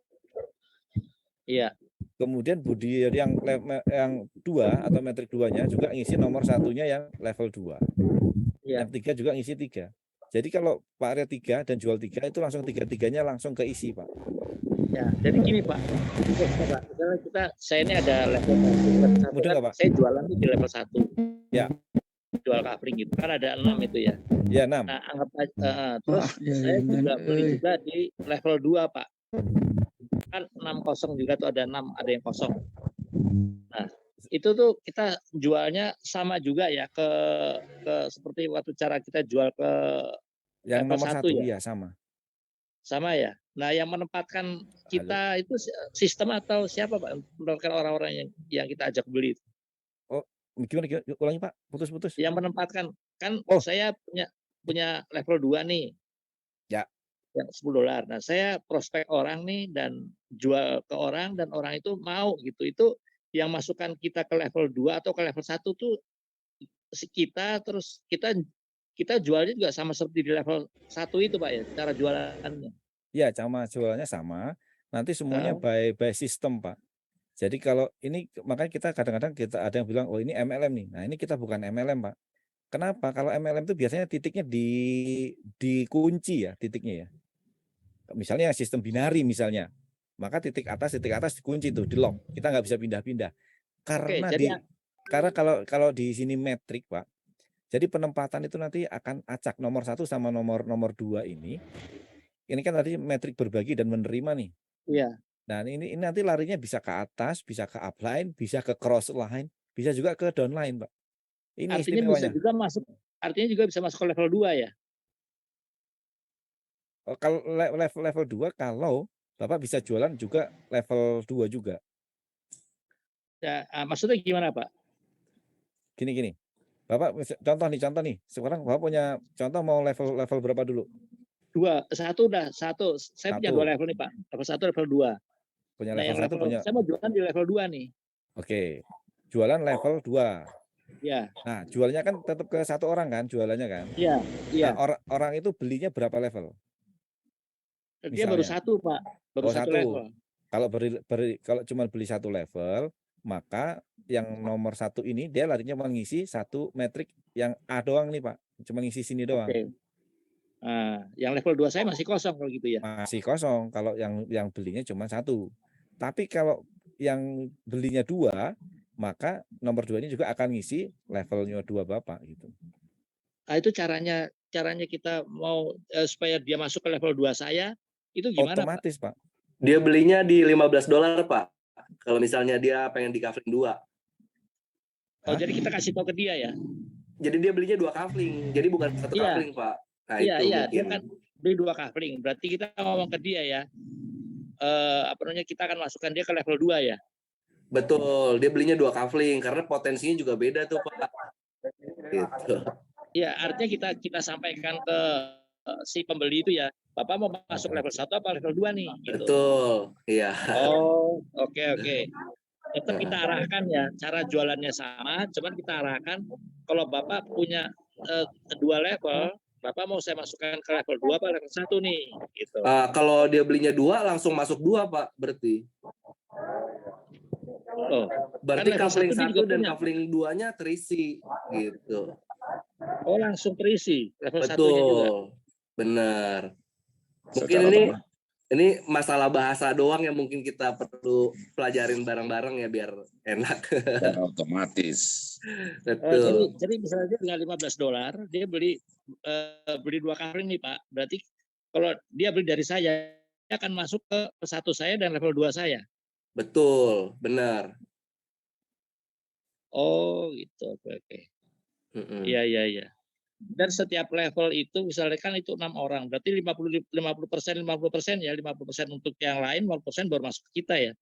Iya. Kemudian Budi yang 2 atau metrik 2-nya juga ngisi nomor 1-nya yang level 2. Iya. Yang 3 juga ngisi 3. Jadi kalau Pak Aryo 3 dan jual 3 itu langsung 3-3-nya langsung keisi, Pak. Ya, jadi gini Pak. Saya ini ada level 1. Mudah nggak, Pak? Saya jualan di level 1. Ya. Jual kafling gitu. Kan ada 6 itu ya. Ya, 6. Nah, anggap aja terus saya juga beli juga di level 2, Pak. Kan 6 kosong juga tuh, ada 6, ada yang kosong. Nah, itu tuh kita jualnya sama juga ya ke seperti waktu cara kita jual ke yang level nomor 1 ya? Iya, sama. Sama ya. Nah, yang menempatkan kita itu sistem atau siapa Pak? Menempatkan orang-orang yang kita ajak beli. Oh, gimana? Ulangi Pak, putus-putus. Yang menempatkan, kan saya punya level 2 nih. Ya. Yang $10. Nah, saya prospek orang nih dan jual ke orang dan orang itu mau gitu. Itu yang masukkan kita ke level 2 atau ke level 1 tuh kita, terus kita jualnya juga sama seperti di level 1 itu Pak ya, cara jualannya. Ya, sama jualannya sama. Nanti semuanya by system, Pak. Jadi kalau ini makanya kita kadang-kadang ada yang bilang, oh ini MLM nih. Nah, ini kita bukan MLM, Pak. Kenapa? Kalau MLM itu biasanya titiknya dikunci ya, titiknya ya. Misalnya sistem binari misalnya, maka titik atas dikunci tuh, di lock. Kita nggak bisa pindah-pindah. Karena karena kalau di sini metrik, Pak. Jadi penempatan itu nanti akan acak nomor 1 sama nomor 2 ini. Ini kan tadi metrik berbagi dan menerima nih. Iya. Nah, ini nanti larinya bisa ke atas, bisa ke upline, bisa ke cross line, bisa juga ke downline, Pak. Ini artinya istimewanya. Artinya juga bisa masuk ke level 2 ya? Kalau level 2 kalau Bapak bisa jualan juga level 2 juga. Ya, maksudnya gimana, Pak? Gini. Bapak contoh nih. Sekarang Bapak punya contoh mau level berapa dulu? 2, 1 udah, 1. Saya punya 2 level nih, Pak. Level 1, level 2. Punya level 1 punya. Saya mau jualan di level 2 nih. Oke. Jualan level 2. Ya. Nah, jualnya kan tetap ke 1 orang kan, jualannya kan? Iya. Nah, orang itu belinya berapa level? Dia baru 1, Pak. Baru 1 level. Kalau cuma beli 1 level, maka yang nomor 1 ini dia larinya mengisi 1 metrik yang A doang nih, Pak. Cuma ngisi sini doang. Oke. Nah, yang level 2 saya masih kosong kalau gitu ya. Masih kosong kalau yang belinya cuma 1. Tapi kalau yang belinya 2, maka nomor 2 ini juga akan ngisi levelnya 2 Bapak gitu. Nah, itu caranya kita mau supaya dia masuk ke level 2 saya, itu gimana, Otomatis, Pak? Dia belinya di $15, Pak. Kalau misalnya dia pengen di kafling 2. Oh, jadi kita kasih tahu ke dia ya? Jadi dia belinya 2 kafling. Jadi bukan 1 kafling, Pak. Nah, iya, dia kan beli 2 kafling. Berarti kita ngomong ke dia ya. Kita akan masukkan dia ke level 2 ya? Betul, dia belinya 2 kafling karena potensinya juga beda tuh, Pak. Gitu. Iya, artinya kita sampaikan ke si pembeli itu ya, Bapak mau masuk level 1 apa level 2 nih? Gitu. Betul, iya. Oh, oke. Tetap kita arahkan ya, cara jualannya sama, cuman kita arahkan kalau Bapak punya 2 level, Bapak mau saya masukkan ke level 2 apa level 1 nih, gitu. Kalau dia belinya 2 langsung masuk 2 Pak berarti. Oh, Berarti level coupling 1 dia 1 juga dan punya. coupling 2-nya terisi gitu. Oh, langsung terisi level 1-nya juga. Betul. Benar. Mungkin Secara ini masalah bahasa doang yang mungkin kita perlu pelajarin bareng-bareng ya biar enak. otomatis. Betul. Jadi misalnya dia dengan $15 dia beli 2 coupling nih Pak. Berarti kalau dia beli dari saya, dia akan masuk ke 1 saya dan level 2 saya. Betul, benar. Oh, gitu. Oke. Iya. Dan setiap level itu misalnya kan itu 6 orang, berarti 50% ya, 50% untuk yang lain, 50% baru masuk ke kita ya.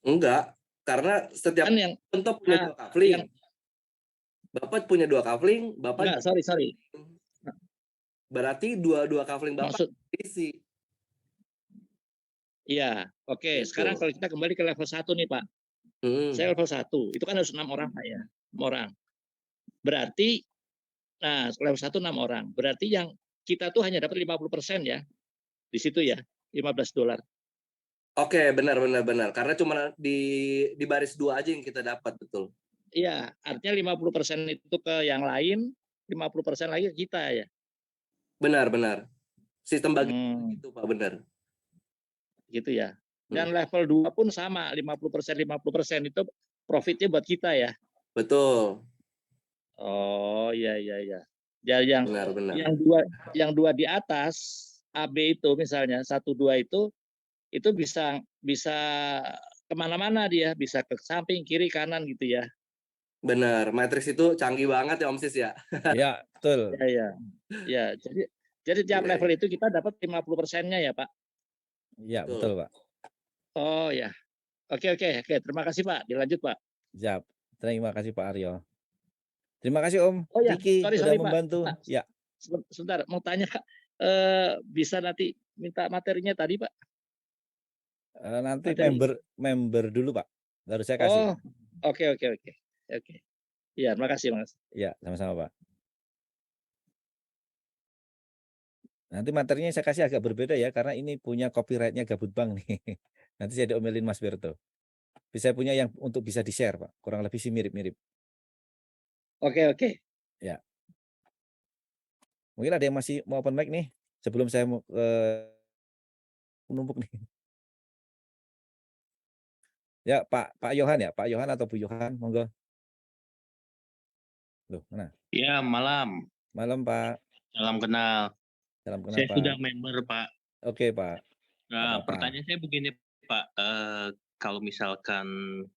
Enggak, karena setiap Kan yang contoh punya 2 coupling. yang Bapak punya 2 coupling, Bapak enggak, sorry. berarti dua coupling Bapak Maksud isi. iya, oke. Gitu. Sekarang kalau kita kembali ke level 1 nih, Pak. Saya level 1, itu kan harus 6 orang, Pak ya. 6 orang. Berarti level 1 6 orang. Berarti yang kita tuh hanya dapat 50% ya. Di situ ya, $15. Oke, benar. Karena cuma di baris 2 aja yang kita dapat, betul. Iya, artinya 50% itu ke yang lain, 50% lagi ke kita ya. Benar. Sistem bagi gitu, Pak, benar. Gitu ya. Dan level 2 pun sama, 50% itu profitnya buat kita ya. Betul. Oh, iya. Ya, Benar. yang dua di atas AB itu misalnya 1 2 itu bisa kemana-mana dia, bisa ke samping, kiri, kanan gitu ya. Benar, Matrix itu canggih banget ya Om Sis ya. Iya, betul. Ya, jadi tiap Iya, level itu kita dapat 50%-nya ya, Pak. Iya, betul, Pak. Oh ya. Oke. Terima kasih, Pak. Dilanjut, Pak. Siap. Terima kasih Pak Aryo. Terima kasih Om Oh ya, Kiki sorry udah Pak. membantu. Ya. Sebentar, mau tanya bisa nanti minta materinya tadi, Pak? Nanti Materi. member dulu Pak. Baru saya kasih. Oh, oke. Iya, makasih Mas. Iya, sama-sama Pak. Nanti materinya saya kasih agak berbeda ya, karena ini punya copyright-nya Gabut Bank nih. Nanti saya diomelin Mas Berto. Bisa punya yang untuk bisa di-share Pak. Kurang lebih sih mirip-mirip. Oke. Ya. Mungkin ada yang masih mau open mic nih sebelum saya mau menumpuk nih. Ya Pak Yohan ya, Pak Yohan atau Bu Yohan, monggo. Loh, mana? Ya, malam. Malam Pak. Salam kenal. Salam kenal Saya Pak. sudah member Pak. Oke Pak. Nah, pertanyaan saya begini Pak, kalau misalkan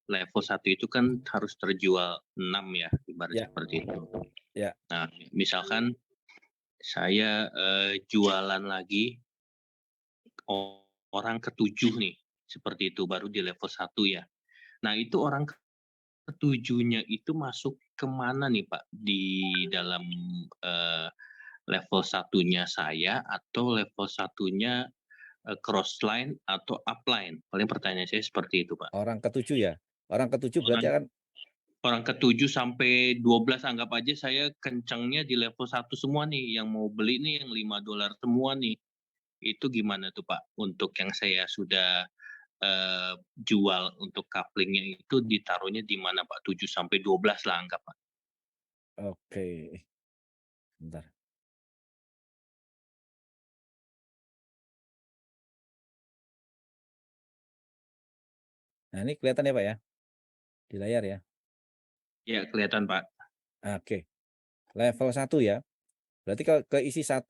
level 1 itu kan harus terjual 6 ya, ibarat seperti itu. Ya. Nah, misalkan saya jualan lagi orang ke-7 nih, seperti itu baru di level 1 ya. Nah, itu orang ke-7-nya itu masuk kemana nih Pak? Di dalam level 1-nya saya atau level 1-nya crossline atau upline? Paling pertanyaan saya seperti itu, Pak. Orang ke-7 ya? Orang ke-7 berarti akan orang ke-7 sampai 12 anggap aja saya kencangnya di level 1 semua nih, yang mau beli nih yang $5 semua nih. Itu gimana tuh Pak? Untuk yang saya sudah jual untuk couplingnya itu ditaruhnya di mana Pak? 7 sampai 12 lah anggap Pak. Oke. Bentar. Nah, ini kelihatan ya Pak ya? Di layar ya? Ya, kelihatan Pak. Oke. Level 1 ya. Berarti kalau keisi 1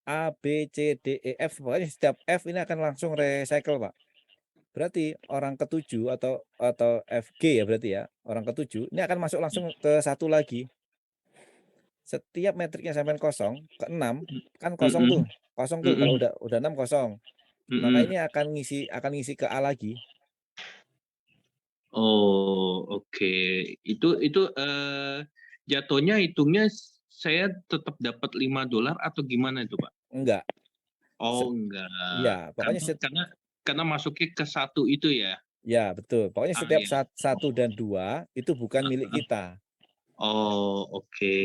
A, B, C, D, E, F, pokoknya setiap F ini akan langsung recycle Pak. Berarti orang ke-7 atau FG ya berarti ya. Orang ke-7 ini akan masuk langsung ke 1 lagi. Setiap metriknya sampai kosong, ke-6 kan kosong tuh. Kosong tuh kalau udah 6 kosong. Maka ini akan ngisi ke A lagi. Oh, oke. Itu jatuhnya hitungnya saya tetap dapat $5 atau gimana itu, Pak? Enggak. Oh, enggak. Iya, pokoknya karena masuknya ke satu itu ya? Ya, betul. Pokoknya Ah, setiap ya. 1 dan 2 itu bukan milik kita. Oh, oke.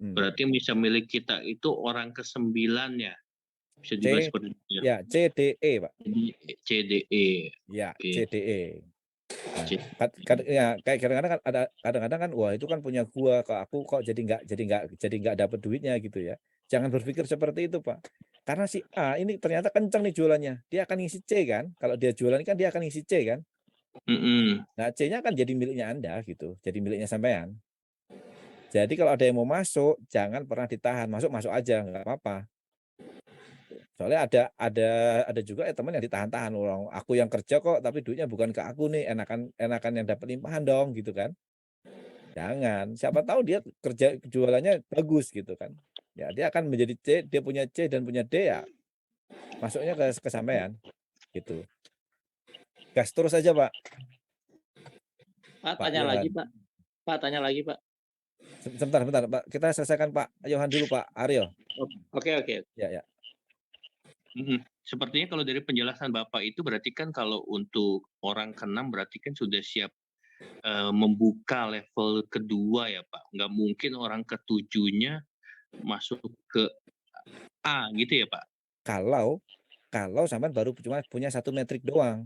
Mhm. Berarti yang bisa milik kita itu orang ke-9 ya? Bisa C dibilang seperti itu ya? ya, CDE, Pak. Jadi CDE. Ya, Oke. CDE. Nah, C- ya kayak kadang-kadang kan kadang-kadang kan wah itu kan punya gua, kok aku kok jadi nggak dapat duitnya gitu ya. Jangan berpikir seperti itu, Pak. Karena si A ini ternyata kenceng nih jualannya. Dia akan ngisi C kan. Kalau dia jualan kan dia akan ngisi C kan. Mm-mm. Nah, C-nya kan jadi miliknya Anda gitu. Jadi miliknya sampean. Jadi kalau ada yang mau masuk, jangan pernah ditahan. Masuk aja, nggak apa-apa. Soalnya ada juga teman yang ditahan-tahan, orang aku yang kerja kok tapi duitnya bukan ke aku nih, enakan yang dapat limpahan dong gitu kan. Jangan, siapa tahu dia kerja jualannya bagus gitu kan. Ya dia akan menjadi C, dia punya C dan punya D ya masuknya ke sampean gitu. Gas terus aja Pak, Pak, Pak tanya lagi, Yohan. Pak. Pak, tanya lagi, Pak. Sebentar Pak, kita selesaikan Pak Yohan dulu Pak Aryo. Oke, oke. Ya. Sepertinya kalau dari penjelasan Bapak itu berarti kan kalau untuk orang ke-6 berarti kan sudah siap membuka level kedua ya Pak. Nggak mungkin orang ke-7-nya masuk ke A gitu ya Pak? Kalau sampean baru cuma punya 1 metrik doang.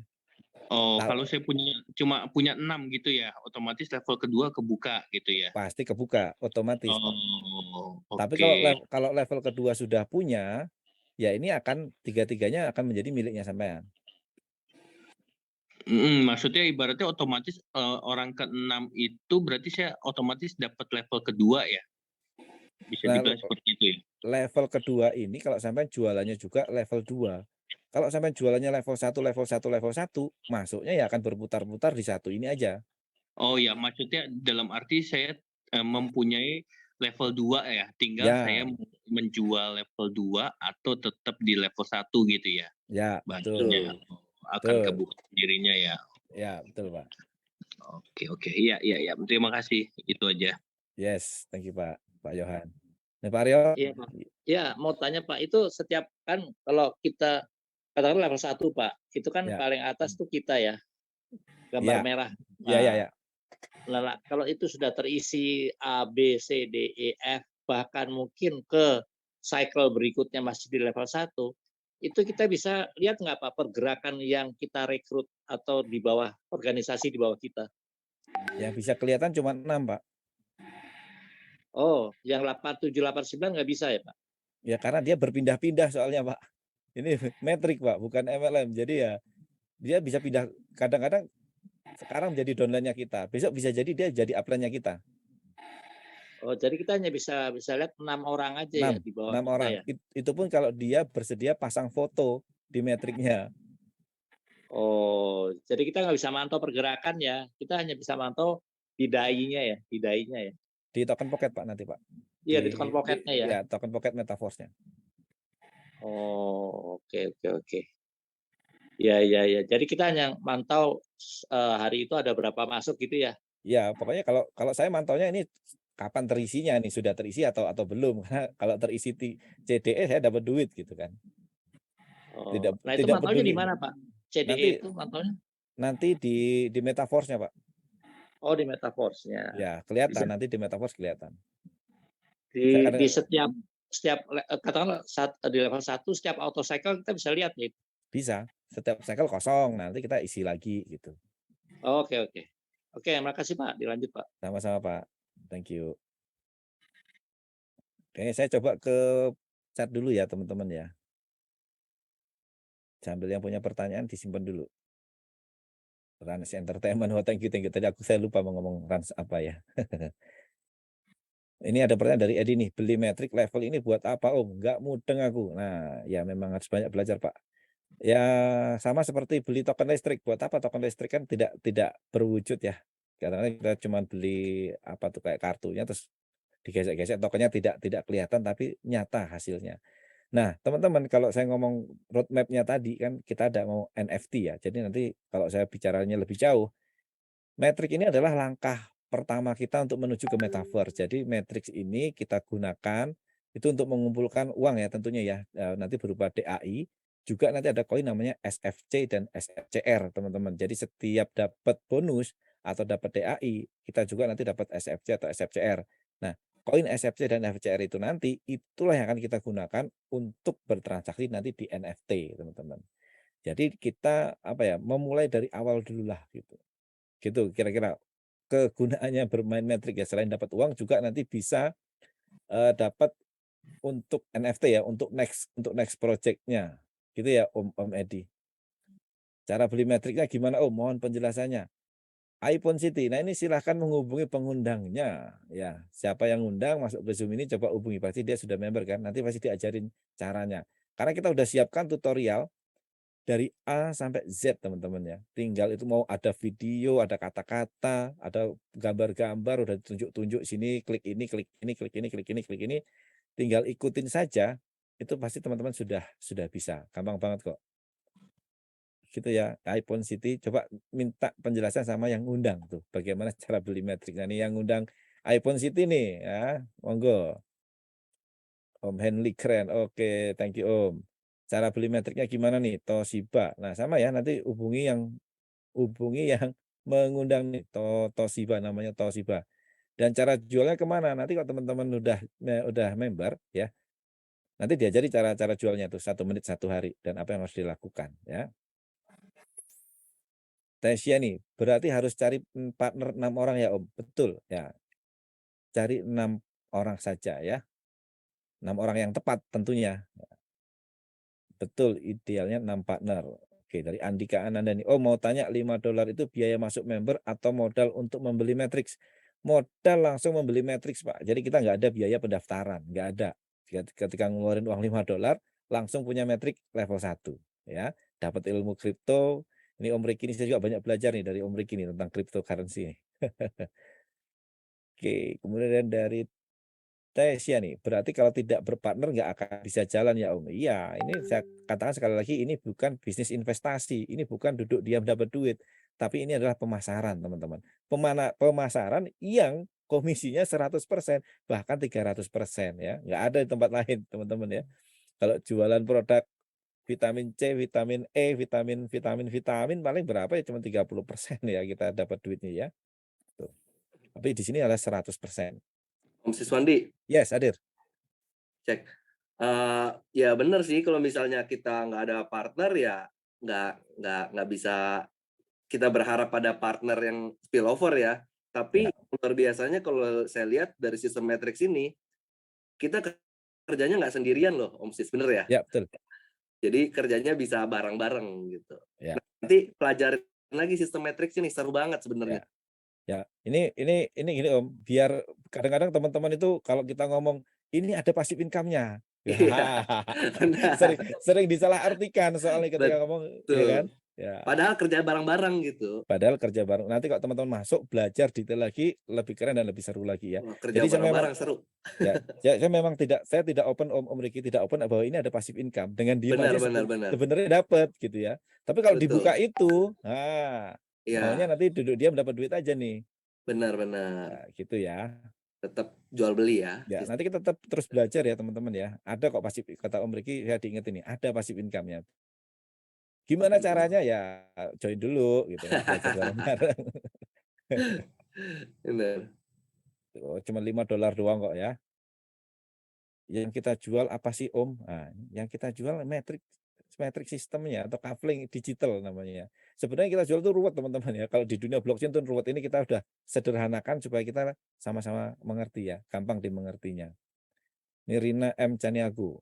Oh, Nah, kalau saya cuma punya 6 gitu ya, otomatis level kedua kebuka gitu ya? pasti kebuka otomatis. Oh, Tapi oke. kalau level kedua sudah punya, ya ini akan tiga-tiganya akan menjadi miliknya sampean. Maksudnya ibaratnya otomatis orang ke-6 itu berarti saya otomatis dapat level kedua ya? Bisa Nah, dibilang seperti itu ya? level kedua ini kalau sampean jualannya juga level 2. Kalau sampean jualannya level 1, level 1, level 1, masuknya ya akan berputar-putar di satu ini aja. Oh ya, maksudnya dalam arti saya mempunyai level 2 ya, tinggal saya Ya, menjual level 2 atau tetap di level 1 gitu ya? ya, Bahannya betul. akan Betul. kebuka sendirinya ya? Ya, betul, Pak. Oke. Iya. Terima kasih. Itu aja. Yes, thank you, Pak Yohan. Nah, Pak Aryo, Iya, Pak. Ya, mau tanya Pak, itu setiap kan kalau kita katakanlah level 1, Pak, itu kan ya, paling atas tuh kita ya, gambar ya, merah. ya. Nah, kalau itu sudah terisi A, B, C, D, E, F, bahkan mungkin ke cycle berikutnya masih di level 1, itu kita bisa lihat nggak Pak pergerakan yang kita rekrut atau di bawah organisasi di bawah kita? Yang bisa kelihatan cuma 6, Pak. Oh, yang 87, 89 nggak bisa ya Pak? Ya karena dia berpindah-pindah soalnya, Pak. Ini metrik, Pak, bukan MLM. Jadi ya dia bisa pindah, kadang-kadang sekarang menjadi downline-nya kita, besok bisa jadi dia jadi upline-nya kita. Oh, jadi kita hanya bisa lihat 6 orang aja ya 6 di bawah kita orang. ya? Itu pun kalau dia bersedia pasang foto di metriknya. Oh, jadi kita nggak bisa mantau pergerakan ya, kita hanya bisa mantau di DAI-nya ya, Di token pocket, Pak, nanti, Pak. Iya, di token pocket-nya ya. Ya, token pocket Metaforce-nya. Oh, oke. Ya. Jadi kita hanya mantau hari itu ada berapa masuk gitu ya? Ya, pokoknya kalau saya mantaunya ini kapan terisinya nih, sudah terisi atau belum. Karena kalau terisi CDE saya dapat duit gitu kan. Oh, nah itu Tidak mantaunya di peduli. mana Pak? CDE itu mantaunya? Nanti di Metaforce-nya, Pak. Oh, di Metaforce-nya. Ya, kelihatan nanti di Metaforce kelihatan. Di setiap katakanlah di level 1 setiap auto cycle kita bisa lihat ya. Bisa. Setiap cycle kosong, nanti kita isi lagi gitu. Oke. Oke, makasih Pak. Dilanjut Pak. Sama-sama, Pak. Thank you. Oke, saya coba ke chat dulu ya, teman-teman ya. Sambil yang punya pertanyaan disimpan dulu. Rans Entertainment, oh thank you. Tadi saya lupa mau ngomong Rans apa ya. Ini ada pertanyaan dari Edi nih, beli metrik level ini buat apa Om? Nggak mudeng aku. Nah, ya memang harus banyak belajar Pak. Ya sama seperti beli token listrik. Buat apa token listrik kan tidak berwujud ya. Karena kita cuma beli apa tuh kayak kartunya terus digesek-gesek tokennya tidak kelihatan tapi nyata hasilnya. Nah, teman-teman kalau saya ngomong roadmap-nya tadi kan kita ada mau NFT ya. Jadi nanti kalau saya bicaranya lebih jauh, metrik ini adalah langkah pertama kita untuk menuju ke metaverse. Jadi matrix ini kita gunakan itu untuk mengumpulkan uang ya tentunya ya, nanti berupa DAI juga nanti ada koin namanya SFC dan SFCR, teman-teman. Jadi setiap dapat bonus atau dapat DAI, kita juga nanti dapat SFC atau SFCR. Nah, koin SFC dan SFCR itu nanti, itulah yang akan kita gunakan untuk bertransaksi nanti di NFT, teman-teman. Jadi kita memulai dari awal dulu lah gitu. Gitu kira-kira kegunaannya bermain metrik ya, selain dapat uang juga nanti bisa dapat untuk NFT ya, untuk next project-nya. Gitu ya Om Edi. Cara beli metriknya gimana Om? Mohon penjelasannya. iPhone City. Nah, ini silahkan menghubungi pengundangnya ya. Siapa yang ngundang masuk ke Zoom ini coba hubungi, pasti dia sudah member kan. Nanti pasti diajarin caranya. Karena kita udah siapkan tutorial dari A sampai Z, teman-teman ya. Tinggal itu mau ada video, ada kata-kata, ada gambar-gambar, udah ditunjuk-tunjuk sini, klik ini, klik ini, klik ini, klik ini, klik ini. Tinggal ikutin saja, itu pasti teman-teman sudah bisa. Gampang banget kok. Gitu ya, iPhone City. Coba minta penjelasan sama yang ngundang tuh, bagaimana cara beli metrik. Nah, ini yang ngundang iPhone City nih, ya, monggo. Om Henry keren. Oke, thank you Om. Cara beli metriknya gimana nih? Toshiba. Nah, sama ya, nanti hubungi yang mengundang nih, Toshiba, namanya Toshiba. Dan cara jualnya kemana? Nanti kalau teman-teman udah member ya, nanti diajari cara jualnya tuh 1 menit 1 hari dan apa yang harus dilakukan ya. Tesya nih, berarti harus cari partner 6 orang ya Om. Betul ya. Cari 6 orang saja ya. 6 orang yang tepat tentunya. Betul, idealnya 6 partner. Oke, dari Andika Ananda nih. Oh, mau tanya $5 itu biaya masuk member atau modal untuk membeli Matrix? Modal langsung membeli Matrix, Pak. Jadi kita nggak ada biaya pendaftaran, nggak ada. Ketika ngeluarin uang $5, langsung punya Matrix level 1. Ya, dapat ilmu kripto. Ini Om Riki ini saya juga banyak belajar nih dari Om Riki nih tentang cryptocurrency. Oke, kemudian dari Tesya nih, berarti kalau tidak berpartner nggak akan bisa jalan ya Om. Iya, ini saya katakan sekali lagi, ini bukan bisnis investasi, ini bukan duduk diam dapat duit, tapi ini adalah pemasaran teman-teman. Pemasaran yang komisinya 100%, bahkan 300% ya. Nggak ada di tempat lain teman-teman ya. Kalau jualan produk vitamin C, vitamin E, vitamin paling berapa ya, cuma 30% ya kita dapat duitnya ya. Tuh. Tapi di sini adalah 100%. Om Siswandi, Yes, hadir. cek. Ya benar sih kalau misalnya kita nggak ada partner ya nggak bisa kita berharap pada partner yang spillover ya. Tapi luar biasanya kalau saya lihat dari sistem matrix ini, kita kerjanya nggak sendirian loh, Om Sis, bener ya? Ya, betul. Jadi kerjanya bisa bareng-bareng gitu. Ya. Nanti pelajarin lagi sistem matrix ini, seru banget sebenarnya. Ya, ini gini Om, biar kadang-kadang teman-teman itu kalau kita ngomong ini ada passive income-nya. Iya, Sering disalahartikan soalnya ketika ngomong, ya kan? Ya. Padahal kerja bareng-bareng gitu. Padahal kerja bareng. Nanti kalau teman-teman masuk belajar detail lagi, lebih keren dan lebih seru lagi ya. Wah, kerja Jadi bareng-bareng seru. saya memang saya tidak open Om Riki tidak open bahwa ini ada passive income. Dengan diem Benar, aja benar. sebenarnya dapat gitu ya. Tapi kalau Betul. dibuka itu, Iya, maunya nanti duduk diam dapat duit aja nih. benar-benar. Nah, gitu ya. Tetap jual beli ya. Ya, nanti kita tetap terus belajar ya teman-teman ya. Ada kok pasif, kata Om Riki saya diingetin nih, ada pasif income-nya. Gimana caranya ya join dulu gitu kan, belajar bareng-bareng. Benar. Oh, cuma $5 doang kok ya. Yang kita jual apa sih Om? Nah, yang kita jual metric sistemnya atau coupling digital namanya. Sebenarnya kita jual itu ruwet teman-teman ya. Kalau di dunia blockchain itu ruwet, ini kita udah sederhanakan supaya kita sama-sama mengerti ya, gampang dimengertinya. Ini Rina M. Caniago.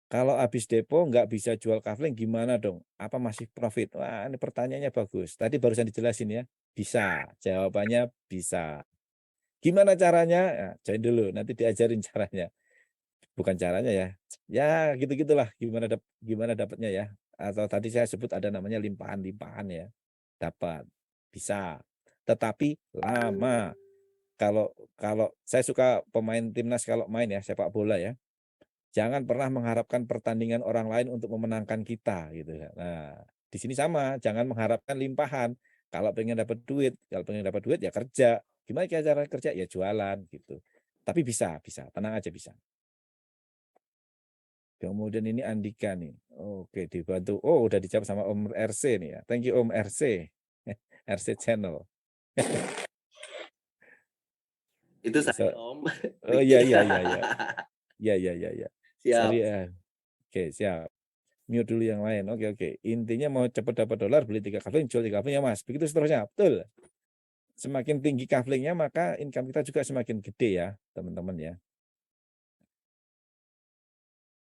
Kalau habis depo nggak bisa jual kafling gimana dong? Apa masih profit? Wah, ini pertanyaannya bagus. Tadi barusan dijelasin ya. Bisa. Jawabannya bisa. Gimana caranya? Ya, join dulu. Nanti diajarin caranya. Bukan caranya ya. Ya gitu-gitulah. Gimana dapatnya ya. Atau tadi saya sebut ada namanya limpahan-limpahan ya. Dapat. Bisa. Tetapi lama. Kalau saya suka pemain timnas kalau main ya sepak bola ya. Jangan pernah mengharapkan pertandingan orang lain untuk memenangkan kita gitu ya. Nah, di sini sama, jangan mengharapkan limpahan. Kalau pengen dapat duit ya kerja. Gimana cara kerja? Ya jualan gitu. Tapi bisa, tenang aja bisa. Kemudian ini Andika nih. Oke, dibantu. Oh, udah dijawab sama Om RC nih ya. Thank you Om RC. RC Channel. Itu saya, So, Om. oh Dikit. iya iya iya iya. Iya iya iya iya. Siap. Sorry ya. Oke, siap. Mute dulu yang lain. Oke oke. Intinya mau cepat dapat dolar beli 3 kafling, jual 3 kafling ya Mas. Begitu seterusnya. Betul. Semakin tinggi kaflingnya maka income kita juga semakin gede ya, teman-teman ya.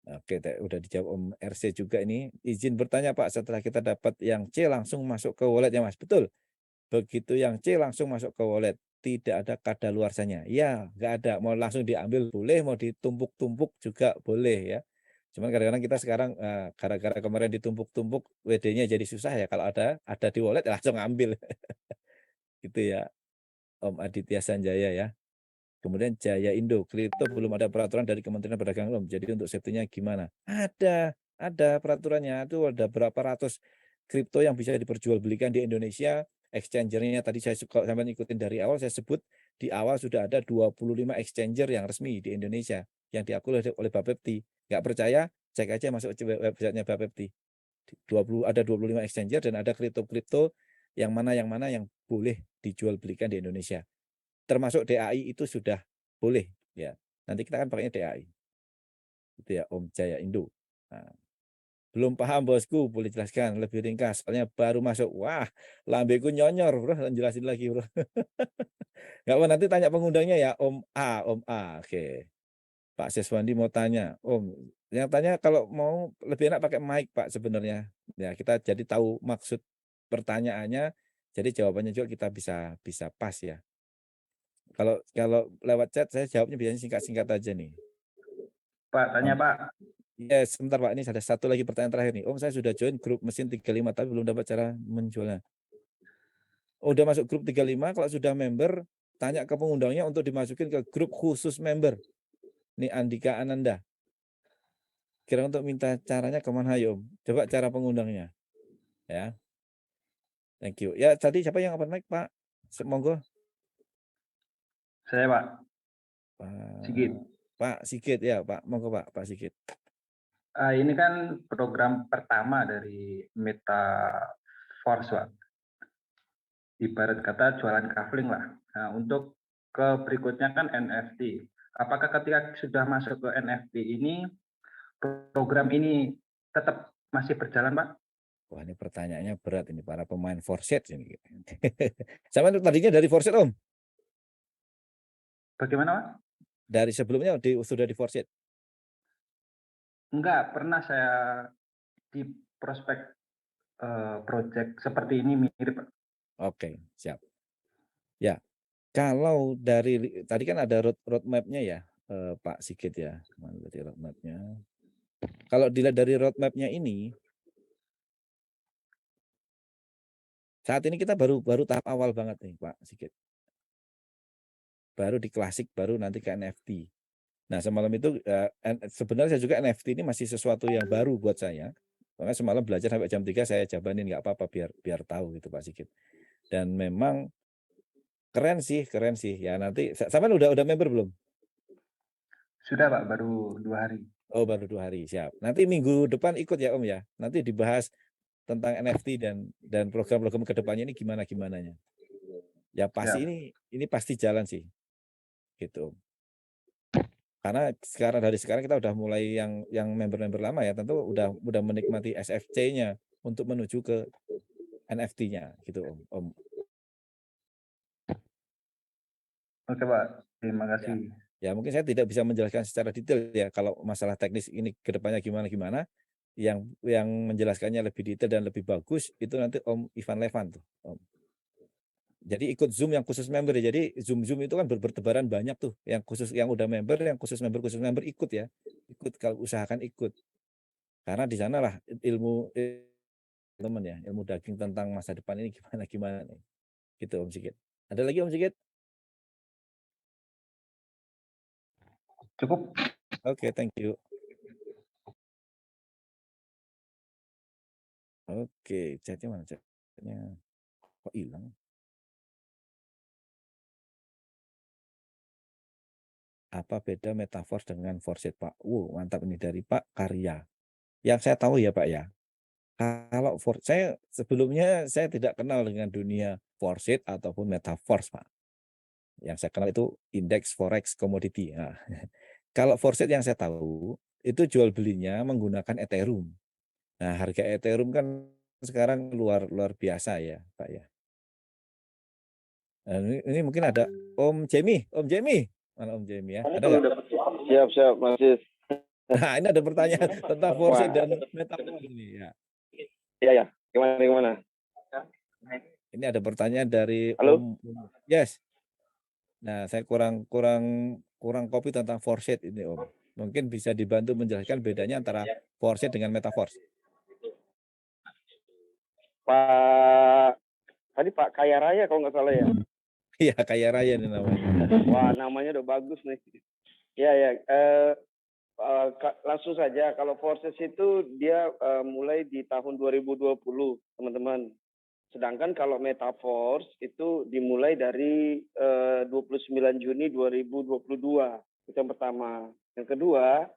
Oke, udah dijawab Om RC juga ini. Izin bertanya Pak, setelah kita dapat yang C langsung masuk ke wallet ya Mas. Betul. Begitu yang C langsung masuk ke wallet. Tidak ada kadaluarsanya. Ya, nggak ada. Mau langsung diambil boleh, mau ditumpuk-tumpuk juga boleh ya. Cuman kadang-kadang kita sekarang gara-gara kemarin ditumpuk-tumpuk WD-nya jadi susah ya. Kalau ada di wallet ya langsung ambil. Gitu ya. Om Aditya Sanjaya ya. Kemudian Jaya Indo, kripto belum ada peraturan dari Kementerian Perdagangan Om. Jadi untuk safety-nya gimana? Ada peraturannya. Itu ada berapa ratus kripto yang bisa diperjualbelikan di Indonesia. Exchanger-nya tadi saya suka sampai ikutin dari awal, saya sebut di awal sudah ada 25 exchanger yang resmi di Indonesia yang diakui oleh Bapepti. Nggak percaya, cek aja masuk website-nya Bapepti. 25 exchanger dan ada kripto-kripto yang mana yang boleh dijual belikan di Indonesia. Termasuk DAI itu sudah boleh ya. Nanti kita kan pakainya DAI. Itu ya Om Jaya Indo. Nah, belum paham bosku, boleh jelaskan lebih ringkas. Soalnya baru masuk. Wah, lambeku nyonyor, bro. Jelasin lagi, bro. Nggak apa nanti tanya pengundangnya ya, Om A, Om A. Oke. Pak Seswandi mau tanya, Om. Yang tanya kalau mau lebih enak pakai mic, Pak sebenarnya. Ya, kita jadi tahu maksud pertanyaannya. Jadi jawabannya juga kita bisa pas ya. Kalau lewat chat saya jawabnya biasanya singkat-singkat aja nih. Pak, tanya Pak. Ya, sebentar Pak, ini ada satu lagi pertanyaan terakhir nih. Om, saya sudah join grup mesin 35 tapi belum dapat cara menjualnya. Oh, udah masuk grup 35, kalau sudah member, tanya ke pengundangnya untuk dimasukin ke grup khusus member. Ini Andika Ananda. Kira untuk minta caranya kemana ya Om? Coba cara pengundangnya. Ya. Thank you. Ya, tadi siapa yang open mic Pak? Monggo. Saya Pak. Sigit. Pak Sigit ya Pak. Monggo Pak Sigit. Ini kan program pertama dari Metaverse, Pak. Ibarat kata jualan kafling lah. Nah, untuk ke berikutnya kan NFT. Apakah ketika sudah masuk ke NFT ini, program ini tetap masih berjalan, Pak? Wah, ini pertanyaannya berat ini para pemain Forset ini. Sama tadinya dari Forset Om? Bagaimana, Pak? Dari sebelumnya sudah di Forset? Enggak, pernah saya di prospek project seperti ini mirip, Pak. Oke, siap. Ya, kalau dari tadi kan ada roadmap-nya ya, Pak Sigit ya. Mana tadi roadmap-nya? Kalau dilihat dari roadmap-nya ini, saat ini kita baru tahap awal banget nih, Pak Sigit. Baru di klasik, baru nanti ke NFT. Nah, semalam itu sebenarnya saya juga NFT ini masih sesuatu yang baru buat saya. Makanya semalam belajar sampai jam 3 saya jabanin nggak apa-apa biar tahu gitu Pak Sigit. Dan memang keren sih. Ya nanti sampai udah member belum? Sudah Pak, baru 2 hari. Oh, baru 2 hari, siap. Nanti minggu depan ikut ya Om ya. Nanti dibahas tentang NFT dan program-program kedepannya ini gimananya. Ya pasti ini pasti jalan sih. Gitu. Karena dari sekarang kita udah mulai yang member-member lama ya, tentu udah menikmati SFC-nya untuk menuju ke NFT-nya gitu Om. Oke Pak, terima kasih. Ya mungkin saya tidak bisa menjelaskan secara detail ya kalau masalah teknis ini kedepannya gimana. Yang menjelaskannya lebih detail dan lebih bagus itu nanti Om Ivan Levan tuh Om. Jadi ikut Zoom yang khusus member ya. Jadi Zoom itu kan bertebaran banyak tuh. Yang khusus yang udah member, yang khusus member ikut ya. Ikut kalau usahakan ikut. Karena di sanalah ilmu teman ya, ilmu daging tentang masa depan ini gimana nih. Gitu Om Sigit. Ada lagi Om Sigit? Cukup. Oke, thank you. Oke, chatnya mana chatnya? Kok hilang? Apa beda metaverse dengan Forsyth, Pak? Mantap ini dari Pak Karya. Yang saya tahu ya, Pak, ya, kalau saya sebelumnya saya tidak kenal dengan dunia Forsyth ataupun metaverse, Pak. Yang saya kenal itu indeks forex commodity. Nah, kalau Forsyth yang saya tahu itu jual belinya menggunakan Ethereum. Nah, harga Ethereum kan sekarang luar luar biasa ya, Pak, ya. Nah, ini mungkin ada Om Jamie, mana Om Jamie ya? Ada nggak? Siap, masih. Nah, ini ada pertanyaan tentang Wah, Forsyth dan metaverse ini ya. ya. Gimana? Ini ada pertanyaan dari Halo? Om. Yes. Nah, saya kurang kopi tentang Forsyth ini, Om. Mungkin bisa dibantu menjelaskan bedanya antara Forsyth dengan metaverse. Tadi Pak Kaya Raya kalau nggak salah ya. Iya, Kaya Raya ini namanya. Wah, namanya udah bagus nih. Ya. Langsung saja, kalau Forsyth itu dia mulai di tahun 2020, teman-teman. Sedangkan kalau Metaverse itu dimulai dari 29 Juni 2022. Itu yang pertama. Yang kedua,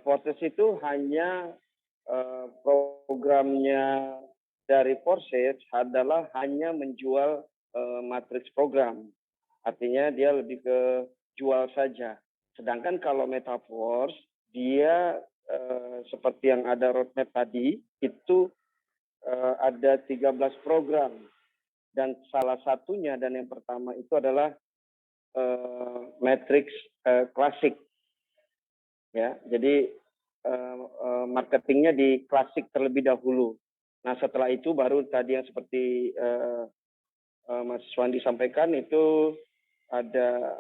Forsyth itu hanya programnya dari Forsyth adalah hanya menjual matriks program. Artinya dia lebih ke jual saja. Sedangkan kalau Metaverse, dia seperti yang ada roadmap tadi, itu ada 13 program. Dan salah satunya dan yang pertama itu adalah matrix klasik. Ya, jadi marketingnya di klasik terlebih dahulu. Nah, setelah itu baru tadi yang seperti Mas Wandi sampaikan itu ada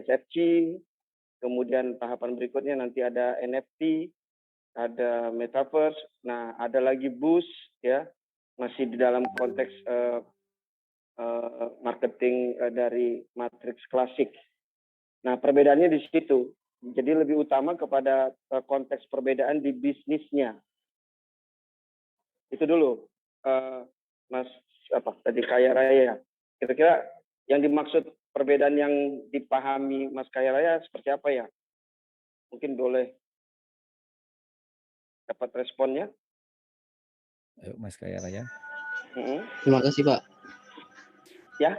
SFC, kemudian tahapan berikutnya nanti ada NFT, ada metaverse, nah ada lagi boost ya, masih di dalam konteks marketing dari matrix klasik. Nah, perbedaannya di situ. Jadi lebih utama kepada konteks perbedaan di bisnisnya. Itu dulu, Mas tadi Kaya Raya. Kira-kira yang dimaksud perbedaan yang dipahami Mas Kaya Raya seperti apa ya? Mungkin boleh dapat responnya. Ayo, Mas Kaya Raya. Terima kasih, Pak. Ya.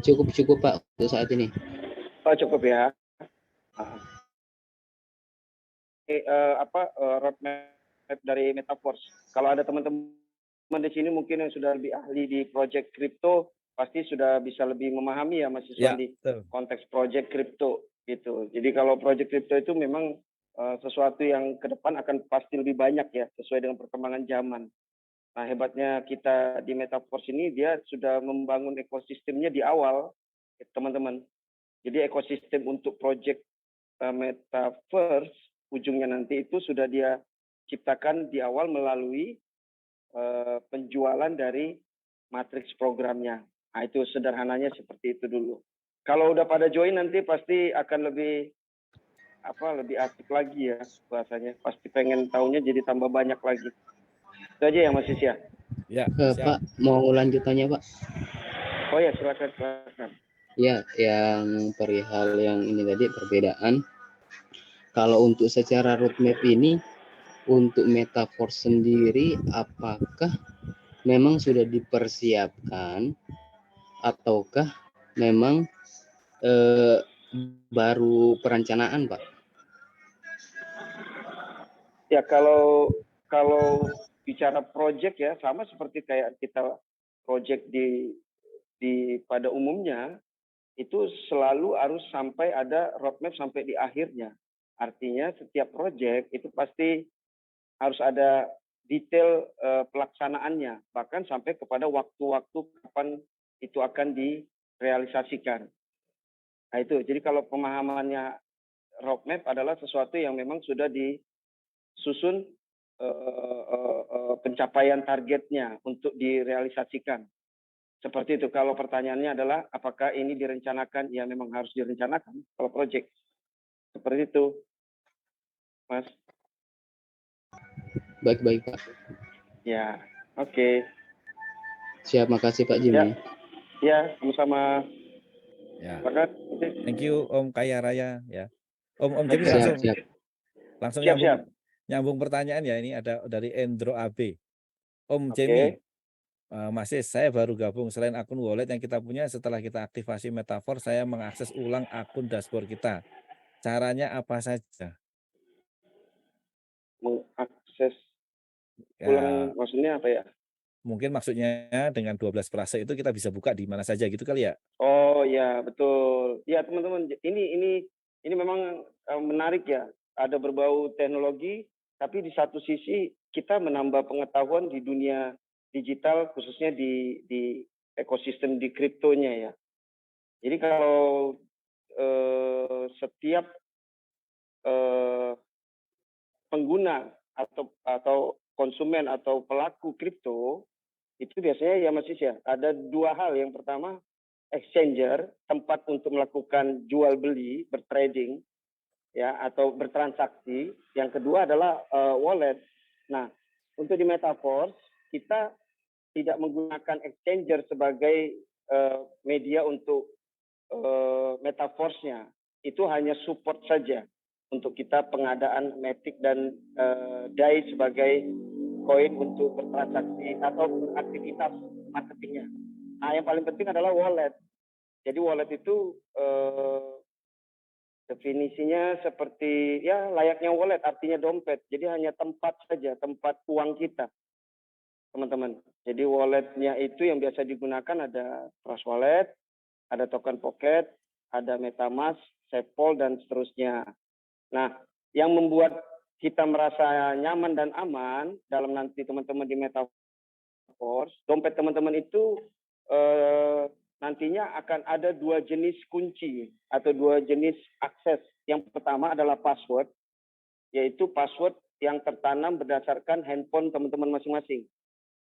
Cukup Pak untuk saat ini. Oh, cukup ya. Roadmap dari Metaverse. Kalau ada teman-teman di sini mungkin yang sudah lebih ahli di project crypto, pasti sudah bisa lebih memahami ya Mas Iswan di konteks project crypto gitu. Jadi kalau project crypto itu memang sesuatu yang ke depan akan pasti lebih banyak ya, sesuai dengan perkembangan zaman. Nah, hebatnya kita di Metaverse ini, dia sudah membangun ekosistemnya di awal, teman-teman. Jadi ekosistem untuk project Metaverse, ujungnya nanti itu sudah dia ciptakan di awal melalui penjualan dari matriks programnya. Nah, itu sederhananya seperti itu dulu. Kalau udah pada join nanti pasti akan lebih asik lagi ya bahasanya. Pasti pengen tahunya jadi tambah banyak lagi. Itu aja ya Mas Isya. Ya, Pak, mau lanjutannya Pak? Oh ya, silakan. Ya, yang perihal yang ini tadi perbedaan. Kalau untuk secara roadmap ini, untuk Metaverse sendiri, apakah memang sudah dipersiapkan ataukah memang baru perencanaan, Pak? Ya, kalau bicara project ya, sama seperti kayak kita project di pada umumnya, itu selalu harus sampai ada roadmap sampai di akhirnya. Artinya setiap project itu pasti harus ada detail pelaksanaannya, bahkan sampai kepada waktu-waktu kapan itu akan direalisasikan. Nah itu, jadi kalau pemahamannya roadmap adalah sesuatu yang memang sudah disusun pencapaian targetnya untuk direalisasikan. Seperti itu. Kalau pertanyaannya adalah apakah ini direncanakan? Ya memang harus direncanakan kalau project. Seperti itu, Mas. Baik Pak. Ya, oke. Siap, makasih Pak Jimmy. Ya, sama-sama. Ya. Terima kasih. Thank you Om Kaya Raya ya. Om Jimmy Siap, langsung siap. langsung Siap, siap. nyambung pertanyaan ya, ini ada dari Endro AB. Om Oke. Jimmy, Mas Is, saya baru gabung. Selain akun wallet yang kita punya, setelah kita aktifasi Metaforce, saya mengakses ulang akun dashboard kita. Caranya apa saja? Mengakses Ya, ulang maksudnya apa ya? mungkin maksudnya dengan 12 frase itu kita bisa buka di mana saja gitu kali ya? Oh ya, betul. Ya teman-teman, ini memang menarik ya. Ada berbau teknologi, tapi di satu sisi kita menambah pengetahuan di dunia digital, khususnya di ekosistem di kriptonya ya. Jadi kalau setiap pengguna atau konsumen atau pelaku kripto itu biasanya ya Mas Is ya, ada dua hal. Yang pertama, exchanger, tempat untuk melakukan jual beli, bertrading ya, atau bertransaksi. Yang kedua adalah wallet. Nah, untuk di Metaforce kita tidak menggunakan exchanger sebagai media untuk Metaforce-nya. Itu hanya support saja untuk kita pengadaan Matic dan DAI sebagai koin untuk bertransaksi atau beraktivitas marketingnya. Nah, yang paling penting adalah wallet. Jadi wallet itu definisinya seperti ya layaknya wallet, artinya dompet. Jadi hanya tempat saja, tempat uang kita, teman-teman. Jadi walletnya itu yang biasa digunakan ada Trust Wallet, ada Token Pocket, ada MetaMask, SafePol, dan seterusnya. Nah, yang membuat kita merasa nyaman dan aman dalam nanti teman-teman di Metaforce, dompet teman-teman itu nantinya akan ada dua jenis kunci atau dua jenis akses. Yang pertama adalah password, yaitu password yang tertanam berdasarkan handphone teman-teman masing-masing,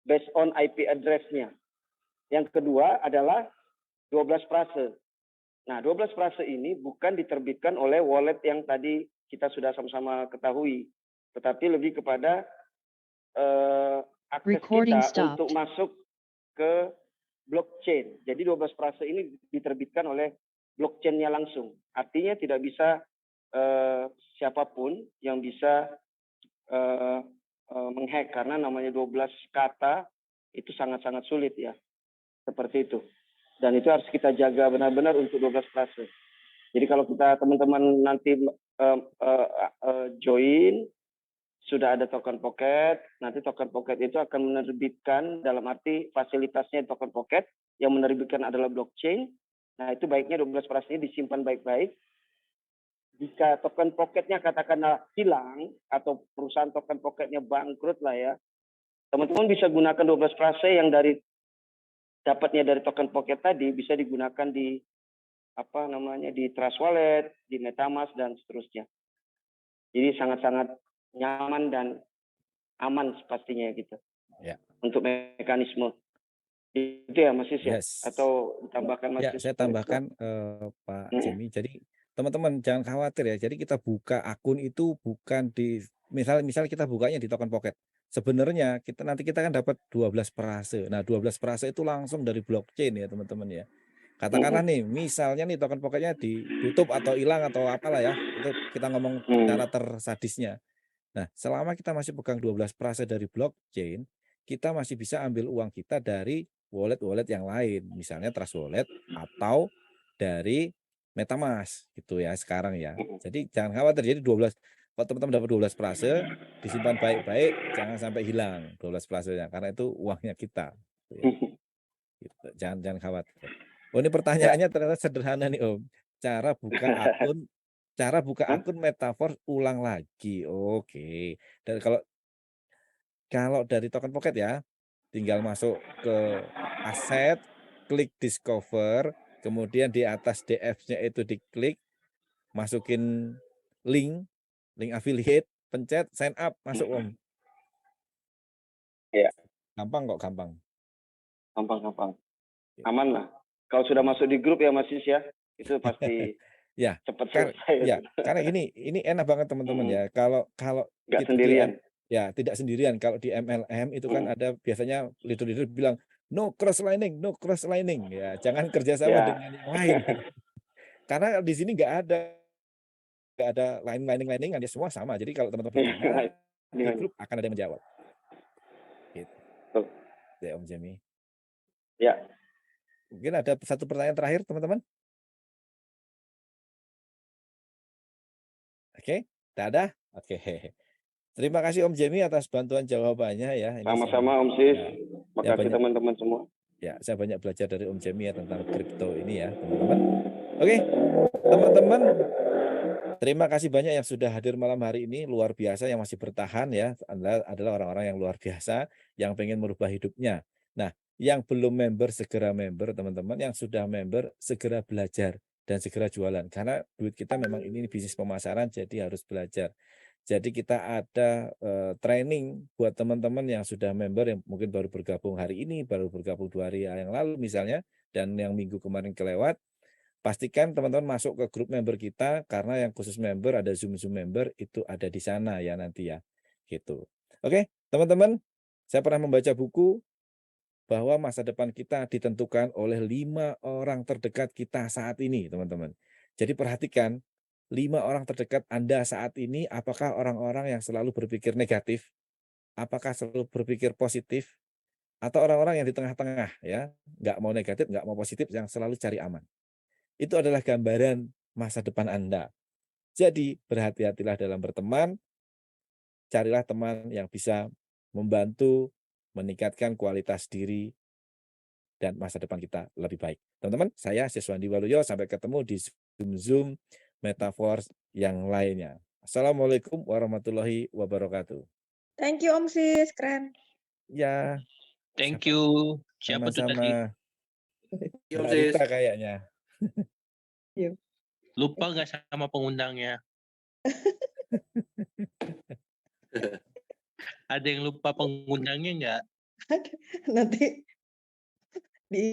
based on IP address-nya. Yang kedua adalah 12 frase. Nah, 12 frase ini bukan diterbitkan oleh wallet yang tadi kita sudah sama-sama ketahui, tetapi lebih kepada akses kita untuk masuk ke blockchain. Jadi 12 frase ini diterbitkan oleh blockchain-nya langsung. Artinya tidak bisa siapapun yang bisa menghack, karena namanya 12 kata itu sangat-sangat sulit ya. Seperti itu. Dan itu harus kita jaga benar-benar untuk 12 frase. Jadi kalau kita teman-teman nanti join, sudah ada Token Pocket, nanti Token Pocket itu akan menerbitkan, dalam arti fasilitasnya Token Pocket, yang menerbitkan adalah blockchain. Nah, itu baiknya 12 frase ini disimpan baik-baik. Jika Token Pocket-nya katakanlah hilang, atau perusahaan Token Pocket-nya bangkrut lah ya, teman-teman bisa gunakan 12 frase yang dapatnya dari Token Pocket tadi, bisa digunakan di di Trust Wallet, di MetaMask, dan seterusnya. Jadi sangat-sangat nyaman dan aman pastinya gitu. Ya. Untuk mekanisme itu ya Mas Is ya? Yes. Atau ditambahkan Mas Ya, Is? saya tambahkan Pak Jimmy. Jadi teman-teman jangan khawatir ya. Jadi kita buka akun itu bukan di misal kita bukanya di Token Pocket. Sebenarnya nanti kita kan dapat 12 frase. Nah, 12 frase itu langsung dari blockchain ya, teman-teman ya. Katakanlah nih, misalnya nih Token Pocket-nya ditutup atau hilang atau apalah ya. Itu kita ngomong cara tersadisnya. Nah, selama kita masih pegang 12 frase dari blockchain, kita masih bisa ambil uang kita dari wallet-wallet yang lain, misalnya Trust Wallet atau dari MetaMask gitu ya sekarang ya. Jadi jangan khawatir. Jadi 12, kalau teman-teman dapat 12 frase, disimpan baik-baik, jangan sampai hilang 12 frasenya karena itu uangnya kita. Gitu ya. Gitu. Jangan khawatir. Oh, ini pertanyaannya ternyata sederhana nih Om. Cara buka akun Metaforce ulang lagi. Oke. Dan kalau dari Token Pocket ya, tinggal masuk ke aset, klik discover, kemudian di atas DF-nya itu diklik, masukin link affiliate, pencet sign up, masuk Om. Ya. Gampang kok, gampang. Gampang. Aman lah. Kalau sudah masuk di grup ya Mas Is ya, itu pasti ya, cepat selesai. Ya, karena ini enak banget teman-teman ya. Kalau nggak gitu sendirian. Ya, tidak sendirian. Kalau di MLM itu kan ada biasanya leader-leader bilang no cross lining. Ya, jangan kerjasama dengan yang lain. Karena di sini nggak ada lining-an, ya semua sama. Jadi kalau teman-teman bertanya di grup akan ada yang menjawab. Gitu. Betul. Ya Om Jemi. Ya. Mungkin ada satu pertanyaan terakhir teman-teman. Oke, tidak ada? Oke. Terima kasih Om Jemi atas bantuan jawabannya ya. Ini Sama-sama Om Sis. ya Makasih banyak, teman-teman semua. ya saya banyak belajar dari Om Jemi ya tentang kripto ini ya teman-teman. Oke, teman-teman, terima kasih banyak yang sudah hadir malam hari ini, luar biasa yang masih bertahan ya, adalah orang-orang yang luar biasa yang pengen merubah hidupnya. Nah, yang belum member segera member teman-teman, yang sudah member segera belajar dan segera jualan karena duit kita memang ini bisnis pemasaran jadi harus belajar. Jadi kita ada training buat teman-teman yang sudah member yang mungkin baru bergabung hari ini, baru bergabung 2 hari yang lalu misalnya, dan yang minggu kemarin kelewat. Pastikan teman-teman masuk ke grup member kita karena yang khusus member ada Zoom member itu ada di sana ya nanti ya. Gitu. Oke, teman-teman, saya pernah membaca buku bahwa masa depan kita ditentukan oleh 5 orang terdekat kita saat ini, teman-teman. Jadi perhatikan 5 orang terdekat Anda saat ini apakah orang-orang yang selalu berpikir negatif, apakah selalu berpikir positif, atau orang-orang yang di tengah-tengah ya, nggak mau negatif, nggak mau positif, yang selalu cari aman. Itu adalah gambaran masa depan Anda. Jadi berhati-hatilah dalam berteman, carilah teman yang bisa membantu meningkatkan kualitas diri dan masa depan kita lebih baik. Teman-teman, saya Siswandi Waluyo, sampai ketemu di Zoom Metaverse yang lainnya. Assalamualaikum warahmatullahi wabarakatuh. Thank you Om Sis, keren. Ya, Thank you. Siapa tuh tadi? sama-sama. Om Mbak Sis. Rita kayaknya. Lupa nggak sama pengundangnya? Ada yang lupa pengundangnya nggak? Nanti di